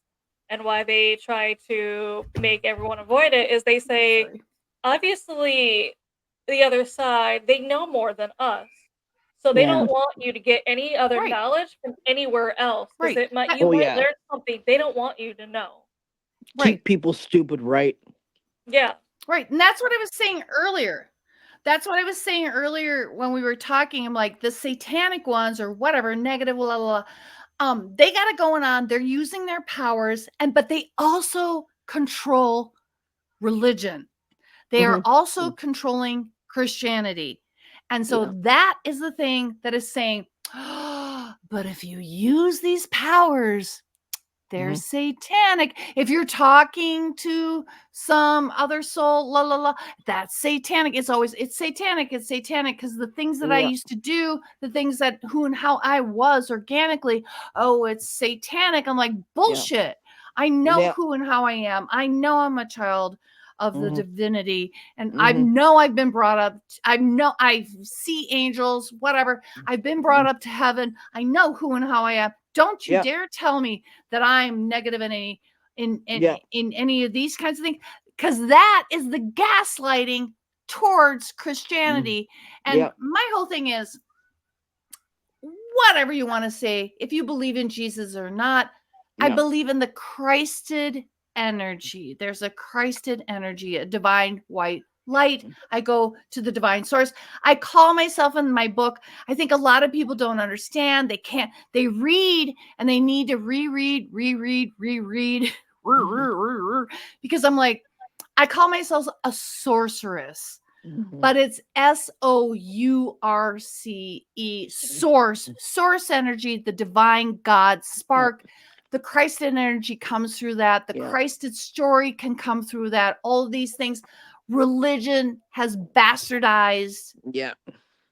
A: and why they try to make everyone avoid it is they say,
B: Sorry.
A: obviously, the other side, they know more than us. So they
D: Yeah.
A: don't want you to get any other
B: Right.
A: knowledge from anywhere else, because
B: Right.
A: you
D: Oh
A: might
D: yeah.
A: learn something they don't want you to know.
B: Right.
D: Keep people stupid, right?
A: Yeah.
B: Right. And that's what I was saying earlier. That's what I was saying earlier when we were talking. I'm like, the satanic ones or whatever, negative, blah, blah, blah. They got it going on. They're using their powers, but they also control religion. They are
D: Mhm.
B: also controlling Christianity. And so
D: Yeah.
B: that is the thing that is saying, but if you use these powers, they're
D: Mhm.
B: satanic. If you're talking to some other soul, la la la, that's satanic. It's satanic. It's satanic because the things that I
D: Yeah.
B: used to do, the things that who and how I was organically, oh, it's satanic. I'm like,
D: Yeah.
B: bullshit. I know
D: Yeah.
B: who and how I am. I know I'm a child of the
D: Mhm.
B: divinity, and I
D: Mhm.
B: know I've been brought up. I know I see angels, whatever. I've been brought
D: Mhm.
B: up to heaven. I know who and how I am. Don't you
D: Yeah.
B: dare tell me that I'm negative in any
D: Yeah.
B: in any of these kinds of things, because that is the gaslighting towards
D: Mhm.
B: Christianity. And
D: Yeah.
B: my whole thing is, whatever you want to say, if you believe in Jesus or not, I
D: Yeah.
B: believe in the Christed energy. There's a Christed energy, a divine white light. I go to the divine source. I call myself in my book. I think a lot of people don't understand. They can't, they read and they need to reread,
D: Mhm.
B: because I'm like, I call myself a sorceress,
D: Mhm.
B: but it's SOURCE, source energy, the divine God
D: Yeah.
B: spark. The Christ energy comes through that. The
D: Yeah.
B: Christed story can come through that. All of these things. Religion has bastardized
D: Yeah.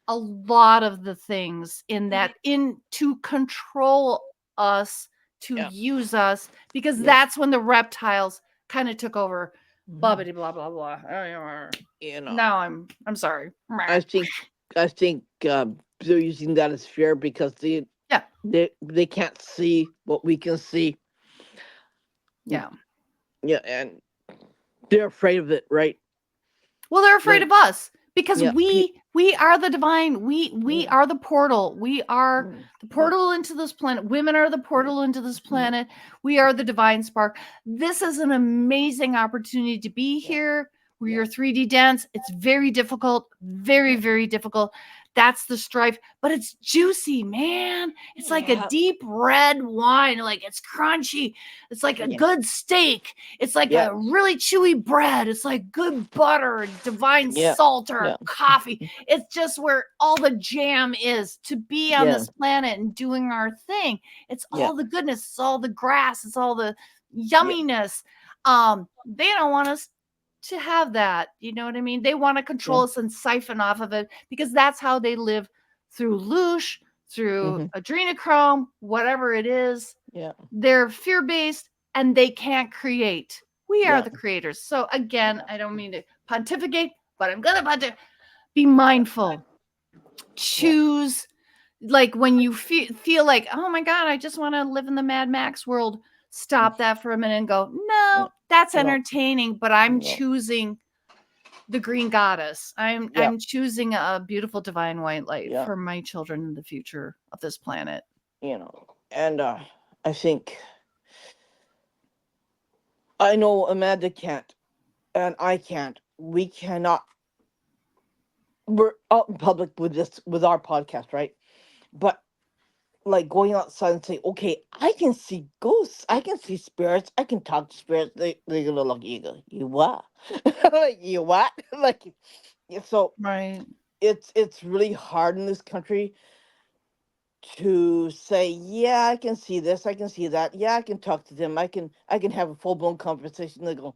B: a lot of the things in
A: Mhm.
B: that, in to control us, to
D: Yeah.
B: use us, because
D: Yeah.
B: that's when the reptiles kind of took over.
D: Mhm.
B: Bubbity blah blah blah.
D: You know.
B: Now I'm sorry.
D: I think. I think they're using that as fear because
B: Yeah,
D: they can't see what we can see.
B: yeah.
D: Yeah, and they're afraid of it, right?
B: Well, they're afraid
D: Like,
B: of us because
D: yeah.
B: we are the divine. We
D: Yeah.
B: are the portal. We are
D: Mm.
B: the
D: Yeah.
B: portal into this planet. Women are the
D: Yeah.
B: portal into this
D: Yeah.
B: planet. We are the divine spark. This is an amazing opportunity to be
D: Yeah.
B: here. Where
D: Yeah.
B: you're 3D dense. It's very difficult, very,
D: Yeah.
B: very difficult. That's the strife, but it's juicy, man. It's like a
D: Yeah.
B: deep red wine. Like it's crunchy. It's like a
D: Yeah.
B: good steak. It's like
D: Yeah.
B: a really chewy bread. It's like good butter, divine
D: Yeah.
B: salt, or
D: Yeah.
B: coffee. It's just where all the jam is to be on
D: Yeah.
B: this planet and doing our thing. It's
D: Yeah.
B: all the goodness, it's all the grass, it's all the
D: Yeah.
B: yumminess. They don't want us to have that. You know what I mean? They want to
D: Yeah.
B: control us and siphon off of it because that's how they live through loosh, through
D: Mhm.
B: adrenochrome, whatever it is.
D: Yeah.
B: They're fear based and they can't create. We are
D: Yeah.
B: the creators. So again,
D: Yeah.
B: I don't mean to pontificate, but I'm gonna be mindful.
D: Yeah.
B: Choose, like when you feel like, oh my God, I just want to live in the Mad Max world. Stop that for a minute and go,
D: Yeah.
B: no, that's
D: No.
B: entertaining, but I'm
D: No.
B: choosing the green goddess.
D: Yeah.
B: I'm choosing a beautiful divine white light
D: Yeah.
B: for my children in the future of this planet.
D: You know. And I think I know Amanda can't, and I can't. We cannot. We're out in public with this, with our podcast, right? But like going outside and say, okay, I can see ghosts, I can see spirits, I can talk to spirits. They gonna look at you, go, you what? Like, you what? Like, so
B: Right.
D: it's really hard in this country to say, yeah, I can see this, I can see that, yeah, I can talk to them, I can have a full blown conversation. They go,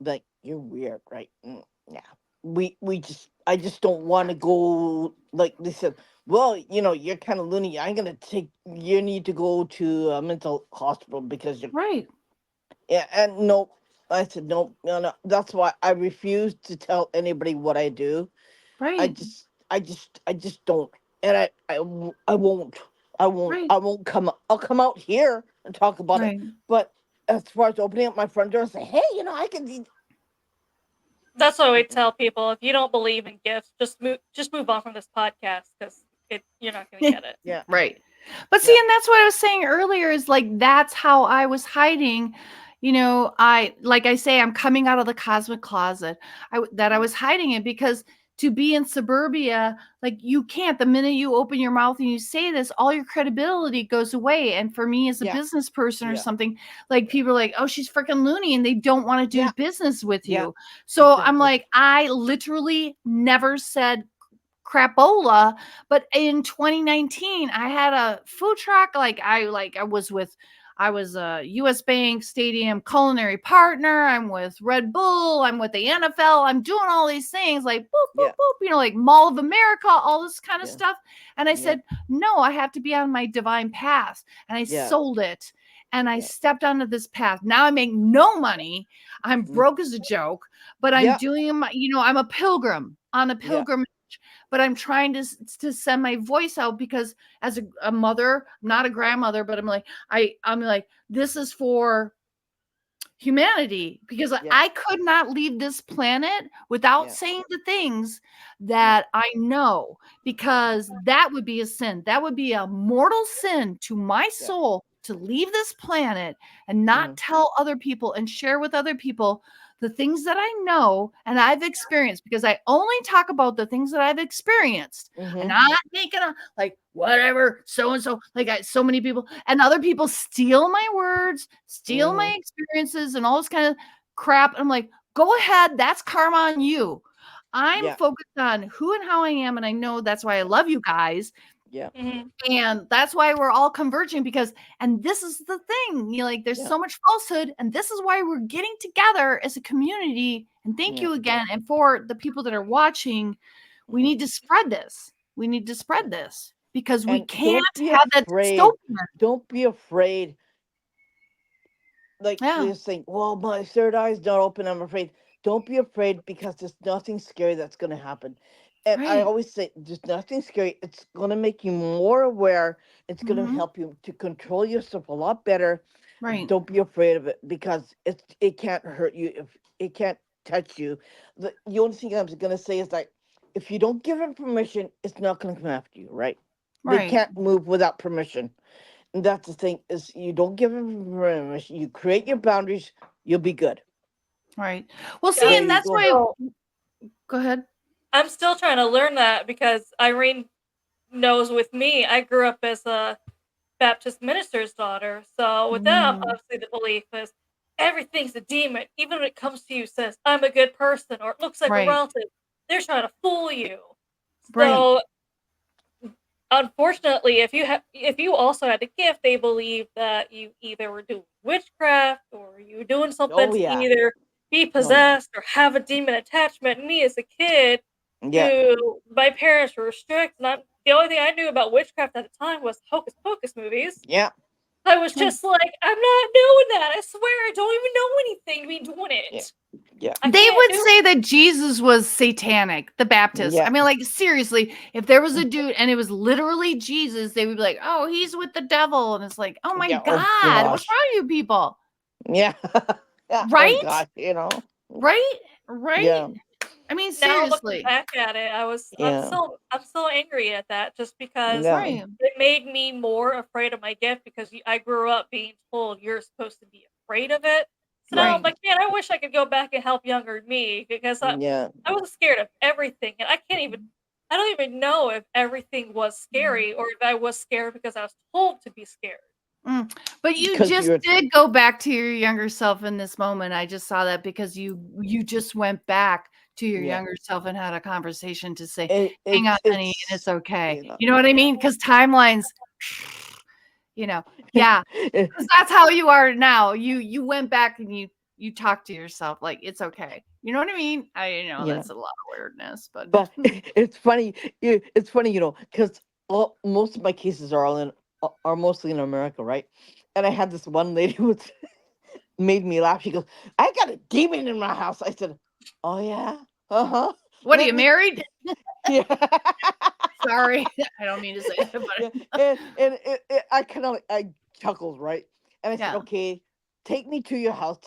D: like, you're weird, right? Yeah, we just, I just don't want to go. Like they said, well, you're kind of loony. I'm gonna take, you need to go to a mental hospital because you're,
B: Right.
D: yeah. And no, I said no, no, no. That's why I refuse to tell anybody what I do. I
B: Right.
D: just, I just don't. And I won't, I won't,
B: Right.
D: I won't come. I'll come out here and talk about it.
B: Right.
D: But as far as opening up my front door and say, hey, I can see.
A: That's what we tell people. If you don't believe in gifts, just move on from this podcast because you're not gonna get it.
D: Yeah,
B: Right. But see,
D: yeah,
B: and that's what I was saying earlier is like that's how I was hiding. Like I say, I'm coming out of the cosmic closet. I was hiding it because to be in suburbia, like you can't. The minute you open your mouth and you say this, all your credibility goes away. And for me as a
D: yeah,
B: business person or
D: yeah,
B: something, like people are like, "Oh, she's freaking loony," and they don't want to do
D: yeah,
B: business with
D: yeah,
B: you. So I'm
D: exactly.
B: like, I literally never said crapola. But in 2019 I had a food truck. I was a US Bank Stadium culinary partner. I'm with Red Bull, I'm with the NFL, I'm doing all these things like boop boop
D: Yeah,
B: boop, like Mall of America, all this kind of
D: yeah,
B: stuff. And I
D: yeah,
B: said, no, I have to be on my divine path. And I
D: yeah,
B: sold it, and I
D: yeah,
B: stepped onto this path. Now I make no money. I'm
D: mhm,
B: broke as a joke, but I'm
D: yeah,
B: doing I'm a pilgrim on a
D: yeah,
B: pilgrimage. But I'm trying to send my voice out because as a mother, not a grandmother, but I'm like, this is for humanity, because
D: yeah,
B: I could not leave this planet without
D: yeah,
B: saying the things
D: yeah,
B: that I know, because that would be a sin. That would be a mortal sin to my
D: yeah,
B: soul to leave this planet and not
D: mhm,
B: tell other people and share with other people the things that I know and I've experienced, because I only talk about the things that I've experienced. I'm
D: mhm,
B: not making a like whatever so and so, like so many people and other people steal my words, steal my
D: mhm,
B: experiences and all this kind of crap. And I'm like, go ahead, that's karma on you. I'm
D: yeah,
B: focused on who and how I am, and I know that's why I love you guys.
D: yeah,
A: Hmm.
B: And that's why we're all converging, because, and this is the thing, like there's
D: yeah,
B: so much falsehood, and this is why we're getting together as a community. And thank
D: yeah,
B: you again. And for the people that are watching, we
D: mhm.
B: need to spread this. We need to spread this because we
D: And
B: can't
D: don't be
B: have that
D: afraid.
B: dystopia.
D: Don't be afraid. Like
B: Yeah,
D: this thing, well, my third eye's not open, I'm afraid. Don't be afraid, because there's nothing scary that's going to happen. And I
B: right.
D: always say there's nothing scary. It's going to make you more aware. It's going to
B: Mm-hmm.
D: help you to control yourself a lot better.
B: Right.
D: Don't be afraid of it, because it can't hurt you, if it can't touch you. The only thing I'm going to say is, like, if you don't give it permission, it's not going to come after you, right? They
B: Right.
D: can't move without permission. And that's the thing, is you don't give them permission. You create your boundaries. You'll be good.
B: Right. Well,
A: Yeah,
B: see,
D: There
B: and
D: you
B: that's
D: go.
B: why. Go ahead.
A: I'm still trying to learn that because Irene knows with me, I grew up as a Baptist minister's daughter. So with them,
B: Mm,
A: obviously the belief is everything's a demon. Even when it comes to you, says I'm a good person or it looks like a
B: right.
A: relative. They're trying to fool you.
B: Right.
A: So unfortunately, if you also had a gift, they believe that you either were doing witchcraft or you were doing something
D: Oh
A: to
D: yeah.
A: either be
D: Oh yeah.
A: possessed or have a demon attachment. Me as a kid,
D: Yeah.
A: who my parents were strict, and the only thing I knew about witchcraft at the time was Hocus Pocus movies.
D: Yeah.
A: I was
B: Right.
A: just like, I'm not doing that. I swear, I don't even know anything to be doing
D: Yeah.
A: it.
D: Yeah.
A: I
B: They
A: can't
B: would
A: do
B: say that Jesus was satanic, the Baptists. I
D: Yeah.
B: mean, like, seriously, if there was a dude and it was literally Jesus, they would be like, oh, he's with the devil. And it's like, oh my
D: Yeah. Oh
B: God, what's
D: gosh.
B: wrong with you people?
D: Yeah. Yeah. Oh
B: Right?
D: gosh.
B: Right? Right?
D: Yeah.
B: I I mean,
A: Now looking
B: seriously.
A: back at it,
D: Yeah.
A: I'm so angry at that just because
D: Yeah.
B: Right.
A: it made me more afraid of my gift because I grew up being told you're supposed to be afraid of it. So now
D: Yeah.
A: I'm
B: Right.
A: like, man, I wish I could go back and help younger me because
D: Yeah.
A: I was scared of everything and I don't even know if everything was
B: Mm.
A: scary or if I was scared because I was told to be scared.
B: Mm. But you
D: Because
B: just
D: you're
B: did go back to your younger self in this moment. I just saw that because you just went back to your
D: yeah.
B: younger self and had a conversation to say, "Hang on, honey, and it's
D: It's
B: okay."
D: you know.
B: You know what I mean? Because timelines, yeah,
D: Eh,
B: because that's how you are now. You went back and you talked to yourself like it's okay. You know what I mean? I know
D: yeah.
B: that's a lot of weirdness, but
D: But it's funny. It's funny, because most of my cases are are mostly in America, right? And I had this one lady who made me laugh. She goes, "I got a demon in my house." I said, "Oh yeah, uh huh.
B: what are
D: Let
B: you
D: me."
B: married?
D: Yeah,
B: Sorry, I don't mean to say that,
D: yeah.
B: but
D: I kind of I chuckled, right? And I said,
B: yeah.
D: "Okay, take me to your house.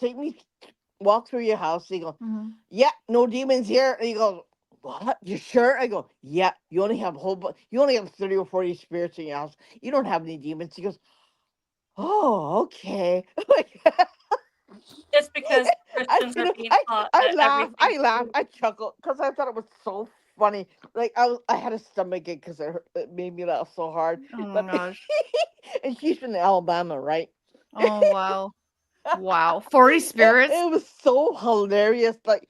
D: Walk through your house." He goes,
B: Mhm.
D: "Yeah, no demons here." And he goes, "What? You sure?" I go, "Yeah. You only have you only have 30 or 40 spirits in your house. You don't have any demons." He goes, "Oh, okay." Like,
A: It's because Christians are being taught
D: I
A: that
D: laugh,
A: everything's true.
D: I chuckle because I thought it was so funny. Like I had a stomach ache because it made me laugh so hard.
B: Oh
D: But
B: my gosh.
D: and she's from Alabama, right?
B: Oh wow. Wow. 40 spirits?
D: It was so hilarious. Like,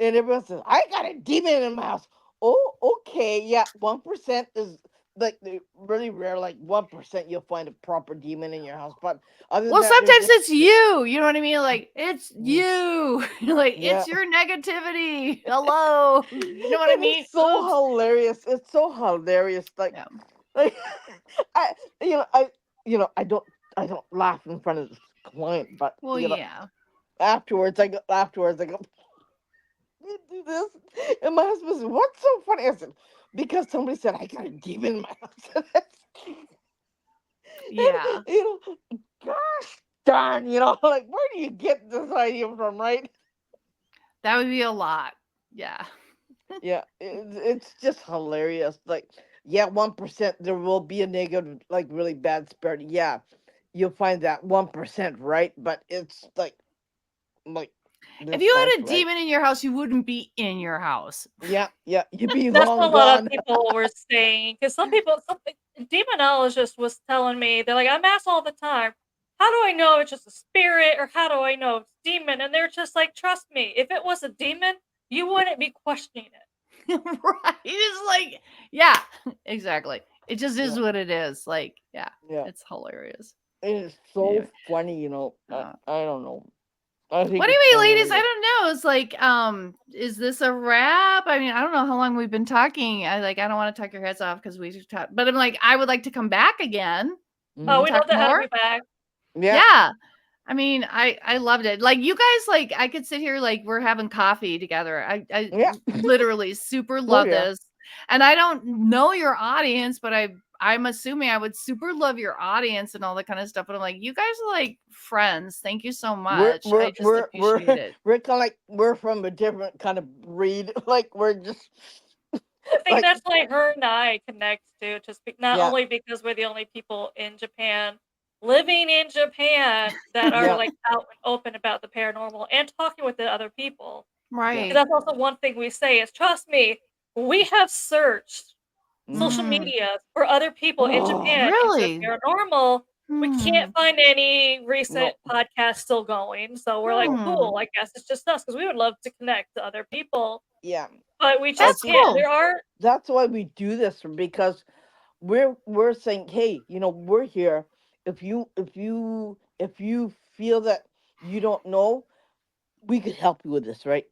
D: and everyone says, "I got a demon in my house." Oh, okay, yeah, 1% is like really rare. Like 1%, you'll find a proper demon in your house. But other than
B: Well,
D: that, there's
B: sometimes
D: just
B: it's you know what I mean? Like, it's
D: mm,
B: you. Like,
D: yeah.
B: it's your negativity. Hello. You know what I
D: It was
B: mean?
D: so
B: Oops.
D: hilarious. It's so hilarious.
B: Yeah.
D: Like I, I don't laugh in front of the client, but
B: Well, yeah.
D: afterwards, I go, "You do this," and my husband said, "What's so funny?" I said, "Because somebody said I got a demon in my house."
B: Yeah.
D: And, gosh darn, like where do you get this idea from, right?
B: That would be a lot. Yeah.
D: Yeah, it's just hilarious. Like, yeah, 1% there will be a negative, like really bad spirit. Yeah, you'll find that 1%, right? But it's like
B: If
D: this
B: you
D: much,
B: had a
D: right?
B: demon in your house, you wouldn't be in your house.
D: Yeah, yeah, you'd be
A: That's what
D: long
A: a lot of
D: gone.
A: people were saying because some demonologist was telling me they're like, I'm asked all the time, how do I know it's just a spirit or how do I know it's demon? And they're just like, trust me, if it was a demon, you wouldn't be questioning it.
B: Right. It's like, yeah, exactly. It just
D: Yeah,
B: is what it is. Like, yeah,
D: yeah,
B: it's hilarious.
D: it is so
B: Anyway.
D: funny.
B: Uh,
D: I don't know. I
B: Well,
D: think it's
B: anyway, ladies, I
D: hilarious.
B: don't know. It's like, is this a wrap? I mean, I don't know how long we've been talking. I don't want to talk your heads off because we just talked, but I'm like, I would like to come back again
A: Oh,
D: Hmm.
B: and
A: we'd
B: talk
A: love to have
B: more.
A: you back.
D: Yeah,
B: Yeah. I mean, I loved it. Like you guys, like I could sit here like we're having coffee together. I
D: yeah.
B: literally super
D: Oh
B: love
D: yeah.
B: this. And I don't know your audience, but I'm assuming I would super love your audience and all that kind of stuff. But I'm like, you guys are like friends. Thank you so
D: We're
B: much.
D: we're
B: I just
D: we're we're
B: appreciate it.
D: we're kind of like we're from a different kind of breed. Like we're just
A: I think
D: like
A: that's why her and I connect too, not
D: yeah,
A: only because we're the only people in Japan living in Japan that are
D: yeah,
A: like out and open about the paranormal and talking with the other people.
D: yeah.
A: And
B: Right.
A: that's also one thing we say is trust me, we have searched
D: Hmm.
A: social
B: Mm,
A: media for other people in
D: Oh
A: Japan into the
B: really?
A: paranormal. We can't
B: Hmm.
A: find any recent
D: no.
A: podcasts still going. So we're like,
D: Oh
B: Hmm.
A: cool, I guess it's just us because we would love to connect to other people,
D: yeah.
A: but we
D: Our
A: just
B: That's
A: can't.
D: people.
B: cool.
A: There are
D: That's why we do this because we're saying, hey, we're here. If you feel that you don't know, we could help you with this, right?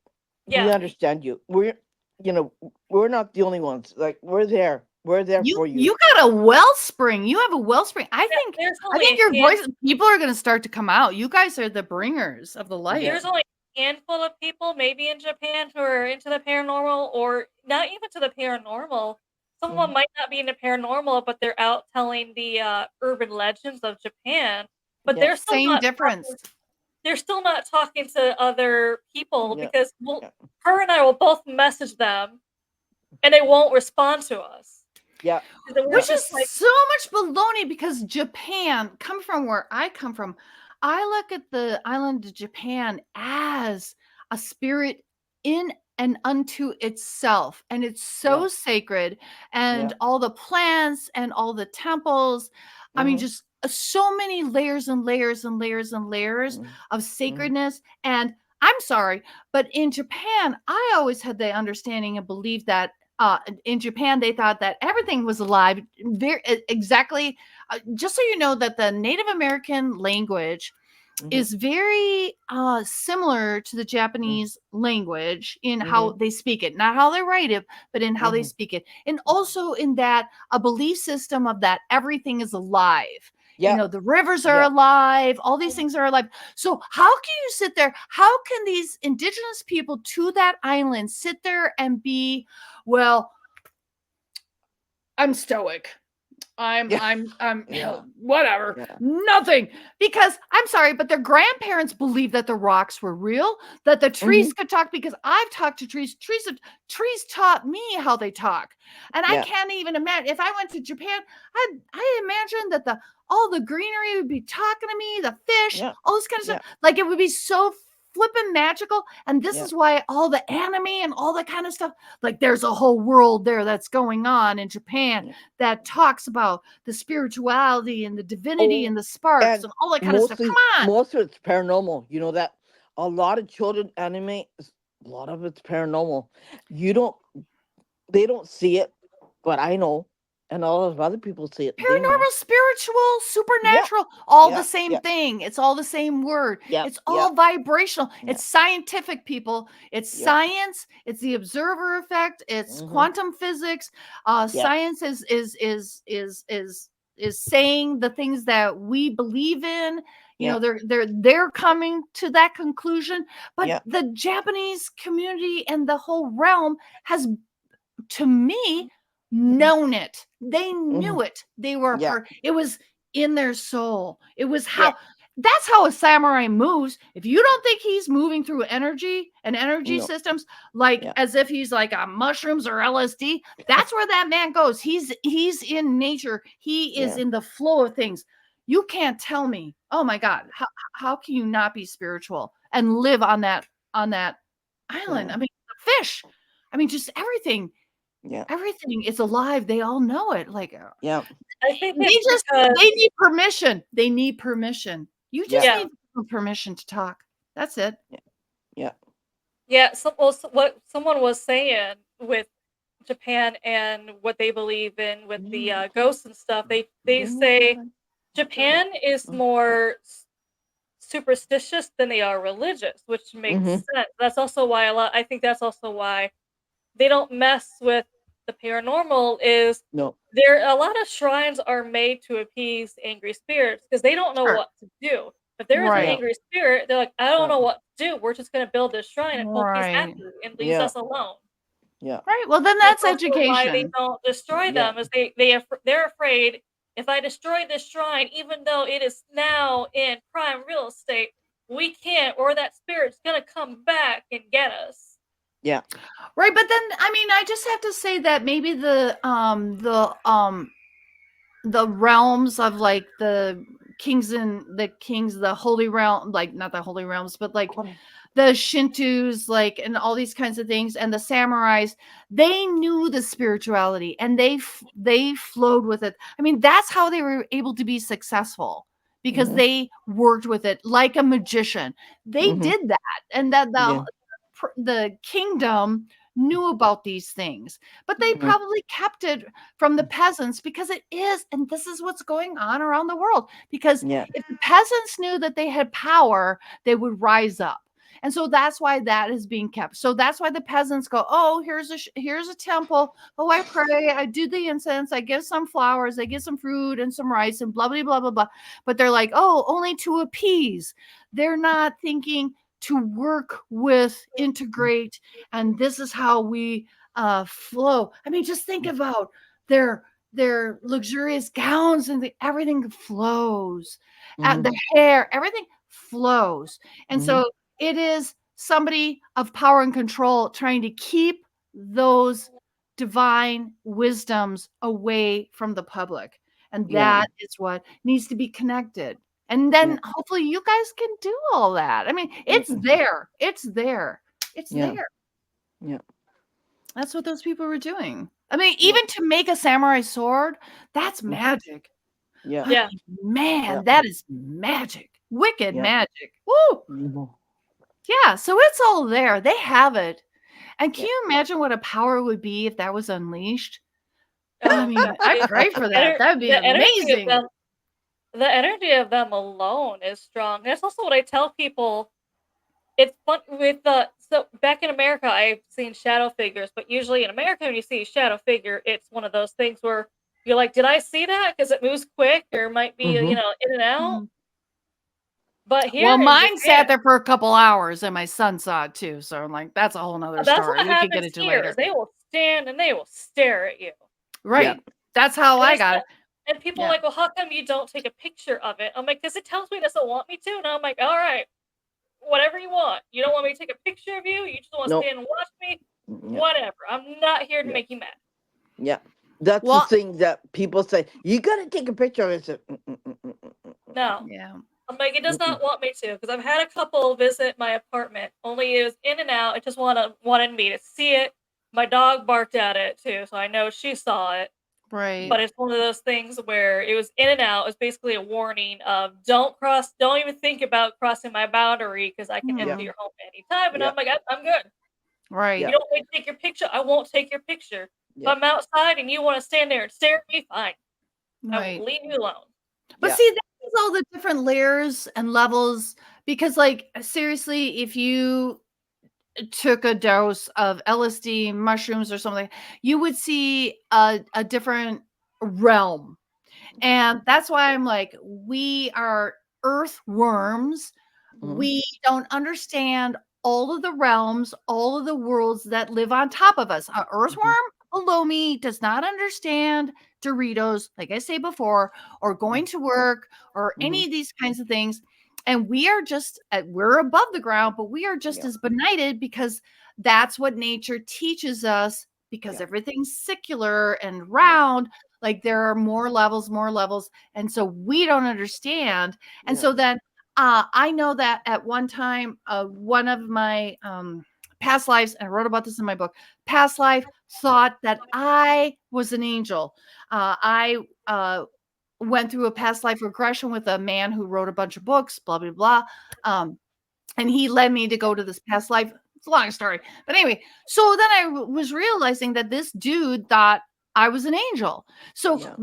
D: We
A: yeah.
D: understand you. You know, we're not the only ones. Like we're there. We're there
B: You
D: for you.
B: you got a wellspring. You have a wellspring.
A: Yeah, there's
B: I
A: only
B: think
A: a
B: your voice people are gonna start to come out. You guys are the bringers of the
D: Yeah.
B: light.
A: there's only a handful of people maybe in Japan who are into the paranormal or not even to the paranormal. Some of them
D: Mhm.
A: might not be into paranormal, but they're out telling the urban legends of Japan. But
D: Yeah.
A: they're still
B: Same
A: not
B: difference.
A: they're still not talking to other people
D: Yeah.
A: because
D: Yeah.
A: her and I will both message them and they won't respond to us.
D: Yeah.
A: And then we're
D: Yeah.
B: Which is
A: just like,
B: so much baloney because Japan, come from where I come from, I look at the island of Japan as a spirit in and unto itself. And it's
D: Yeah.
B: so sacred.
D: Yeah.
B: And all the plants and all the temples, I mean,
D: Mm-hmm.
B: just so many layers and layers and layers and layers of
D: Mm-hmm.
B: sacredness. And I'm sorry, but in Japan, I always had the understanding and belief that in Japan, they thought that everything was alive. Very exactly. Just so you know, that the Native American language
D: Mm-hmm.
B: is very similar to the Japanese language in how
D: Mm-hmm.
B: they speak it, not how they write it, but in how they
D: Mm-hmm.
B: speak it, and also in that a belief system of that everything is alive. You
D: Yeah.
B: know, the rivers are
D: Yeah.
B: alive, all these things are alive. So how can you sit there? How can these indigenous people to that island sit there and be, well, I'm stoic. I'm
D: Yeah.
B: I'm I'm
D: Yeah.
B: whatever.
D: Yeah.
B: Nothing. Because I'm sorry, but their grandparents believed that the rocks were real, that the
D: Mm-hmm.
B: trees could talk, because I've talked to trees. Trees taught me how they talk. And I
D: Yeah.
B: can't even imagine if I went to Japan, I imagine that the all the greenery would be talking to me, the fish,
D: Yeah.
B: all this kind of stuff.
D: Yeah.
B: Like it would be so flippin' magical. And this
D: Yeah.
B: is why all the anime and all that kind of stuff, like there's a whole world there that's going on in Japan
D: Yeah.
B: that talks about the spirituality and the divinity
D: Oh,
B: and the sparks
D: and
B: and all that kind of stuff. Come on.
D: most of it's paranormal. You know that a lot of children anime, a lot of it's paranormal. You don't, they don't see it, but I know, and a lot of other people see it. They know.
B: Paranormal, spiritual,
D: Yeah.
B: supernatural, all the
D: Yeah.
B: same
D: Yeah.
B: thing. It's all the same word.
D: Yeah.
B: It's
D: Yeah.
B: all vibrational.
D: Yeah.
B: It's scientific, people. It's
D: Yeah.
B: science. It's the observer effect. It's
D: Mm-hmm.
B: quantum physics.
D: Yeah.
B: Science is saying the things that we believe in. You
D: Yeah.
B: know, they're coming to that conclusion. But
D: Yeah.
B: the Japanese community and the whole realm has, to me, known it. They
D: Mm-hmm.
B: knew it. They were a
D: Yeah.
B: part. It was in their soul. It was
D: Yeah.
B: how, that's how a samurai moves. If you don't think he's moving through energy and energy
D: No.
B: systems, like
D: Yeah.
B: as if he's like on mushrooms or LSD, that's where that man goes. He's in nature. He is
D: Yeah.
B: in the flow of things. You can't tell me, oh my God, how can you not be spiritual and live on that island?
D: Yeah.
B: I mean, the fish. I mean, just everything.
D: Yeah.
B: Everything is alive. They all know it. Like
D: Yeah.
A: I think
B: they
A: it's
B: just
A: because,
B: they need permission. They need permission. You
D: Yeah.
B: just
A: yeah,
B: need permission to talk. That's it.
D: Yeah. Yeah.
A: yeah. What someone was saying with Japan and what they believe in with the ghosts and stuff, they say Japan is more superstitious than they are religious, which makes
D: Mm-hmm.
A: sense. That's also why I think that's also why they don't mess with the paranormal. Is
D: No.
A: there a lot of shrines are made to appease angry spirits because they don't know
B: Sure.
A: what to do. If there is an
B: Right.
D: Yeah.
A: angry spirit, they're like, I don't
D: Yeah.
A: know what to do. We're just gonna build this shrine and hope he's
B: Right.
A: happy and leaves
D: Yeah.
A: us alone.
D: Yeah.
B: Right. Well, then
A: That's
B: that's
A: also why they
B: education.
A: don't destroy
D: Yeah.
A: them. Is they're afraid, if I destroy this shrine, even though it is now in prime real estate, we can't, or that spirit's gonna come back and get us.
D: Yeah.
B: Right. But then, I mean, I just have to say that maybe the realms of like the kings, the holy realm, like not the holy realms, but like the Shintos, like, and all these kinds of things, and the samurais, they knew the spirituality and they flowed with it. I mean, that's how they were able to be successful, because
D: Mm-hmm.
B: they worked with it like a magician. They
D: Mm-hmm.
B: did that, and that
D: Yeah.
B: the kingdom knew about these things, but they
D: Mm-hmm.
B: probably kept it from the peasants, because it is, and this is what's going on around the world, because
D: Yeah.
B: if the peasants knew that they had power, they would rise up. And so that's why that is being kept. So that's why the peasants go, oh, here's a temple. Oh, I pray, I do the incense, I give some flowers, I give some fruit and some rice and blah blah blah blah blah. But they're like, oh, only to appease. They're not thinking to work with, integrate, and this is how we flow. I mean, just think about their luxurious gowns, and everything flows.
D: Mm-hmm.
B: The hair, everything flows. And
D: Mhm.
B: so it is somebody of power and control trying to keep those divine wisdoms away from the public. And
D: Yeah.
B: that is what needs to be connected. And
D: Yeah.
B: then hopefully you guys can do all that. I mean, it's
D: Mm.
B: there. It's there. It's
D: Yeah.
B: there.
D: Yeah.
B: That's what those people were doing. I mean,
D: Yeah.
B: even to make a samurai sword, that's
D: Mm.
B: magic.
D: Yeah.
B: I
A: Yeah.
B: mean, man,
D: Yeah.
B: that is magic. Wicked
D: Yeah.
B: magic. Woo!
D: Mhm.
B: Yeah, so it's all there. They have it. And can
D: Yeah.
B: you imagine what a power would be if that was unleashed? I
A: Oh,
B: mean, I pray for that. That'd be
A: the energy of
B: amazing.
A: them, the energy of them alone is strong. That's also what I tell people. It's fun with the so back in America, I've seen shadow figures, but usually in America, when you see a shadow figure, it's one of those things where you're like, "Did I see that? Because it moves quick, or it might be
D: Mhm.
A: in and out."
B: Mhm.
A: But
B: Well,
A: here in
B: mine sat
A: Japan,
B: there for a couple hours and my son saw it too. So I'm like, that's a whole nother
A: that's
B: story.
A: what
B: We could get
A: happens
B: into
A: here. Is
B: later.
A: they will stand and they will stare at you.
D: Yeah.
B: Right. That's how
A: And
B: I
A: there's
B: got
A: no,
B: it.
A: and people are
B: Yeah.
A: like, "Well, how come you don't take a picture of it?" I'm like, "Because it tells me it doesn't want me to." And I'm like, "All right, whatever you want. You don't want me to take a picture of you. You just want to
D: No.
A: stand and watch me.
D: Yeah.
A: Whatever. I'm not here to
D: Yeah.
A: make you mad."
D: Yeah. That's the
B: Well,
D: thing that people say. You gotta take a picture of it. So,
A: No.
B: yeah.
A: I'm like, it does
D: mm-mm.
A: not want me to, because I've had a couple visit my apartment. Only it was in and out. It just wanted me to see it. My dog barked at it too, so I know she saw it.
B: Right.
A: But it's one of those things where it was in and out. It was basically a warning of don't even think about crossing my boundary because I can
D: Yeah.
A: enter
B: Hmm.
A: your home anytime. And
D: Yeah.
A: I'm like, I'm good.
B: Right.
A: You
D: Yeah.
A: don't want me to take your picture, I won't take your picture. If
D: Yeah.
A: I'm outside and you want to stand there and stare at me, fine. I will
B: Right.
A: leave you alone.
B: But
D: Yeah.
B: see, that is all the different layers and levels because, like, seriously, if you took a dose of LSD, mushrooms, or something, you would see a different realm. And that's why I'm like, we are earthworms.
D: Mhm.
B: We don't understand all of the realms, all of the worlds that live on top of us. A
D: Mhm.
B: earthworm below me does not understand Doritos, like I say before, or going to work, or any
D: Mhm.
B: of these kinds of things. And we are just, we're above the ground, but we are just
D: Yeah.
B: as benighted because that's what nature teaches us because
D: Yeah.
B: everything's secular and
D: Yeah.
B: round. Like there are more levels, more levels. And so we don't understand. And
D: Yeah.
B: so then I know that at one time, one of my past lives, and I wrote about this in my book, past life thought that I was an angel. I went through a past life regression with a man who wrote a bunch of books, blah, blah, blah. And he led me to go to this past life. It's a long story. But anyway, so then I was realizing that this dude thought I was an angel. So
D: Yeah.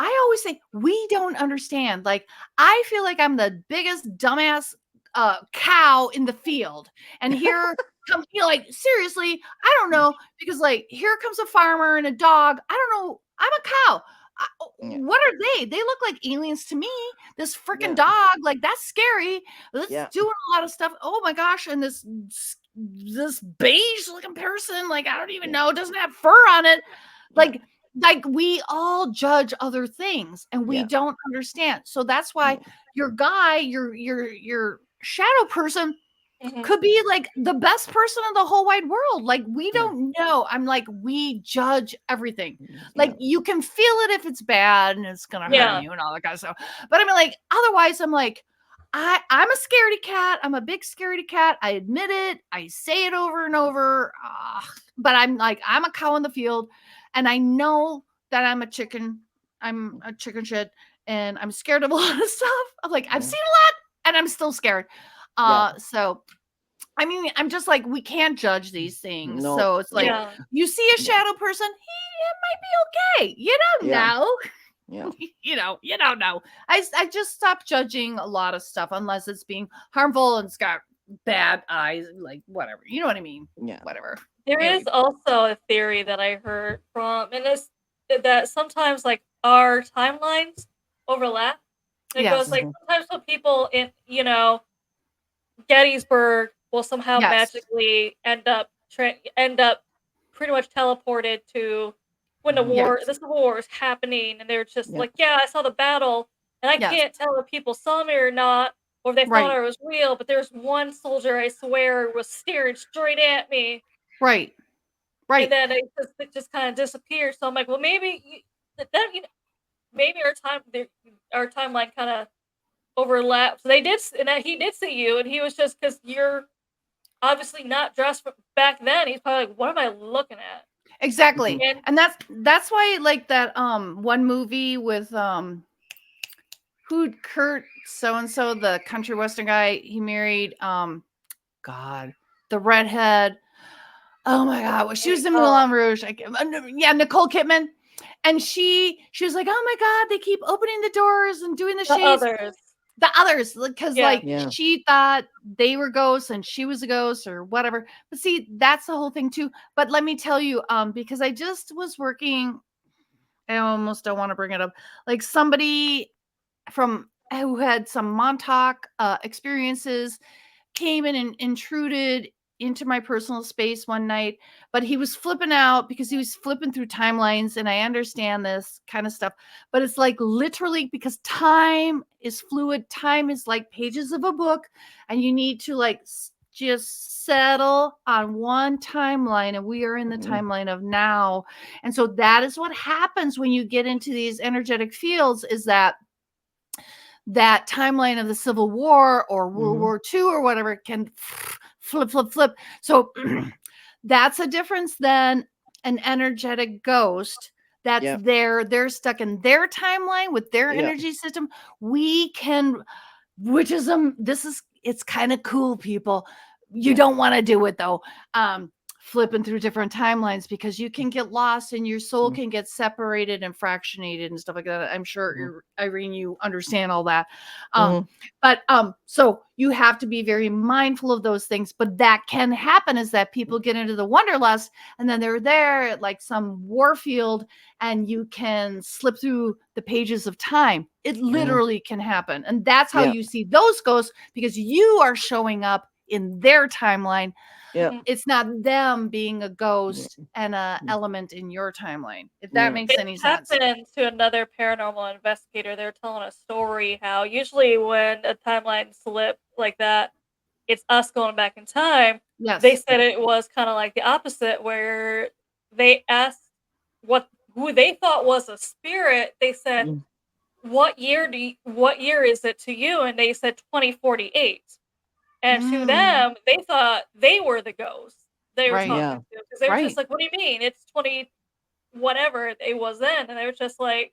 B: I always say, we don't understand. Like, I feel like I'm the biggest dumbass cow in the field. And here comes, like, seriously, I don't know. Because, like, here comes a farmer and a dog. I don't know. I'm a cow.
D: Yeah.
B: What are they? They look like aliens to me. This freaking
D: Yeah.
B: dog, like that's scary. That's
D: Yeah.
B: doing a lot of stuff. Oh my gosh! And this beige looking person, like I don't even
D: Yeah.
B: know, doesn't have fur on it.
D: Yeah.
B: Like we all judge other things, and we
D: Yeah.
B: don't understand. So that's why
D: Yeah.
B: your guy, your shadow person
A: Mhm.
B: could be like the best person in the whole wide world. Like we
D: Yeah.
B: don't know. I'm like, we judge everything.
D: Yeah.
B: Like you can feel it if it's bad and it's gonna harm
A: Yeah.
B: you and all that kind of stuff. But I mean, like, otherwise, I'm like, I'm a scaredy cat. I'm a big scaredy cat. I admit it. I say it over and over. But I'm like, I'm a cow in the field, and I know that I'm a chicken. I'm a chicken shit, and I'm scared of a lot of stuff. I'm like, I've
D: Yeah.
B: seen a lot, and I'm still scared.
D: Yeah.
B: So I mean, I'm just like, we can't judge these things.
D: No.
B: So it's like,
D: No.
A: Yeah.
B: you see a
D: No.
B: shadow person, it might be okay. You don't
D: Yeah.
B: know.
D: Yeah.
B: You don't know. I just stopped judging a lot of stuff unless it's being harmful and it's got bad eyes, like whatever. You know what I mean?
D: Yeah.
B: Whatever.
A: There
B: Anyway.
A: is also a theory that I heard from, and this that sometimes like our timelines overlap. And it goes
B: Yes.
A: like
D: Mhm.
A: sometimes when people in Gettysburg will somehow
B: Yes.
A: magically end up pretty much teleported to when
D: Mhm.
A: the Civil War is happening, and they're just
D: Yeah.
A: like, yeah, I saw the battle, and I
B: Yes.
A: can't tell if people saw me or not, or they thought
B: Right.
A: I was real. But there's one soldier, I swear, was staring straight at me,
B: Right.
A: and
B: Right.
A: then it just kind of disappeared. So I'm like, well, maybe maybe our timeline kind of overlaps. They did, and he did see you, and he was just because you're obviously not dressed back then. He's probably like, what am I looking at?
B: Exactly.
A: And
B: And that's why like that one movie with who Kurt so and so, the country western guy, he married God, the redhead. Oh my God, well, she was in Moulin Rouge. Yeah, Nicole Kidman. And she was like, oh my God, they keep opening the doors and doing the
A: the
B: shades.
A: others,
B: The others, because
A: yeah.
B: like
D: Yeah.
B: she thought they were ghosts and she was a ghost or whatever. But see, that's the whole thing too. But let me tell you, because I just was working, I almost don't want to bring it up, like somebody from who had some Montauk experiences came in and intruded into my personal space one night, but he was flipping out because he was flipping through timelines. And I understand this kind of stuff, but it's like literally because time is fluid. Time is like pages of a book, and you need to like just settle on one timeline. And we are in the timeline of now. And so that is what happens when you get into these energetic fields, is that timeline of the Civil War or World War II or whatever can flip. So that's a difference than an energetic ghost that's there. They're stuck in their timeline with their energy system. We can, which is it's kind of cool, people. You don't want to do it though. Flipping through different timelines, because you can get lost and your soul can get separated and fractionated and stuff like that. I'm sure Irene, you understand all that. But so you have to be very mindful of those things. But that can happen, is that people get into the wanderlust and then they're there at like some war field and you can slip through the pages of time. It literally can happen. And that's how you see those ghosts, because you are showing up in their timeline. It's not them being a ghost and a element in your timeline, if that makes any sense.
A: It happened to another paranormal investigator. They were telling a story how usually when a timeline slip like that, it's us going back in time.
B: Yes.
A: They said it was kind of like the opposite, where they asked who they thought was a spirit. They said, what year is it to you? And they said 2048. And to them, they thought they were the ghosts they were talking to, because they were just like, what do you mean? It's 20 whatever it was then. And they were just like,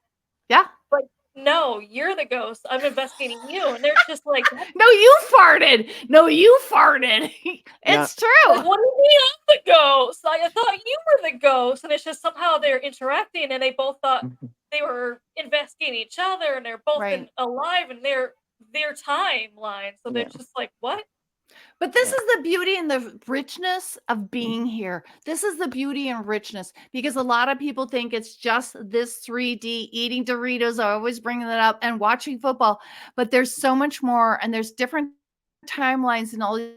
B: yeah,
A: but no, you're the ghost. I'm investigating you. And they're just like,
B: no, you farted. It's true.
A: like, what do you mean I'm the ghost? Like, I thought you were the ghost. And it's just somehow they're interacting, and they both thought they were investigating each other, and they're both alive in their timeline. So they're just like, what?
B: But this is the beauty and the richness of being here. This is the beauty and richness, because a lot of people think it's just this 3D eating Doritos. I always bring that up, and watching football, but there's so much more, and there's different timelines and all these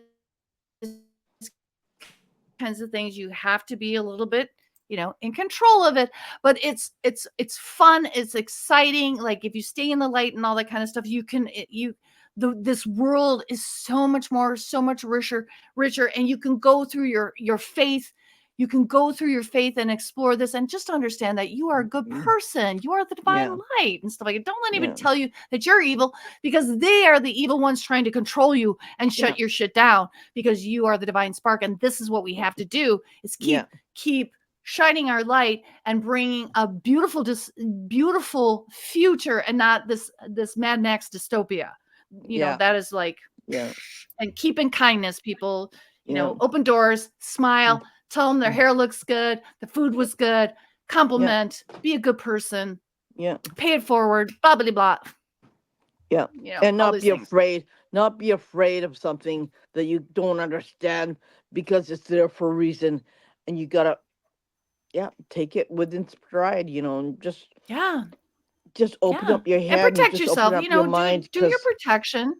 B: kinds of things. You have to be a little bit, in control of it, but it's fun. It's exciting. Like if you stay in the light and all that kind of stuff, this world is so much more, so much richer, and you can go through your faith. You can go through your faith and explore this, and just understand that you are a good person. You are the divine light and stuff like that. Don't let anybody tell you that you're evil, because they are the evil ones trying to control you and shut your shit down, because you are the divine spark. And this is what we have to do, is keep shining our light and bringing a beautiful future, and not this Mad Max dystopia. That is like, and keeping kindness, people, open doors, smile, tell them their hair looks good, the food was good, compliment, be a good person, pay it forward, blah blah blah.
D: And not be afraid of something that you don't understand, because it's there for a reason, and you gotta take it within stride, and just open up your head
B: and protect
D: just
B: yourself.
D: open up your mind,
B: do your protection.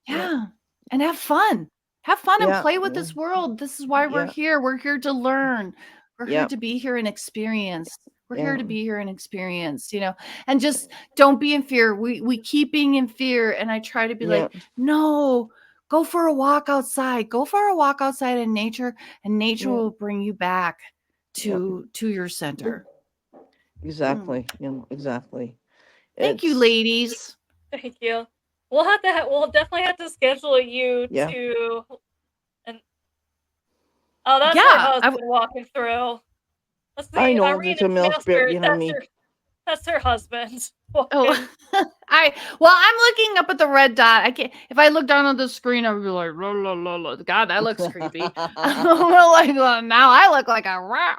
B: And have fun. And play with this world. This is why we're here. We're here to learn. We're here to be here and experience. We're
D: Yeah.
B: here to be here and experience, and just don't be in fear. We keep being in fear, and I try to be
D: Yeah.
B: like, no, go for a walk outside. Go for a walk outside in nature, and nature
D: Yeah.
B: will bring you back
D: Yeah.
B: to your center.
D: Exactly. Exactly.
B: Thank you,
D: It's
B: ladies.
A: Thank you. We'll definitely have to schedule you
D: yeah.
A: to and oh, that's her
B: Yeah,
A: husband walking through. Let's
D: I
A: see,
D: know
A: Irene
D: there's a
A: is
D: male spirit
A: master.
D: behind me.
A: That's her husband
B: oh,
A: walking.
B: I'm looking up at the red dot. I can't. If I look down on the screen, I'll be like, la, la, la, la. God, that looks creepy. Like, now I look like a rat.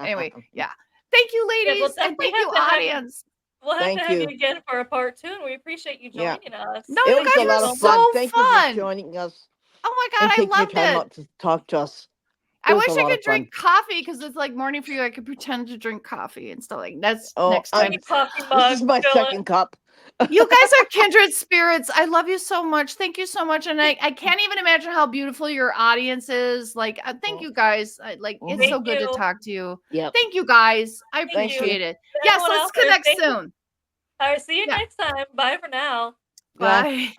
B: Anyway, yeah. Thank you,
A: Yeah, we'll
B: ladies, and
A: definitely
B: thank you,
A: have to have you.
B: audience.
A: We'll have to
D: Thank
A: have you
D: you.
A: again for a part 2, and we appreciate you
D: Yeah.
A: joining us.
B: No,
D: It
B: you
D: was
A: Thank
D: a
B: guys
A: you
B: were
D: lot of
A: so
D: fun.
A: much.
B: so
D: Thank you for
B: fun.
D: joining us
B: Oh my
D: and
B: God, I
D: taking your
B: loved
D: time
B: it.
D: out to talk to us. It
B: I
D: was
B: wish
D: a
B: I
D: lot
B: could
D: of fun.
B: drink coffee because it's like morning for you. I could pretend to drink coffee and stuff like that's
D: Oh,
B: next time.
A: Big coffee
D: this
A: mug,
D: is my
A: fill it.
D: second cup.
B: You guys are kindred spirits. I love you so much. Thank you so much. And I can't even imagine how beautiful your audience is. Like, thank you guys. It's
A: Thank
B: so good to
A: you.
B: talk to you.
D: Yep.
B: Thank you guys. I
A: Thank you.
B: appreciate it.
A: To
B: Yes,
A: everyone
B: let's
A: out there,
B: connect
A: thank you.
B: soon.
A: All right, see you
B: Yeah.
A: next time. Bye for now.
D: Yeah.
B: Bye.